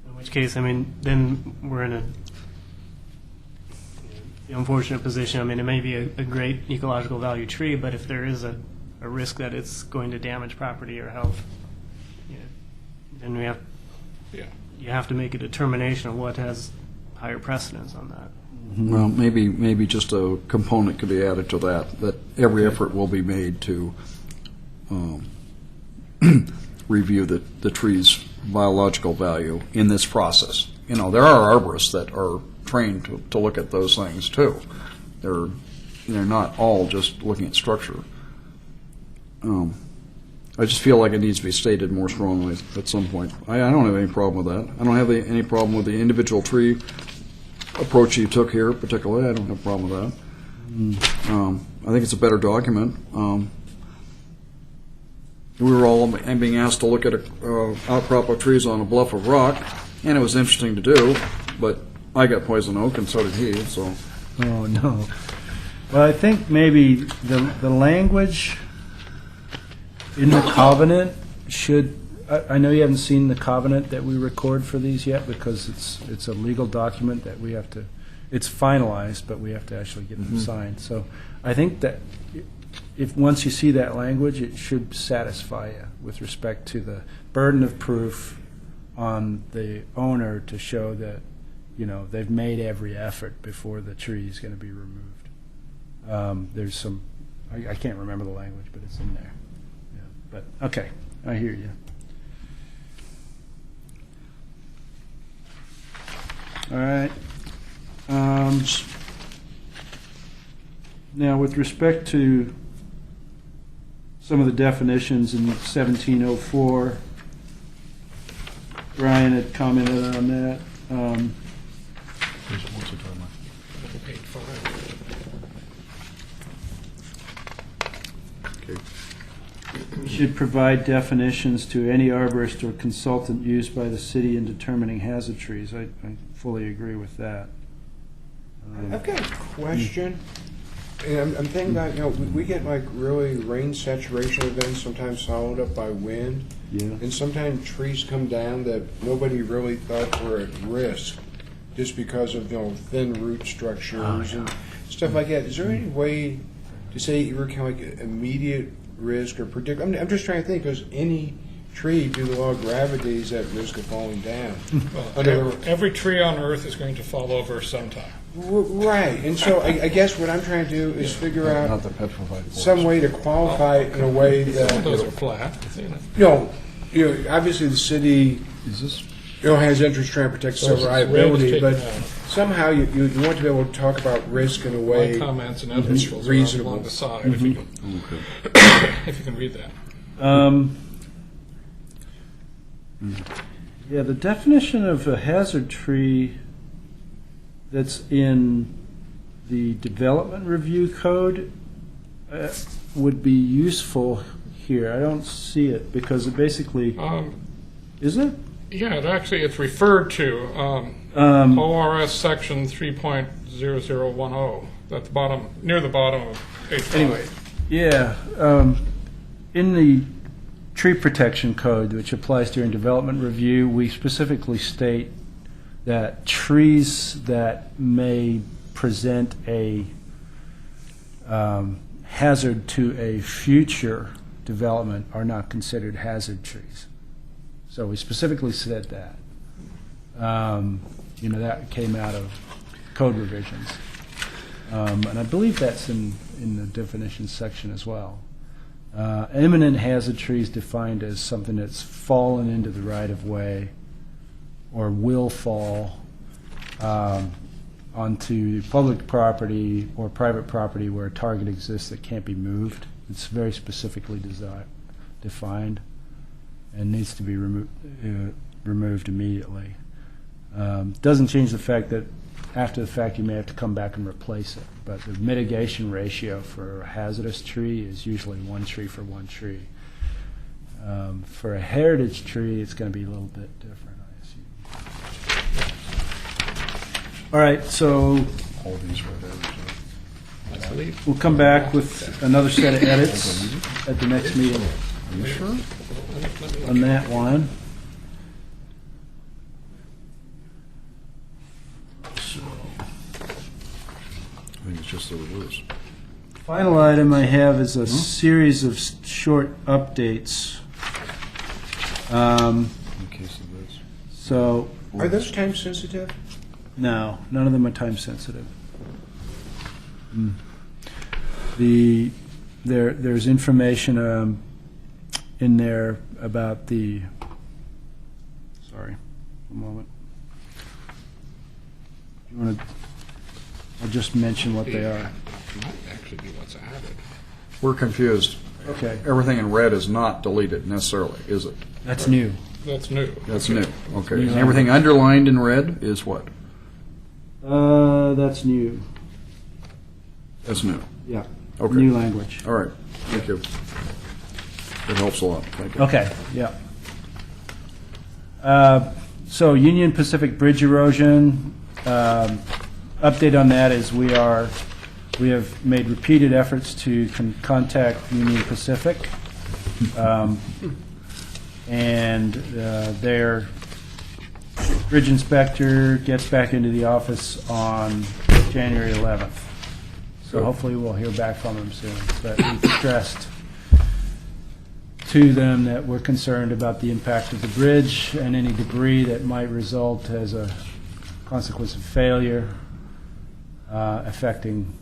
In which case, then we're in the unfortunate position. It may be a great ecological value tree, but if there is a risk that it's going to damage property or health, then you have to make a determination of what has higher precedence on that. Well, maybe just a component could be added to that every effort will be made to review the tree's biological value in this process. There are arborists that are trained to look at those things too. They're not all just looking at structure. I just feel like it needs to be stated more strongly at some point. I don't have any problem with that. I don't have any problem with the individual tree approach you took here, particularly. I don't have a problem with that. I think it's a better document. We were all being asked to look at an outcrop of trees on a bluff of rock, and it was interesting to do, but I got poison oak, and so did he. So, Oh, no. Well, I think maybe the language in the covenant should, I know you haven't seen the covenant that we record for these yet, because it's a legal document that we have to, it's finalized, but we have to actually get them signed. So I think that if once you see that language, it should satisfy you with respect to the burden of proof on the owner to show that, they've made every effort before the tree is going to be removed. There's some, I can't remember the language, but it's in there. Yeah. But, okay, I hear you. All right. Now, with respect to some of the definitions in 1704, Brian had commented on that. Should provide definitions to any arborist or consultant used by the city in determining hazard trees. I fully agree with that. I've got a question, and I'm thinking about, we get like really rain saturation events, sometimes followed up by wind, and sometimes trees come down that nobody really thought were at risk just because of, thin root structures and stuff like that. Is there any way to say you were kind of like immediate risk or predict? I'm just trying to think, because any tree due to the law of gravity is at risk of falling down. Every tree on Earth is going to fall over sometime. Right, and so I guess what I'm trying to do is figure Not out the petrified forest. some way to qualify it in a way Some of those that, are flat. obviously the city, Is this? has interest trying to protect Those civil red is liability, taken but out. somehow you want to be able to talk about risk in a My way. comments and editorials are Reasonable. along the side, if you can, if you can read that. Yeah, the definition of a hazard tree that's in the development review code would be useful here. I don't see it because it basically, is it? Yeah, it's referred to, ORS section 3.0010, at the bottom, near the bottom of page 5. Anyway, yeah, in the tree protection code, which applies during development review, we specifically state that trees that may present a hazard to a future development are not considered hazard trees. So we specifically said that. That came out of code revisions. And I believe that's in the definitions section as well. Imminent hazard trees defined as something that's fallen into the right-of-way or will fall onto public property or private property where a target exists that can't be moved. It's very specifically defined and needs to be removed immediately. Doesn't change the fact that after the fact you may have to come back and replace it, but the mitigation ratio for a hazardous tree is usually one tree for one tree. For a heritage tree, it's going to be a little bit different, I assume. All right, so All these red areas. we'll come back with another set of edits at the next meeting Are you sure? on that one. I think it's just the reverse. Final item I have is a series of short updates. In case of this. So, Are those time sensitive? no, none of them are time sensitive. There's information in there about the, sorry, one moment. You want to, I'll just mention what they are. Might actually be what's added. We're confused. Okay, Everything in red is not deleted necessarily, is it? that's new. That's new. That's new. Okay. And everything underlined in red is what? That's new. That's new. Yeah. Okay. New language. All right. Thank you. It helps a lot. Thank you. Okay, yeah. So Union Pacific Bridge erosion, update on that is we have made repeated efforts to contact Union Pacific. And their bridge inspector gets back into the office on January 11th. So hopefully we'll hear back from them soon. But we've stressed to them that we're concerned about the impact of the bridge and any debris that might result as a consequence of failure affecting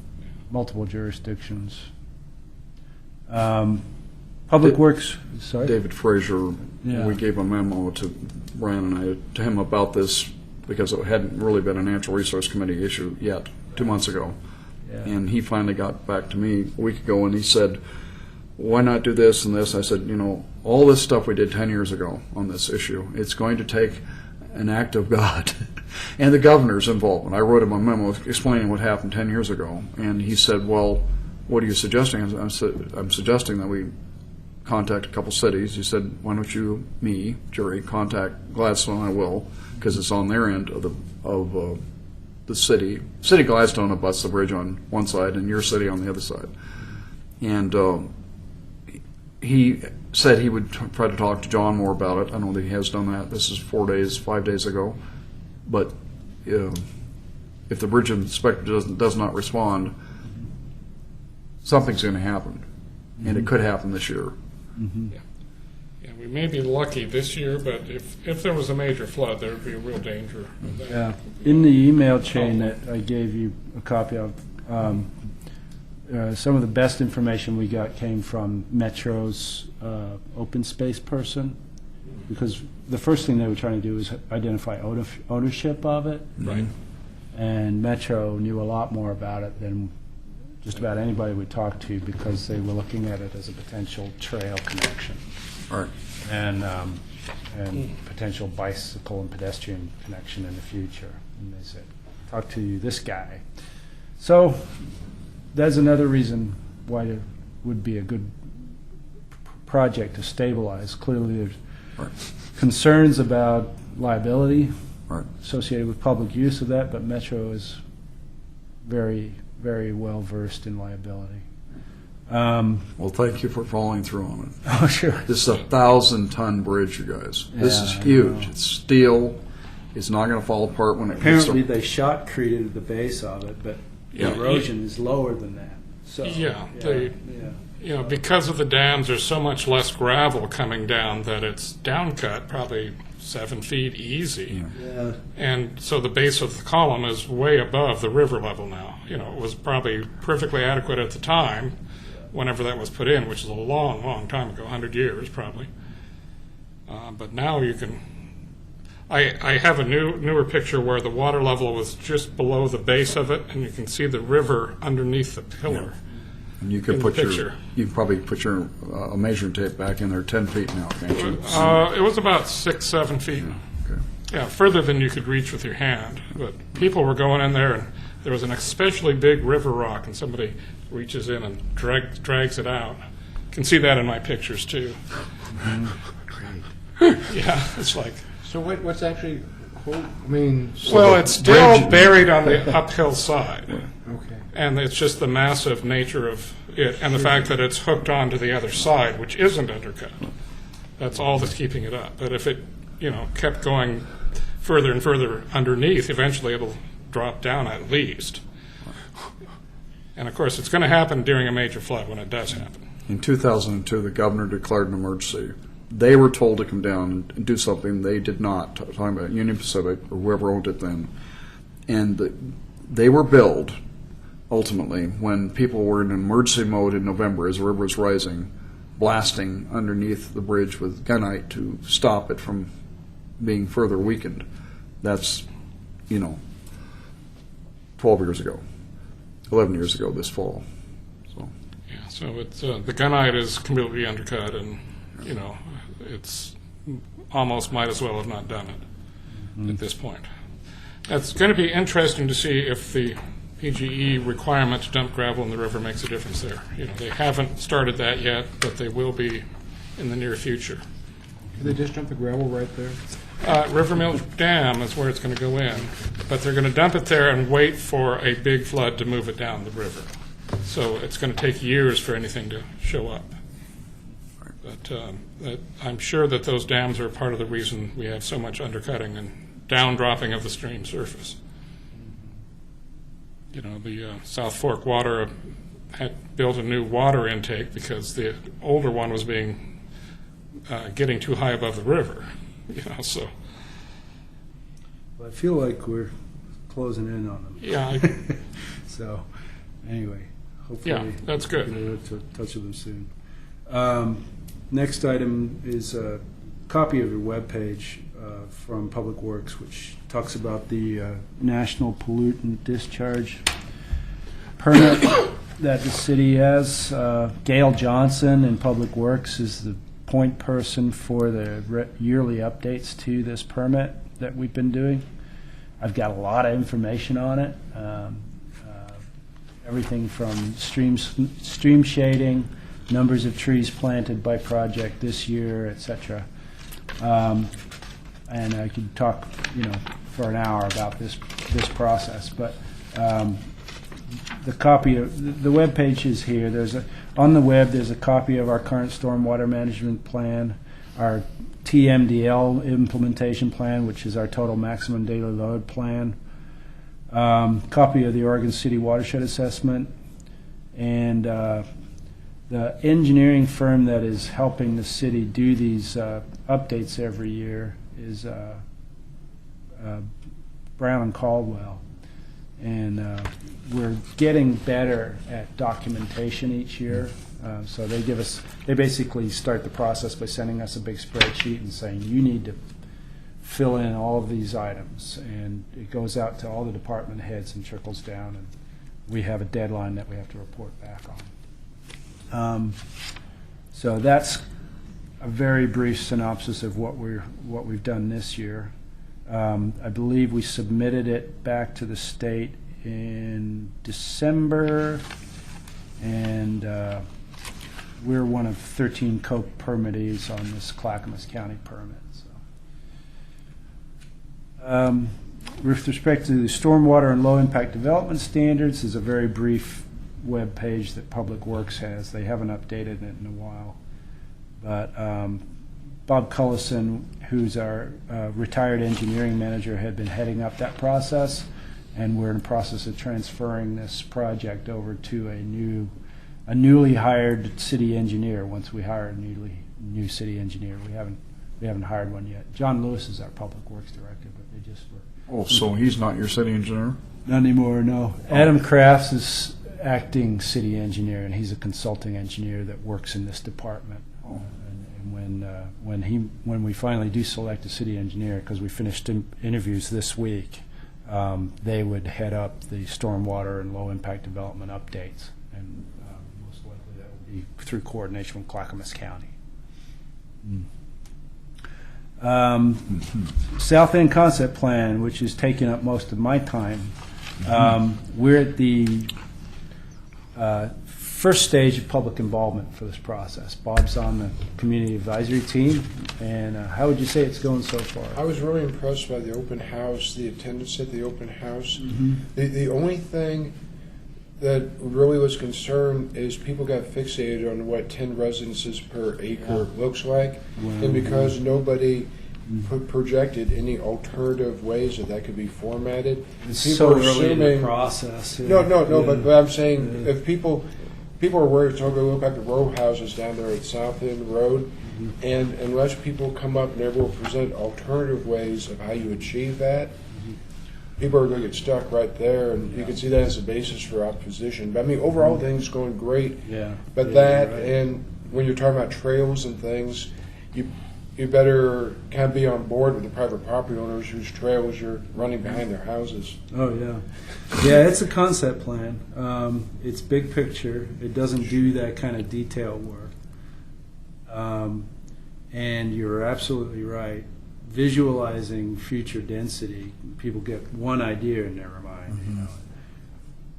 multiple jurisdictions. Public Works, sorry? David Frazier, Yeah. we gave a memo to Brian and I, to him about this because it hadn't really been a Natural Resource Committee issue yet, 2 months ago. Yeah. And he finally got back to me a week ago and he said, why not do this and this? I said, all this stuff we did 10 years ago on this issue, it's going to take an act of God and the governor's involvement. I wrote him a memo explaining what happened 10 years ago. And he said, well, what are you suggesting? I'm suggesting that we contact a couple cities. He said, why don't you, me, Jerry, contact Gladstone? I will, because it's on their end of the city. City of Gladstone abuts the bridge on one side and your city on the other side. And he said he would try to talk to John more about it. I know that he has done that. This is 5 days ago. But if the bridge inspector does not respond, something's going to happen. And it could happen this year. Yeah, we may be lucky this year, but if there was a major flood, there would be a real danger of that. Yeah. In the email chain that I gave you a copy of, some of the best information we got came from Metro's open space person, because the first thing they were trying to do was identify ownership of it. Right. And Metro knew a lot more about it than just about anybody we talked to, because they were looking at it as a potential trail connection All right. and potential bicycle and pedestrian connection in the future. And they said, talk to this guy. So that's another reason why it would be a good project to stabilize. Clearly, there's Right. concerns about liability Right. associated with public use of that, but Metro is very, very well versed in liability. Well, thank you for following through on it. Oh, sure. This is a 1,000-ton bridge, you guys. This is Yeah, I huge. know. It's steel. It's not going to fall apart when it hits Apparently, the... they shotcreted the base of it, but Yeah. the erosion is lower than that. So Yeah, yeah. Because of the dams, there's so much less gravel coming down that it's down cut probably 7 feet easy. Yeah. And so the base of the column is way above the river level now. It was probably perfectly adequate at the time, whenever that was put in, which is a long, long time ago, 100 years probably. But now you can... I have a newer picture where the water level was just below the base of it, and you can see the river underneath the pillar. And you could in put the your... picture. You could probably put your a measuring tape back in there 10 feet now, can't you? It was about 6-7 feet. Okay. Yeah, further than you could reach with your hand. But people were going in there, and there was an especially big river rock, and somebody reaches in and drags it out. You can see that in my pictures, too. Yeah, it's like... So what's actually, I mean, Well, it's still buried on the uphill side. okay. And it's just the massive nature of it, and the fact that it's hooked onto the other side, which isn't undercut. That's all that's keeping it up. But if it, kept going further and further underneath, eventually it'll drop down at least. And of course, it's going to happen during a major flood when it does happen. In 2002, the governor declared an emergency. They were told to come down and do something. They did not. Talking about Union Pacific or whoever owned it then. And they were billed, ultimately, when people were in emergency mode in November as the river was rising, blasting underneath the bridge with gunite to stop it from being further weakened. That's, 12 years ago, 11 years ago this fall. So. Yeah, so it's the gunite is completely undercut, and it's almost might as well have not done it at this point. It's going to be interesting to see if the PGE requirement to dump gravel in the river makes a difference there. They haven't started that yet, but they will be in the near future. Can they just dump the gravel right there? River Mill Dam is where it's going to go in, but they're going to dump it there and wait for a big flood to move it down the river. So it's going to take years for anything to show up. But I'm sure that those dams are part of the reason we have so much undercutting and down dropping of the stream surface. The South Fork Water had built a new water intake because the older one was getting too high above the river. So. Well, I feel like we're closing in on them. Yeah. So, anyway, hopefully Yeah, that's good. we'll get in touch with them soon. Next item is a copy of your webpage from Public Works, which talks about the national pollutant discharge permit that the city has. Gail Johnson in Public Works is the point person for the yearly updates to this permit that we've been doing. I've got a lot of information on it. Everything from stream shading, numbers of trees planted by project this year, etc. And I could talk, for an hour about this process. But the copy of the web page is here. On the web. There's a copy of our current stormwater management plan, our TMDL implementation plan, which is our total maximum daily load plan. Copy of the Oregon City watershed assessment, and the engineering firm that is helping the city do these updates every year is Brown and Caldwell. And we're getting better at documentation each year. So they basically start the process by sending us a big spreadsheet and saying, you need to fill in all of these items. And it goes out to all the department heads and trickles down, and we have a deadline that we have to report back on. So that's a very brief synopsis of what we've done this year. I believe we submitted it back to the state in December, and we're one of 13 co-permittees on this Clackamas County permit. So. With respect to the stormwater and low-impact development standards, is a very brief web page that Public Works has. They haven't updated it in a while. But Bob Cullison, who's our retired engineering manager, had been heading up that process, and we're in the process of transferring this project over to a newly hired city engineer. Once we hire a new city engineer, we haven't hired one yet. John Lewis is our Public Works director, but they just were. Oh, so he's not your city engineer? Not anymore, no. Adam Crafts is acting city engineer, and he's a consulting engineer that works in this department. And when we finally do select a city engineer, because we finished interviews this week, they would head up the stormwater and low impact development updates, and most likely that will be through coordination with Clackamas County. South End Concept Plan, which is taking up most of my time. We're at the first stage of public involvement for this process. Bob's on the community advisory team, and how would you say it's going so far? I was really impressed by the open house, the attendance at the open house. The only thing that really was concerned is people got fixated on what 10 residences per acre looks like, and because nobody projected any alternative ways that could be formatted. It's people so are early in the assuming- process. No, Yeah. but I'm saying if people are worried, so go look at the row houses down there at South End Road, and unless people come up and they will present alternative ways of how you achieve that, people are going to get stuck right there, and you can see that as a basis for opposition. But I mean, overall, things going great. Yeah. But Yeah, that, you're right. and when you're talking about trails and things, you better kind of be on board with the private property owners whose trails you're running behind their houses. Oh, yeah. Yeah, it's a concept plan. It's big picture. It doesn't do that kind of detail work. And you're absolutely right. Visualizing future density, people get one idea in their mind. You know.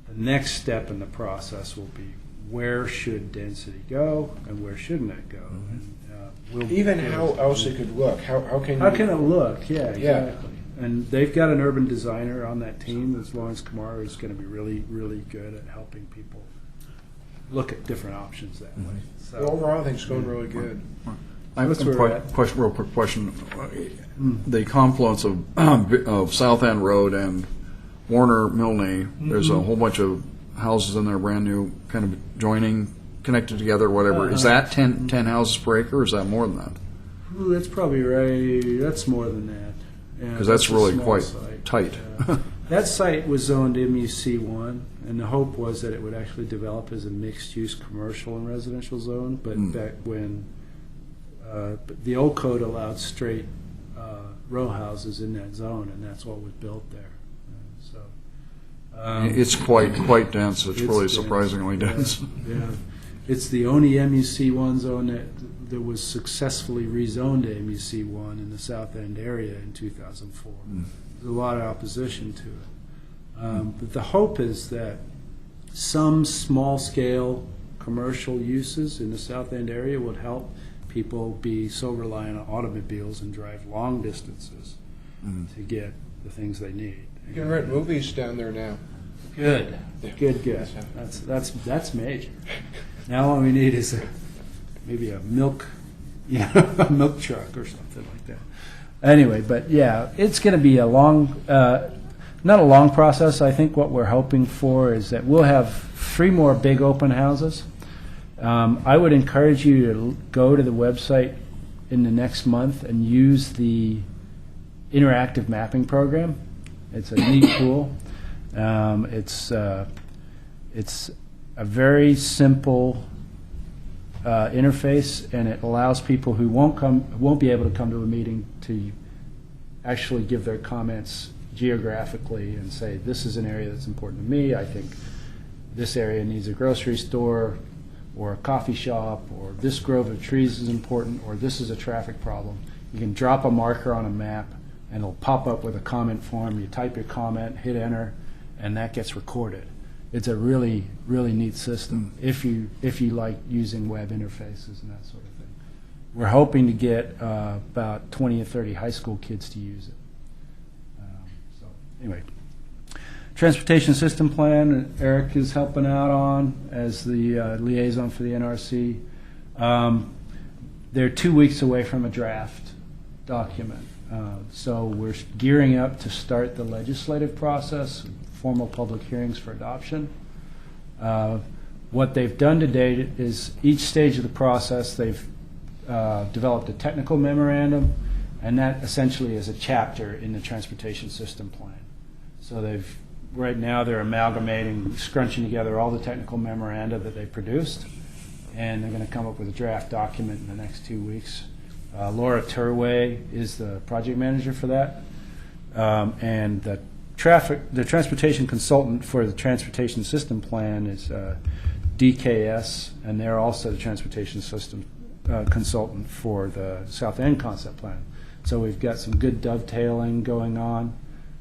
The next step in the process will be, where should density go and where shouldn't it go? And, Even how else it could look. How can How you, can it look? Yeah, Yeah. exactly. And they've got an urban designer on that team. As Lawrence Kamara is going to be really, really good at helping people look at different options that way. So, well, overall, I think it's going really good. I have That's a where we're at. real quick question. The confluence of South End Road and Warner Milne, there's a whole bunch of houses in there, brand new, kind of joining, connected together, whatever. Is that 10 houses per acre, or is that more than that? ooh, that's probably right. That's more than that. Yeah, Because that's a really small quite site. tight. Yeah. That site was zoned MUC1, and the hope was that it would actually develop as a mixed-use commercial and residential zone. But back when but the old code allowed straight row houses in that zone, and that's what was built there. It's quite dense. It's really dense. surprisingly dense. Yeah, it's the only MUC1 zone that was successfully rezoned to MUC1 in the South End area in 2004. There's a lot of opposition to it. But the hope is that some small-scale commercial uses in the South End area would help people be so reliant on automobiles and drive long distances to get the things they need. You can rent movies down there now. Good. Good. That's major. Now all we need is maybe a milk truck or something like that. Anyway, but yeah, it's going to be a long, not a long process. I think what we're hoping for is that we'll have 3 more big open houses, I would encourage you to go to the website in the next month and use the interactive mapping program. It's a neat tool. It's a very simple interface, and it allows people who won't be able to come to a meeting to actually give their comments geographically and say, this is an area that's important to me. I think this area needs a grocery store or a coffee shop, or this grove of trees is important, or this is a traffic problem. You can drop a marker on a map, and it'll pop up with a comment form. You type your comment, hit enter, and that gets recorded. It's a really, really neat system if you like using web interfaces and that sort of thing. We're hoping to get about 20 or 30 high school kids to use it. So anyway, Transportation System Plan, Eric is helping out on as the liaison for the NRC. They're 2 weeks away from a draft document. So we're gearing up to start the legislative process, formal public hearings for adoption. What they've done to date is each stage of the process, they've developed a technical memorandum, and that essentially is a chapter in the Transportation System Plan. So right now they're amalgamating, scrunching together all the technical memoranda that they produced, and they're going to come up with a draft document in the next 2 weeks. Laura Turway is the project manager for that, and the transportation consultant for the Transportation System Plan is DKS, and they're also the transportation system consultant for the South End Concept Plan. So we've got some good dovetailing going on,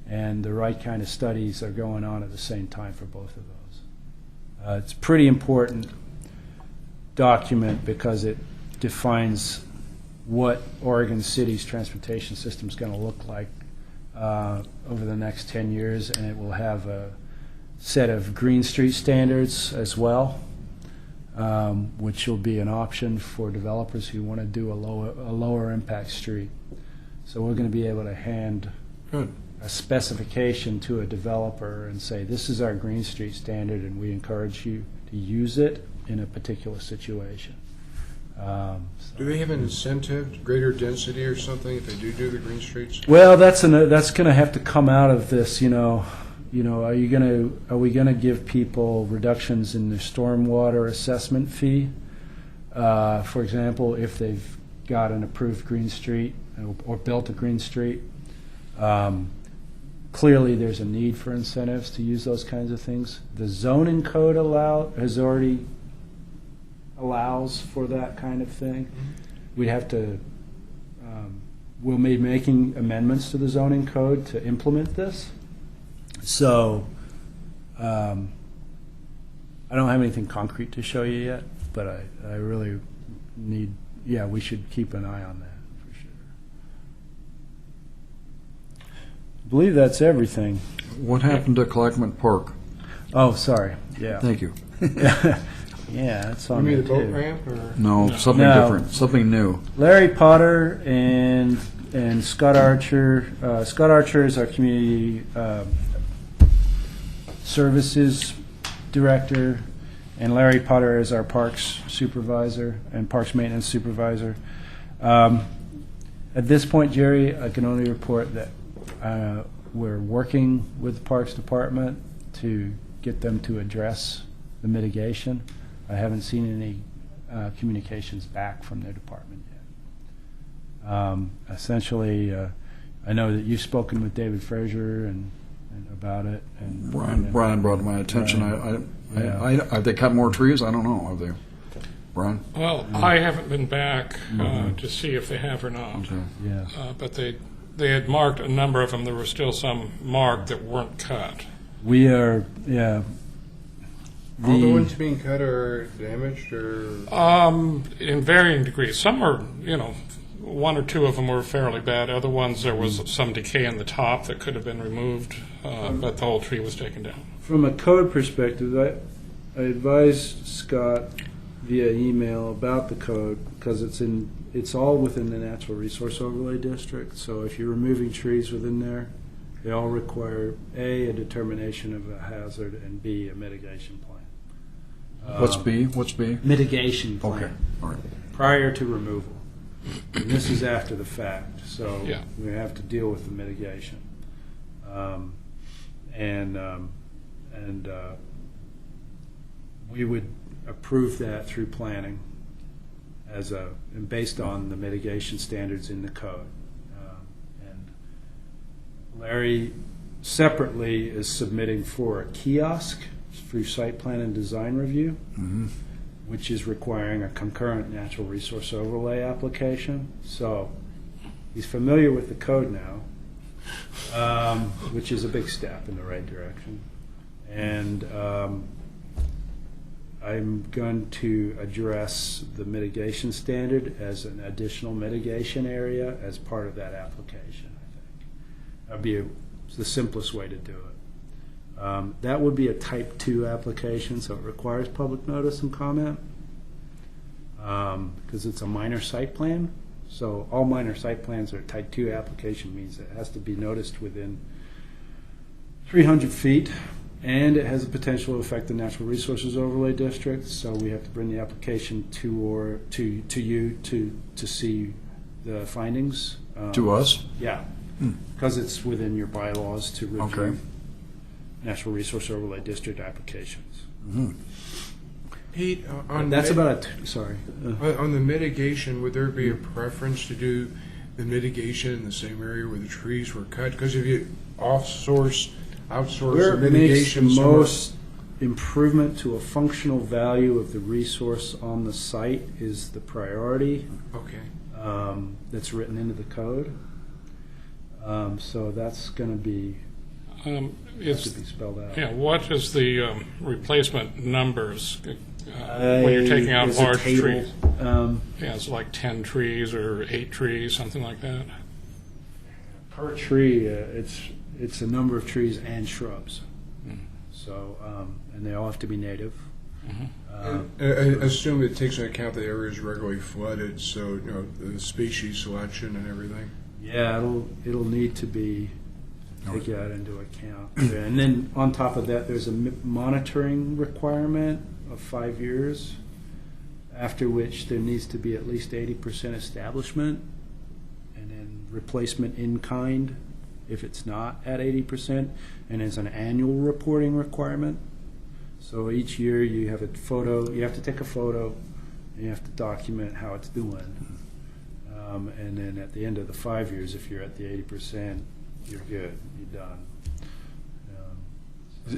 and the right kind of studies are going on at the same time for both of those. It's a pretty important document because it defines what Oregon City's transportation system is going to look like over the next 10 years, and it will have a set of Green Street standards as well, which will be an option for developers who want to do a lower impact street. So we're going to be able to hand a specification to a developer and say, this is our Green Street standard, and we encourage you to use it in a particular situation. Do they have an incentive, greater density or something, if they do the green streets? Well, that's going to have to come out of this. Are we going to give people reductions in their stormwater assessment fee? For example, if they've got an approved green street or built a green street, clearly there's a need for incentives to use those kinds of things. The zoning code allows for that kind of thing. We'd have to, we'll be making amendments to the zoning code to implement this. So I don't have anything concrete to show you yet, but I really need, we should keep an eye on that for sure. I believe that's everything. What happened to Clackamas Park? Oh, sorry. Yeah. Thank you. Yeah, that's You on mean there the boat too. ramp, or? No, something No. different, something new. Larry Potter and Scott Archer. Scott Archer is our community services director, and Larry Potter is our parks supervisor and parks maintenance supervisor. At this point, Jerry, I can only report that we're working with the Parks Department to get them to address the mitigation. I haven't seen any communications back from their department yet. Essentially, I know that you've spoken with David Frazier and about it. And Brian brought to my attention. Have they cut more trees? I don't know. Have they? Brian? Well, I haven't been back to see if they have or not. Okay. Yeah. But they had marked a number of them. There were still some marked that weren't cut. We are, yeah. All the ones being cut are damaged, or? In varying degrees. Some are, one or two of them were fairly bad. Other ones, there was some decay in the top that could have been removed, but the whole tree was taken down. From a code perspective, I advised Scott via email about the code because it's all within the Natural Resource Overlay District. So if you're removing trees within there, they all require A, a determination of a hazard, and B, a mitigation plan. What's B? What's B? Mitigation plan. Okay, all right. Prior to removal. And this is after the fact, so Yeah. we have to deal with the mitigation. And we would approve that through planning and based on the mitigation standards in the code. And Larry separately is submitting for a kiosk through site plan and design review, which is requiring a concurrent natural resource overlay application. So he's familiar with the code now, which is a big step in the right direction. And I'm going to address the mitigation standard as an additional mitigation area as part of that application, I think. That'd be the simplest way to do it. That would be a type 2 application, so it requires public notice and comment because it's a minor site plan. So all minor site plans are type 2 application, means it has to be noticed within 300 feet, and it has the potential to affect the natural resources overlay district. So we have to bring the application to you to see the findings. To us? Yeah, because it's within your bylaws to review Okay. natural resource overlay district applications. Pete, on That's mit- about sorry. on the mitigation, would there be a preference to do the mitigation in the same area where the trees were cut? Because if you outsource Where the it makes the mitigation somewhere- most improvement to a functional value of the resource on the site is the priority Okay. that's written into the code. So that's going to be have It's, to be spelled out. yeah, what is the replacement numbers when you're taking out There's a large table. trees? Yeah, it's like 10 trees or 8 trees, something like that. Per tree, it's a number of trees and shrubs. So, and they all have to be native. I assume it takes into account the area is regularly flooded, so the species selection and everything. Yeah, it'll need to be take that into account. And then on top of that, there's a monitoring requirement of 5 years, after which there needs to be at least 80% establishment, and then replacement in kind if it's not at 80%, and there's an annual reporting requirement. So each year you have a photo, you have to take a photo, and you have to document how it's doing. And then at the end of the 5 years, if you're at the 80%, you're good, you're done.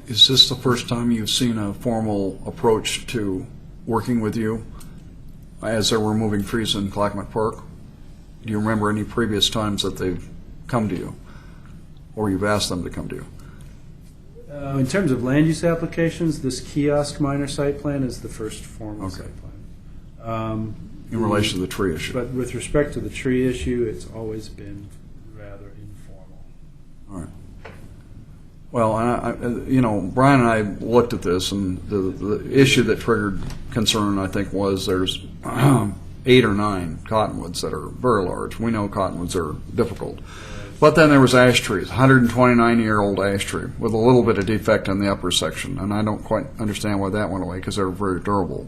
Is this the first time you've seen a formal approach to working with you as they're removing trees in Clackamas Park? Do you remember any previous times that they've come to you, or you've asked them to come to you? In terms of land use applications, this kiosk minor site plan is the first formal Okay. site plan. In relation to the tree issue? But with respect to the tree issue, it's always been rather informal. All right. Well, Brian and I looked at this, and the issue that triggered concern, I think, was there's 8 or 9 cottonwoods that are very large. We know cottonwoods are difficult. But then there was ash trees, 129-year-old ash tree with a little bit of defect in the upper section, and I don't quite understand why that went away because they're very durable.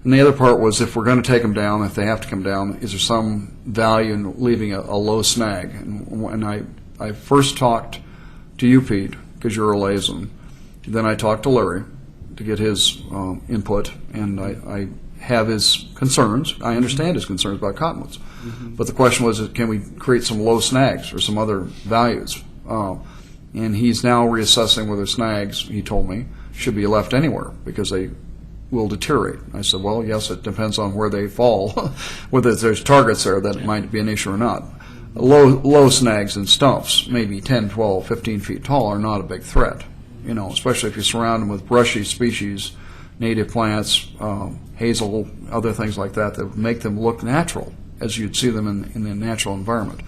And the other part was, if we're going to take them down, if they have to come down, is there some value in leaving a low snag? And when I first talked to you, Pete, because you're a liaison, then I talked to Larry to get his input, and I have his concerns. I understand his concerns about cottonwoods. But the question was, can we create some low snags or some other values? And he's now reassessing whether snags, he told me, should be left anywhere because they will deteriorate. I said, well, yes, it depends on where they fall, whether there's targets there that might be an issue or not. Low snags and stumps, maybe 10, 12, 15 feet tall, are not a big threat, especially if you surround them with brushy species, native plants, hazel, other things like that make them look natural as you'd see them in the natural environment.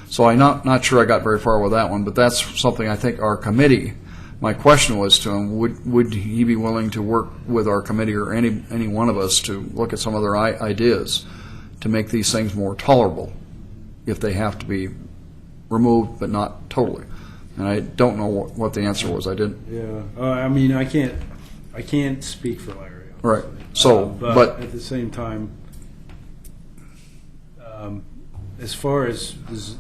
So I'm not sure I got very far with that one, but that's something I think our committee, my question was to him, would he be willing to work with our committee or any one of us to look at some other ideas to make these things more tolerable if they have to be removed, but not totally. And I don't know what the answer was. I didn't. Yeah, I mean, I can't speak for Larry. Right. So, but at the same time, as far as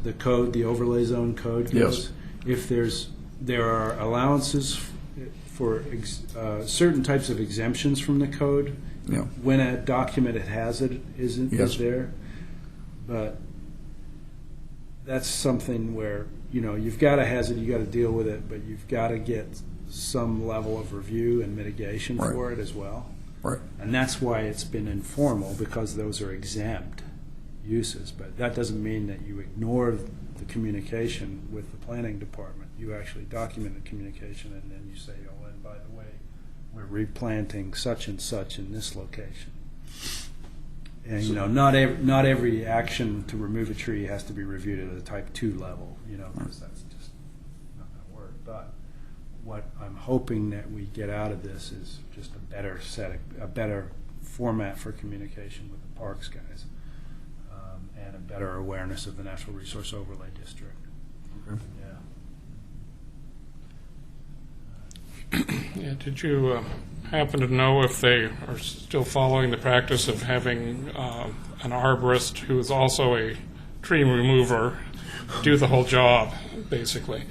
the code, the overlay zone code goes, if there are allowances for certain types of exemptions from the code, Yeah. when a document it has it isn't Yes. is there, but that's something where you've got a hazard, you got to deal with it, but you've got to get some level of review and mitigation Right. for it as well. right. And that's why it's been informal, because those are exempt uses. But that doesn't mean that you ignore the communication with the planning department. You actually document the communication, and then you say, oh, and by the way, we're replanting such and such in this location. And, not every action to remove a tree has to be reviewed at a type 2 level, because that's just not going to work. But what I'm hoping that we get out of this is just a better format for communication with the parks guys, and a better awareness of the Natural Resource Overlay District. Okay. Yeah, did you happen to know if they are still following the practice of having an arborist who is also a tree remover do the whole job, basically?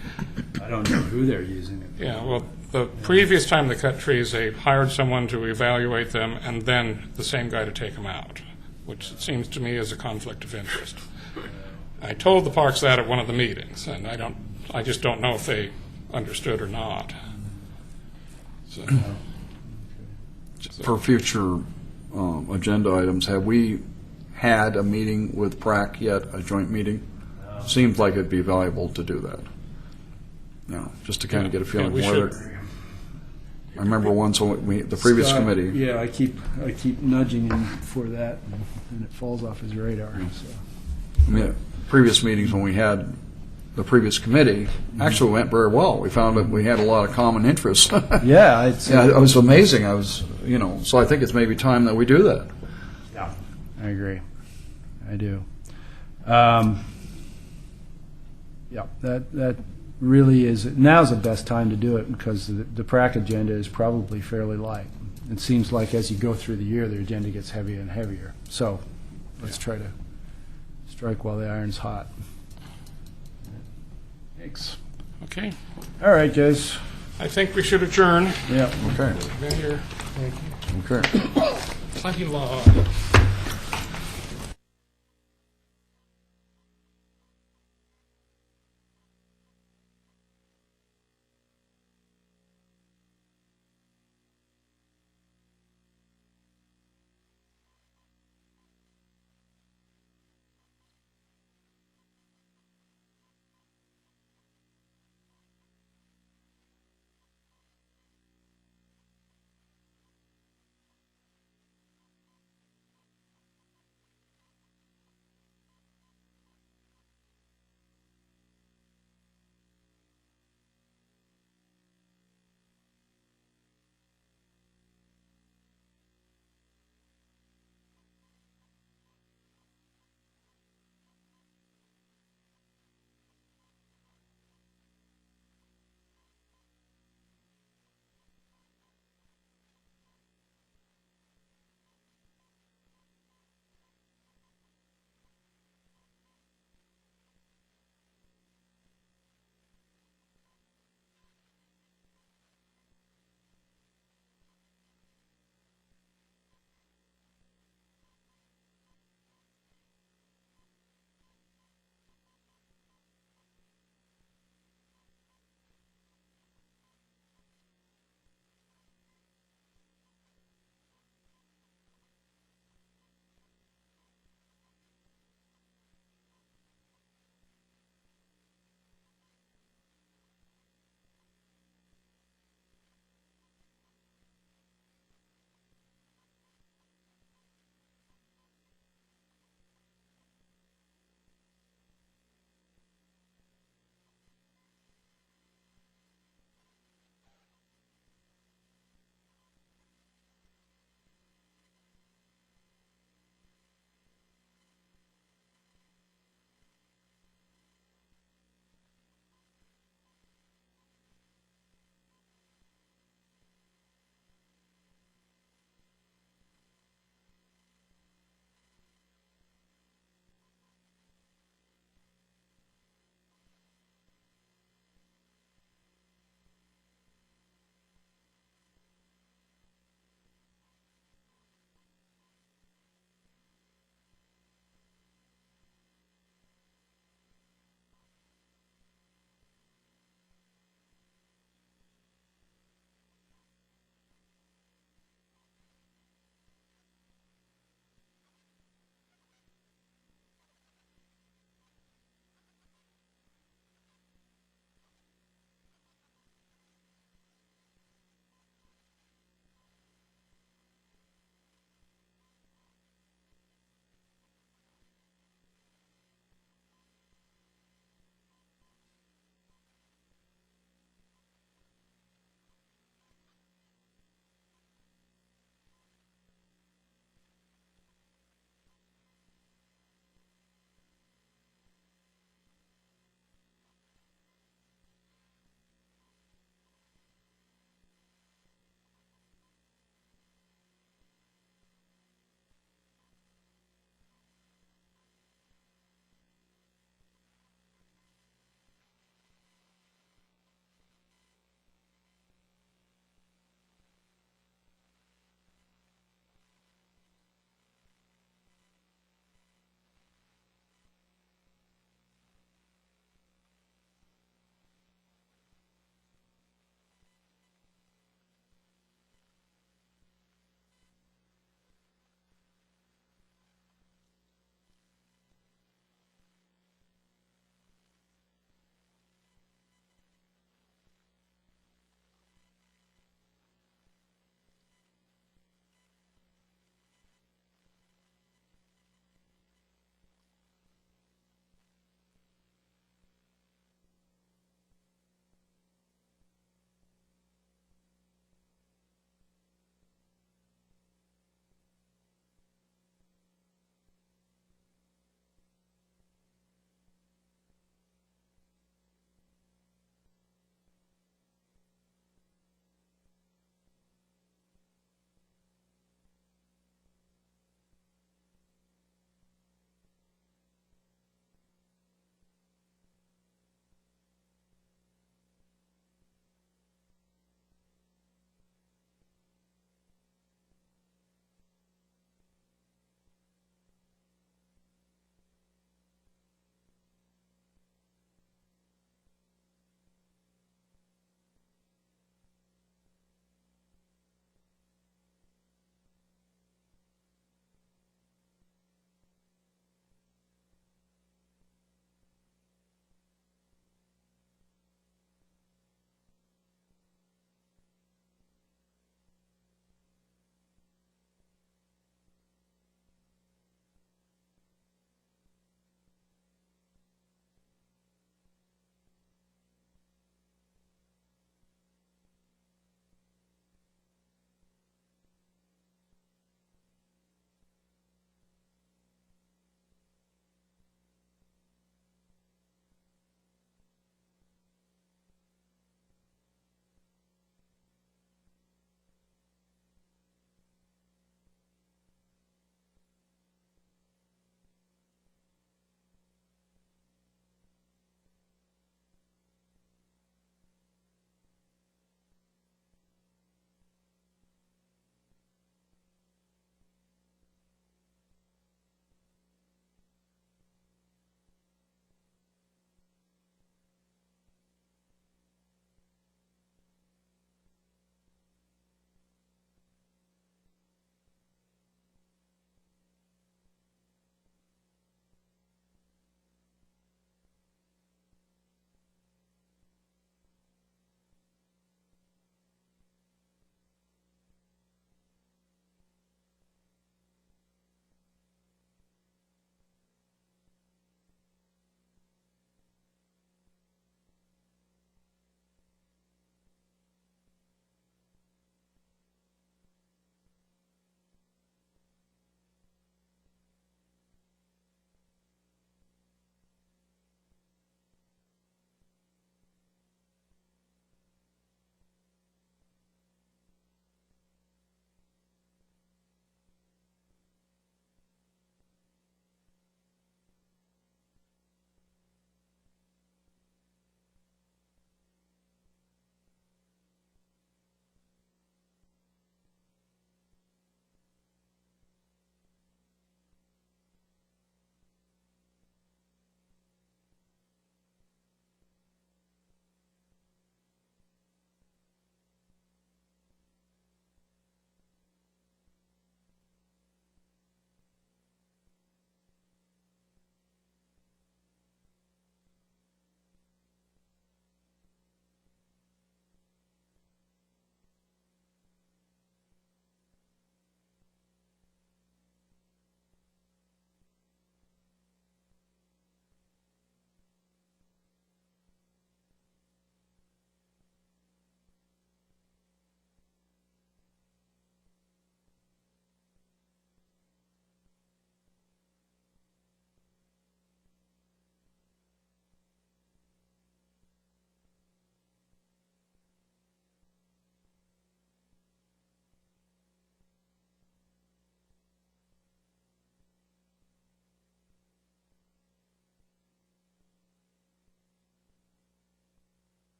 I don't know who they're using it for. Yeah, well, the previous time they cut trees, they hired someone to evaluate them and then the same guy to take them out, which it seems to me is a conflict of interest. I told the parks that at one of the meetings, and I just don't know if they understood or not. So, For future agenda items, have we had a meeting with PrAC yet, a joint meeting? Seems like it'd be valuable to do that. Just to kind of get a feeling we whether. should. I remember once when the previous Scott, committee. Yeah, I keep nudging him for that, and it falls off his radar. So. I mean, previous meetings when we had the previous committee actually went very well. We found that we had a lot of common interests. Yeah, it's Yeah, it was amazing. So I think it's maybe time that we do that. Yeah, I agree. I do. Yeah, that really is, now's the best time to do it, because the PrAC agenda is probably fairly light. It seems like as you go through the year, the agenda gets heavier and heavier. So let's try to strike while the iron's hot. Thanks. Okay, All right, guys. I think we should adjourn. Yeah. Okay. Been here Okay. plenty long.